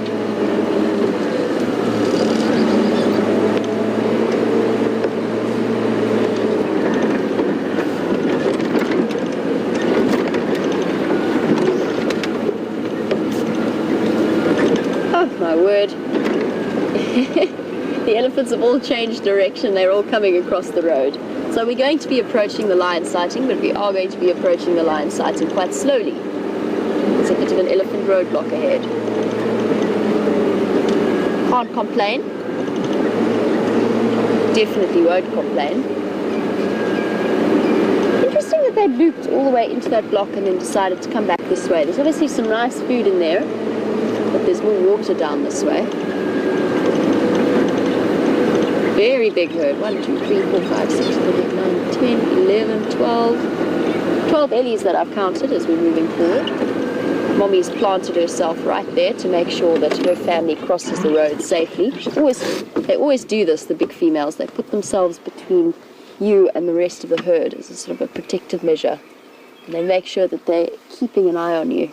elephants have all changed direction. They're all coming across the road. So we're going to be approaching the lion sighting, but we are going to be approaching the lion sighting quite slowly. There's a bit of an elephant roadblock ahead. Can't complain. Definitely won't complain. Interesting that they looped all the way into that block and then decided to come back this way. There's obviously some nice food in there, but there's more water down this way. Very big herd. 1, 2, 3, 4, 5, 6, 7, 8, 9, 10, 11, 12. 12 ellies that I've counted as we're moving forward. Mommy's planted herself right there to make sure that her family crosses the road safely. They always do this, the big females. They put themselves between you and the rest of the herd as a sort of a protective measure. And they make sure that they're keeping an eye on you.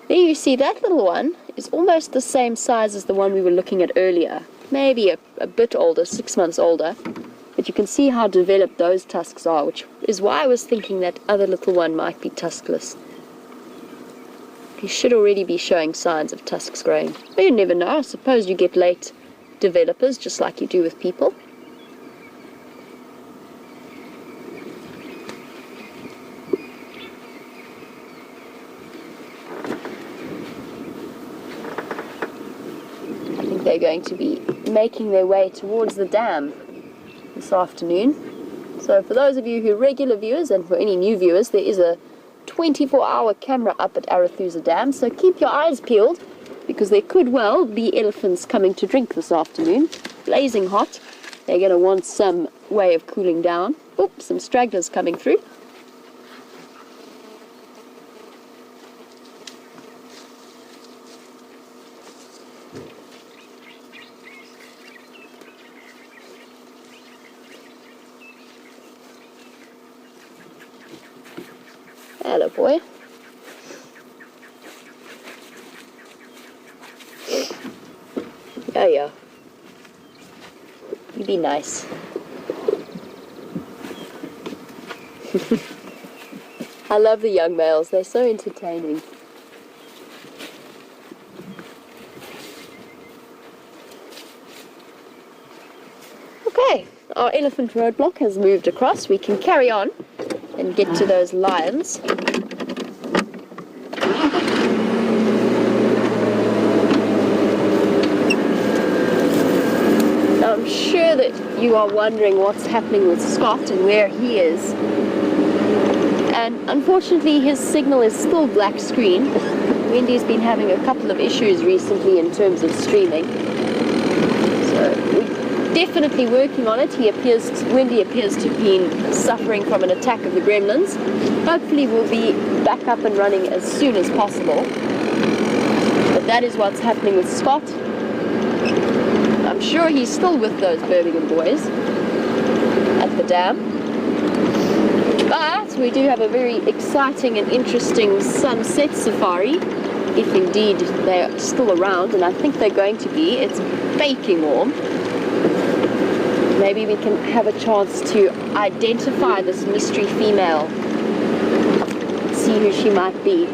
There you see that little one is almost the same size as the one we were looking at earlier. Maybe a bit older, 6 months older. But you can see how developed those tusks are, which is why I was thinking that other little one might be tuskless. He should already be showing signs of tusks growing. But you never know. I suppose you get late developers just like you do with people. I think they're going to be making their way towards the dam this afternoon. So for those of you who are regular viewers, and for any new viewers, there is a 24-hour camera up at Arathusa Dam, so keep your eyes peeled, because there could well be elephants coming to drink this afternoon. Blazing hot. They're going to want some way of cooling down. Oops, some stragglers coming through. Hello, boy. Yeah. You be nice. I love the young males. They're so entertaining. Okay, our elephant roadblock has moved across. We can carry on and get to those lions. Now, I'm sure that you are wondering what's happening with Scott and where he is. And unfortunately, his signal is still black screen. Wendy's been having a couple of issues recently in terms of streaming. So we're definitely working on it. Wendy appears to have been suffering from an attack of the gremlins. Hopefully we'll be back up and running as soon as possible. But that is what's happening with Scott. I'm sure he's still with those Birmingham boys at the dam. But we do have a very exciting and interesting sunset safari, if indeed they're still around, and I think they're going to be. It's baking warm. Maybe we can have a chance to identify this mystery female, see who she might be.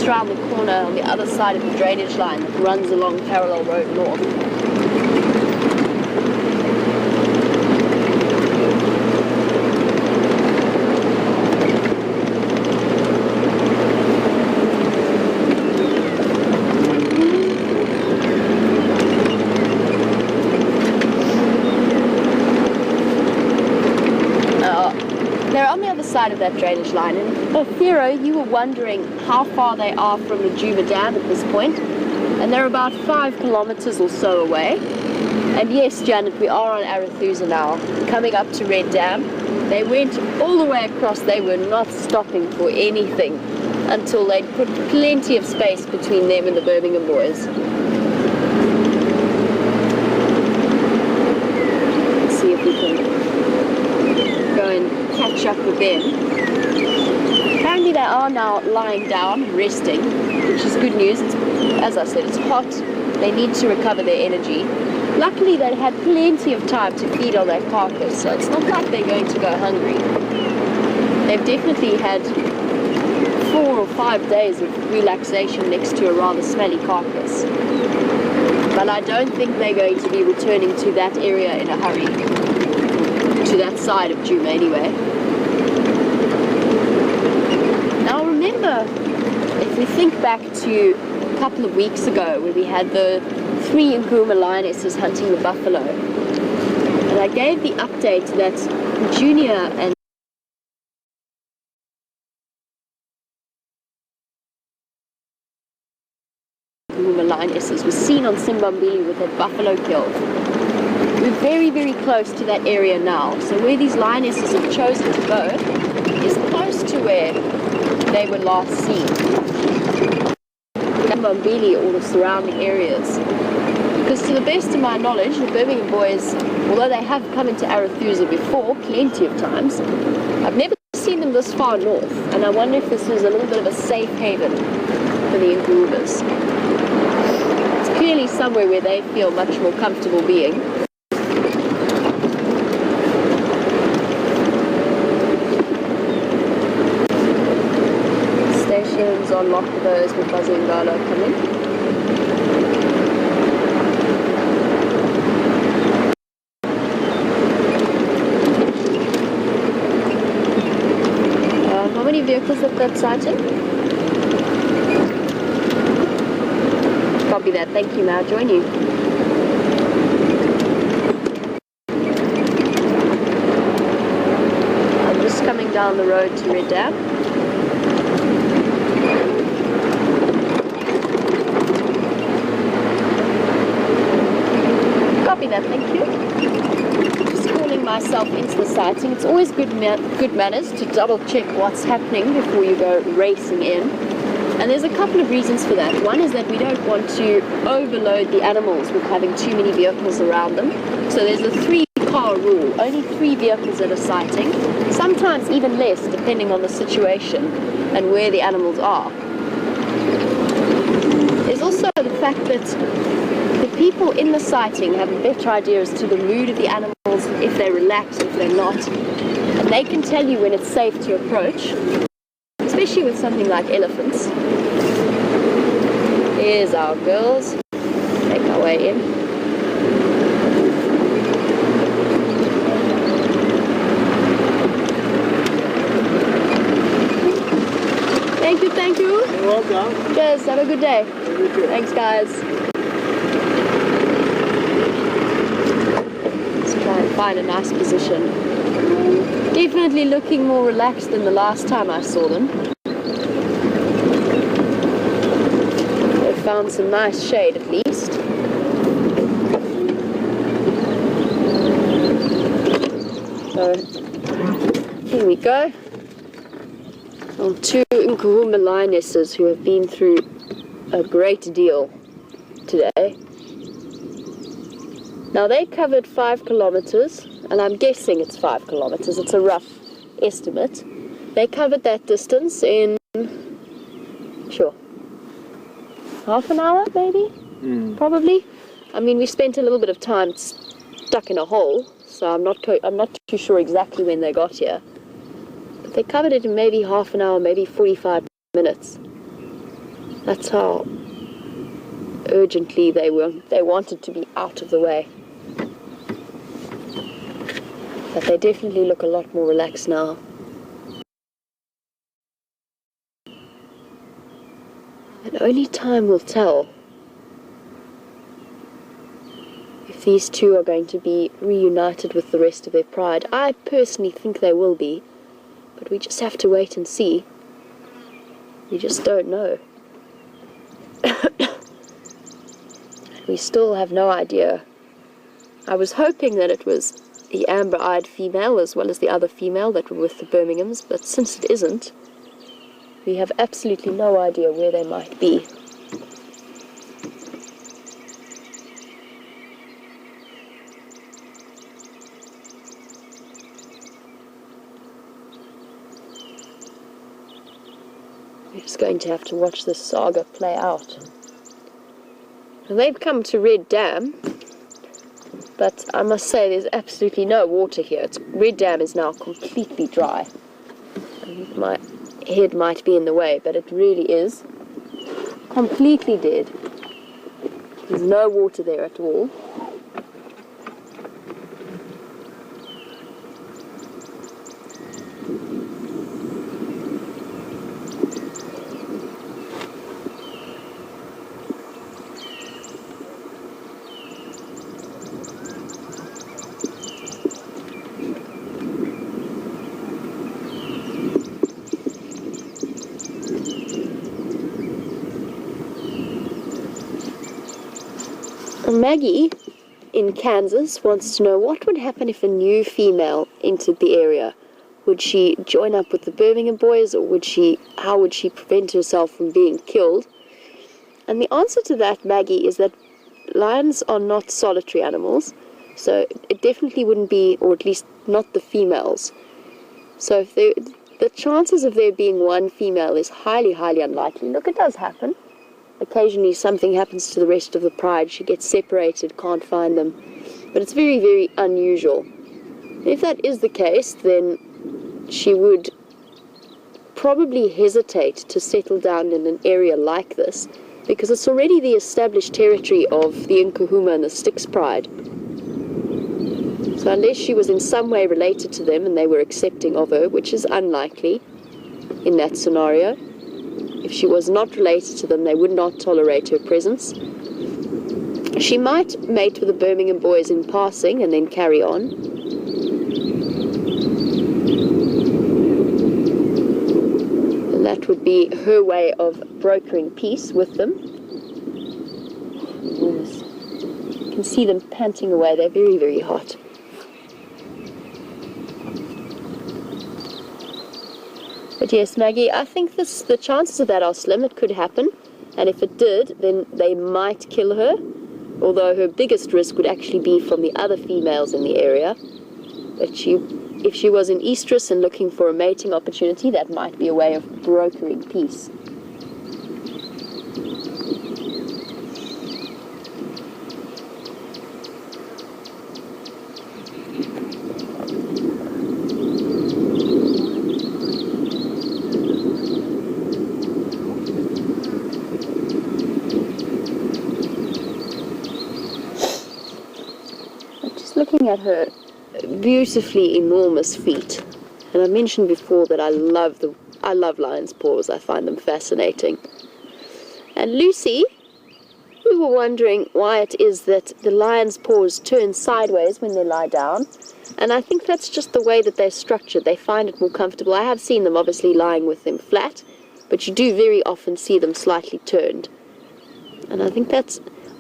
Around the corner on the other side of the drainage line that runs along Parallel Road North. They're on the other side of that drainage line, and Pharaoh, you were wondering how far they are from the Djuma Dam at this point, and they're about 5 kilometers or so away. And yes, Janet, we are on Arathusa now, coming up to Red Dam. They went all the way across. They were not stopping for anything until they'd put plenty of space between them and the Birmingham boys. for them. Apparently they are now lying down, resting, which is good news. As I said, it's hot. They need to recover their energy. Luckily, they had plenty of time to feed on their carcass, so it's not like they're going to go hungry. They've definitely had 4 or 5 days of relaxation next to a rather smelly carcass. But I don't think they're going to be returning to that area in a hurry. To that side of Djuma anyway. Now remember, if we think back to a couple of weeks ago where we had the 3 Nkuhuma Lionesses hunting the buffalo, and I gave the update that Junior and Nkuhuma Lionesses was seen on Simbambili with that buffalo killed. We're very, very close to that area now, so where these lionesses have chosen to go is close to where they were last seen. Simbambili, all the surrounding areas. Because to the best of my knowledge, the Birmingham Boys, although they have come into Arathusa before, plenty of times, I've never seen them this far north, and I wonder if this was a little bit of a safe haven for the Nkuhumas. It's clearly somewhere where they feel much more comfortable being. Stations on lock for those with buzzing Gala coming. How many vehicles at that sighting? Copy that, thank you, now join you. I'm just coming down the road to Red Dam. Copy that, thank you. Just calling myself into the sighting. It's always good manners to double check what's happening before you go racing in. And there's a couple of reasons for that. One is that we don't want to overload the animals with having too many vehicles around them. So there's a 3-car rule, only 3 vehicles at a sighting, sometimes even less depending on the situation and where the animals are. There's also the fact that the people in the sighting have a better idea as to the mood of the animals, if they're relaxed, if they're not. And they can tell you when it's safe to approach, especially with something like elephants. Here's our girls. Make our way in. Thank you, thank you. You're welcome. Cheers, have a good day. Thanks, guys. Let's try and find a nice position. Definitely looking more relaxed than the last time I saw them. They've found some nice shade at least. So, here we go. On 2 Nkuhuma Lionesses who have been through a great deal today. Now they covered 5 kilometers, and I'm guessing it's 5 kilometers, it's a rough estimate. They covered that distance in, sure, half an hour maybe, probably. I mean, we spent a little bit of time stuck in a hole, so I'm not too sure exactly when they got here. But they covered it in maybe half an hour, maybe 45 minutes. That's how urgently they wanted to be out of the way. But they definitely look a lot more relaxed now. And only time will tell if these 2 are going to be reunited with the rest of their pride. I personally think they will be, but we just have to wait and see. We just don't know. We still have no idea. I was hoping that it was the amber-eyed female as well as the other female that were with the Birminghams, but since it isn't, we have absolutely no idea where they might be. We're just going to have to watch this saga play out. And they've come to Red Dam, but I must say there's absolutely no water here. Red Dam is now completely dry. And my head might be in the way, but it really is completely dead. There's no water there at all. Maggie in Kansas wants to know what would happen if a new female entered the area. Would she join up with the Birmingham Boys, or how would she prevent herself from being killed? And the answer to that, Maggie, is that lions are not solitary animals, so it definitely wouldn't be, or at least not the females. So if the chances of there being one female is highly, highly unlikely. Look, it does happen. Occasionally something happens to the rest of the pride, she gets separated, can't find them. But it's very, very unusual. And if that is the case, then she would probably hesitate to settle down in an area like this, because it's already the established territory of the Nkuhuma and the Styx pride. So unless she was in some way related to them and they were accepting of her, which is unlikely in that scenario, if she was not related to them, they would not tolerate her presence. She might mate with the Birmingham Boys in passing and then carry on. And that would be her way of brokering peace with them. You can see them panting away. They're very, very hot. But yes, Maggie, I think the chances of that are slim. It could happen, and if it did, then they might kill her, although her biggest risk would actually be from the other females in the area. But if she was in estrus and looking for a mating opportunity, that might be a way of brokering peace. Looking at her beautifully enormous feet, and I mentioned before that I love lion's paws. I find them fascinating. And Lucy, we were wondering why it is that the lion's paws turn sideways when they lie down, and I think that's just the way that they're structured. They find it more comfortable. I have seen them obviously lying with them flat, but you do very often see them slightly turned. And I think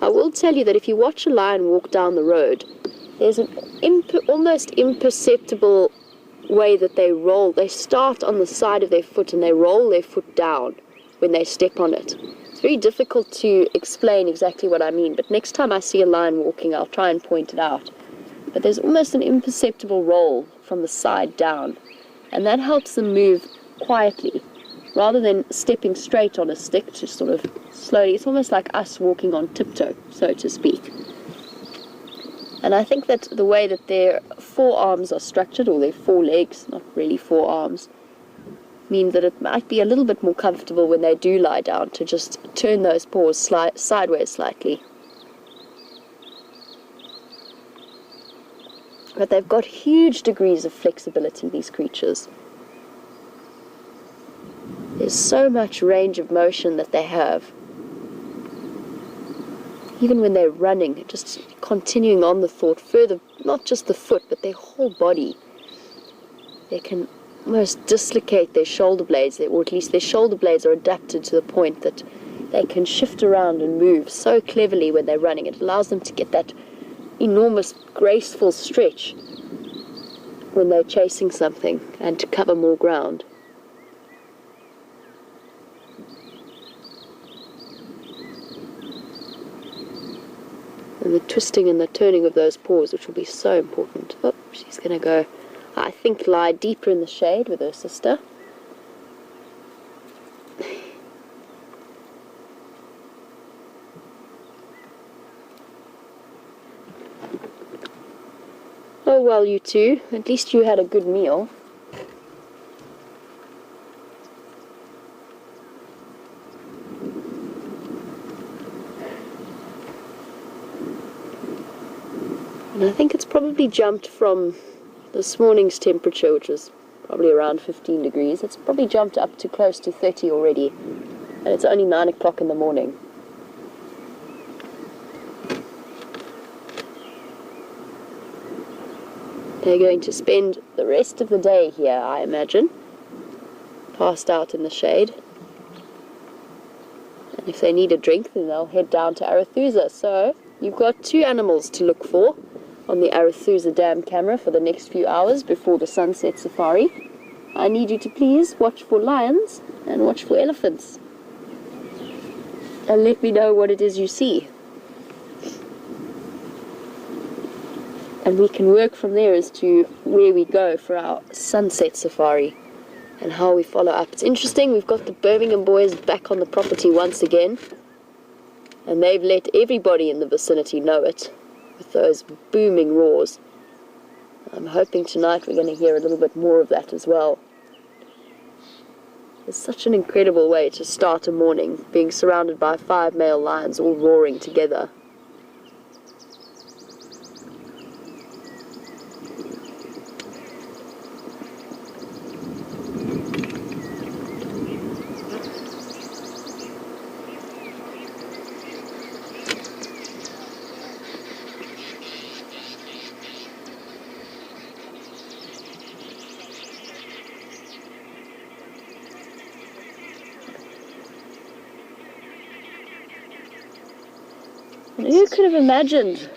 I will tell you that if you watch a lion walk down the road, there's an almost imperceptible way that they roll. They start on the side of their foot and they roll their foot down when they step on it. It's very difficult to explain exactly what I mean, but next time I see a lion walking, I'll try and point it out. But there's almost an imperceptible roll from the side down, and that helps them move quietly, rather than stepping straight on a stick, just sort of slowly. It's almost like us walking on tiptoe, so to speak. And I think that the way that their forearms are structured, or their forelegs, not really forearms, mean that it might be a little bit more comfortable when they do lie down to just turn those paws sideways slightly. But they've got huge degrees of flexibility, these creatures. There's so much range of motion that they have. Even when they're running, just continuing on the thought further, not just the foot, but their whole body. They can almost dislocate their shoulder blades, or at least their shoulder blades are adapted to the point that they can shift around and move so cleverly when they're running. It allows them to get that enormous, graceful stretch when they're chasing something and to cover more ground. And the twisting and the turning of those paws, which will be so important. Oh, she's going to go, I think, lie deeper in the shade with her sister. well, you two. At least you had a good meal. And I think it's probably jumped from this morning's temperature, which was probably around 15 degrees. It's probably jumped up to close to 30 already. And it's only 9 o'clock in the morning. They're going to spend the rest of the day here, I imagine, passed out in the shade. And if they need a drink, then they'll head down to Arathusa. So you've got 2 animals to look for on the Arathusa Dam camera for the next few hours before the sunset safari. I need you to please watch for lions and watch for elephants. And let me know what it is you see. And we can work from there as to where we go for our sunset safari and how we follow up. It's interesting, we've got the Birmingham Boys back on the property once again, and they've let everybody in the vicinity know it with those booming roars. I'm hoping tonight we're going to hear a little bit more of that as well. It's such an incredible way to start a morning, being surrounded by 5 male lions all roaring together. And who could have imagined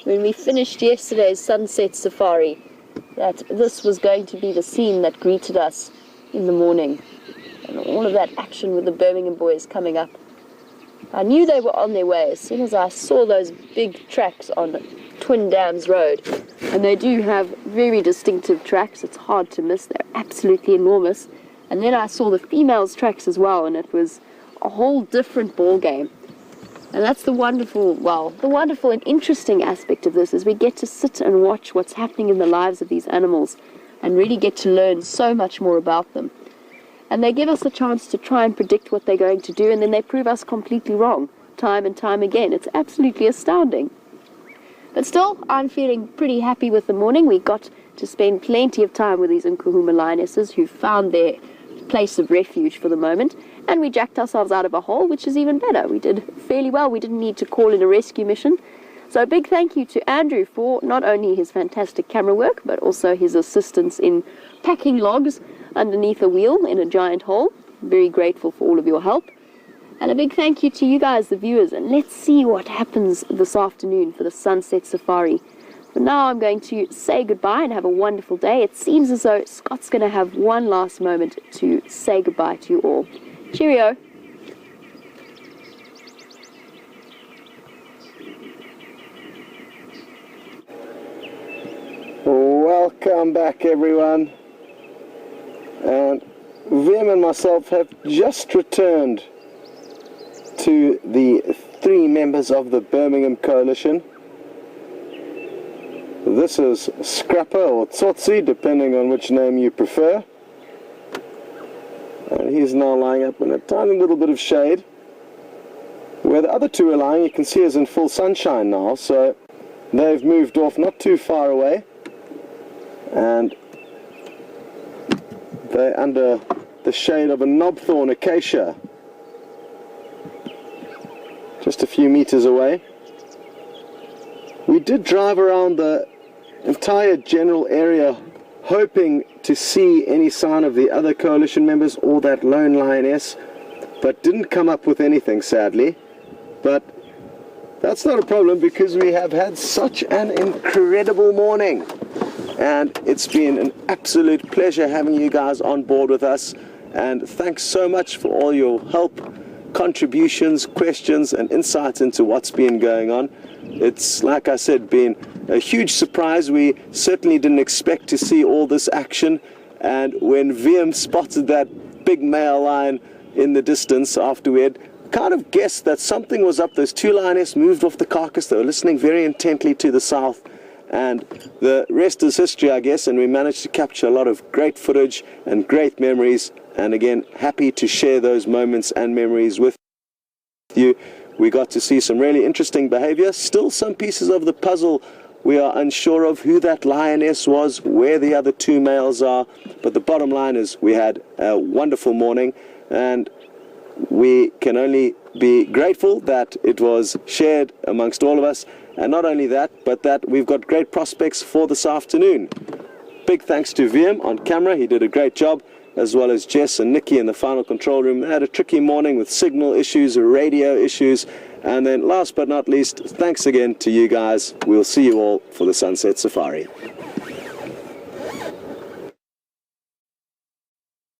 when we finished yesterday's sunset safari that this was going to be the scene that greeted us in the morning, and all of that action with the Birmingham Boys coming up. I knew they were on their way as soon as I saw those big tracks on Twin Dams Road, and they do have very distinctive tracks. It's hard to miss. They're absolutely enormous. And then I saw the females' tracks as well, and it was a whole different ball game. And that's the wonderful and interesting aspect of this, is we get to sit and watch what's happening in the lives of these animals and really get to learn so much more about them. And they give us a chance to try and predict what they're going to do, and then they prove us completely wrong time and time again. It's absolutely astounding. But still, I'm feeling pretty happy with the morning. We got to spend plenty of time with these Nkuhuma Lionesses who found their place of refuge for the moment. And we jacked ourselves out of a hole, which is even better. We did fairly well. We didn't need to call in a rescue mission. So a big thank you to Andrew for not only his fantastic camera work, but also his assistance in packing logs underneath a wheel in a giant hole. Very grateful for all of your help. And a big thank you to you guys, the viewers. And let's see what happens this afternoon for the sunset safari. For now, I'm going to say goodbye and have a wonderful day. It seems as though Scott's going to have one last moment to say goodbye to you all. Cheerio. Welcome back, everyone. And Wium and myself have just returned to the 3 members of the Birmingham Coalition. This is Scrapper or Tsotsi, depending on which name you prefer. And he's now lying up in a tiny little bit of shade. Where the other 2 are lying, you can see is in full sunshine now, so they've moved off not too far away. And they're under the shade of a knobthorn acacia, just a few meters away. We did drive around the entire general area hoping to see any sign of the other coalition members or that lone lioness, but didn't come up with anything, sadly. But that's not a problem, because we have had such an incredible morning, and it's been an absolute pleasure having you guys on board with us. And thanks so much for all your help, contributions, questions and insights into what's been going on. It's, like I said, been a huge surprise. We certainly didn't expect to see all this action, and when Wium spotted that big male lion in the distance after we had kind of guessed that something was up, those 2 lionesses moved off the carcass. They were listening very intently to the south, and the rest is history, I guess, and we managed to capture a lot of great footage and great memories, and again, happy to share those moments and memories with you. We got to see some really interesting behavior. Still some pieces of the puzzle we are unsure of, who that lioness was, where the other two males are, but the bottom line is we had a wonderful morning, and we can only be grateful that it was shared amongst all of us, and not only that, but that we've got great prospects for this afternoon. Big thanks to Wium on camera, he did a great job, as well as Jess and Nikki in the final control room. They had a tricky morning with signal issues, radio issues, and then last but not least, thanks again to you guys. We'll see you all for the Sunset Safari.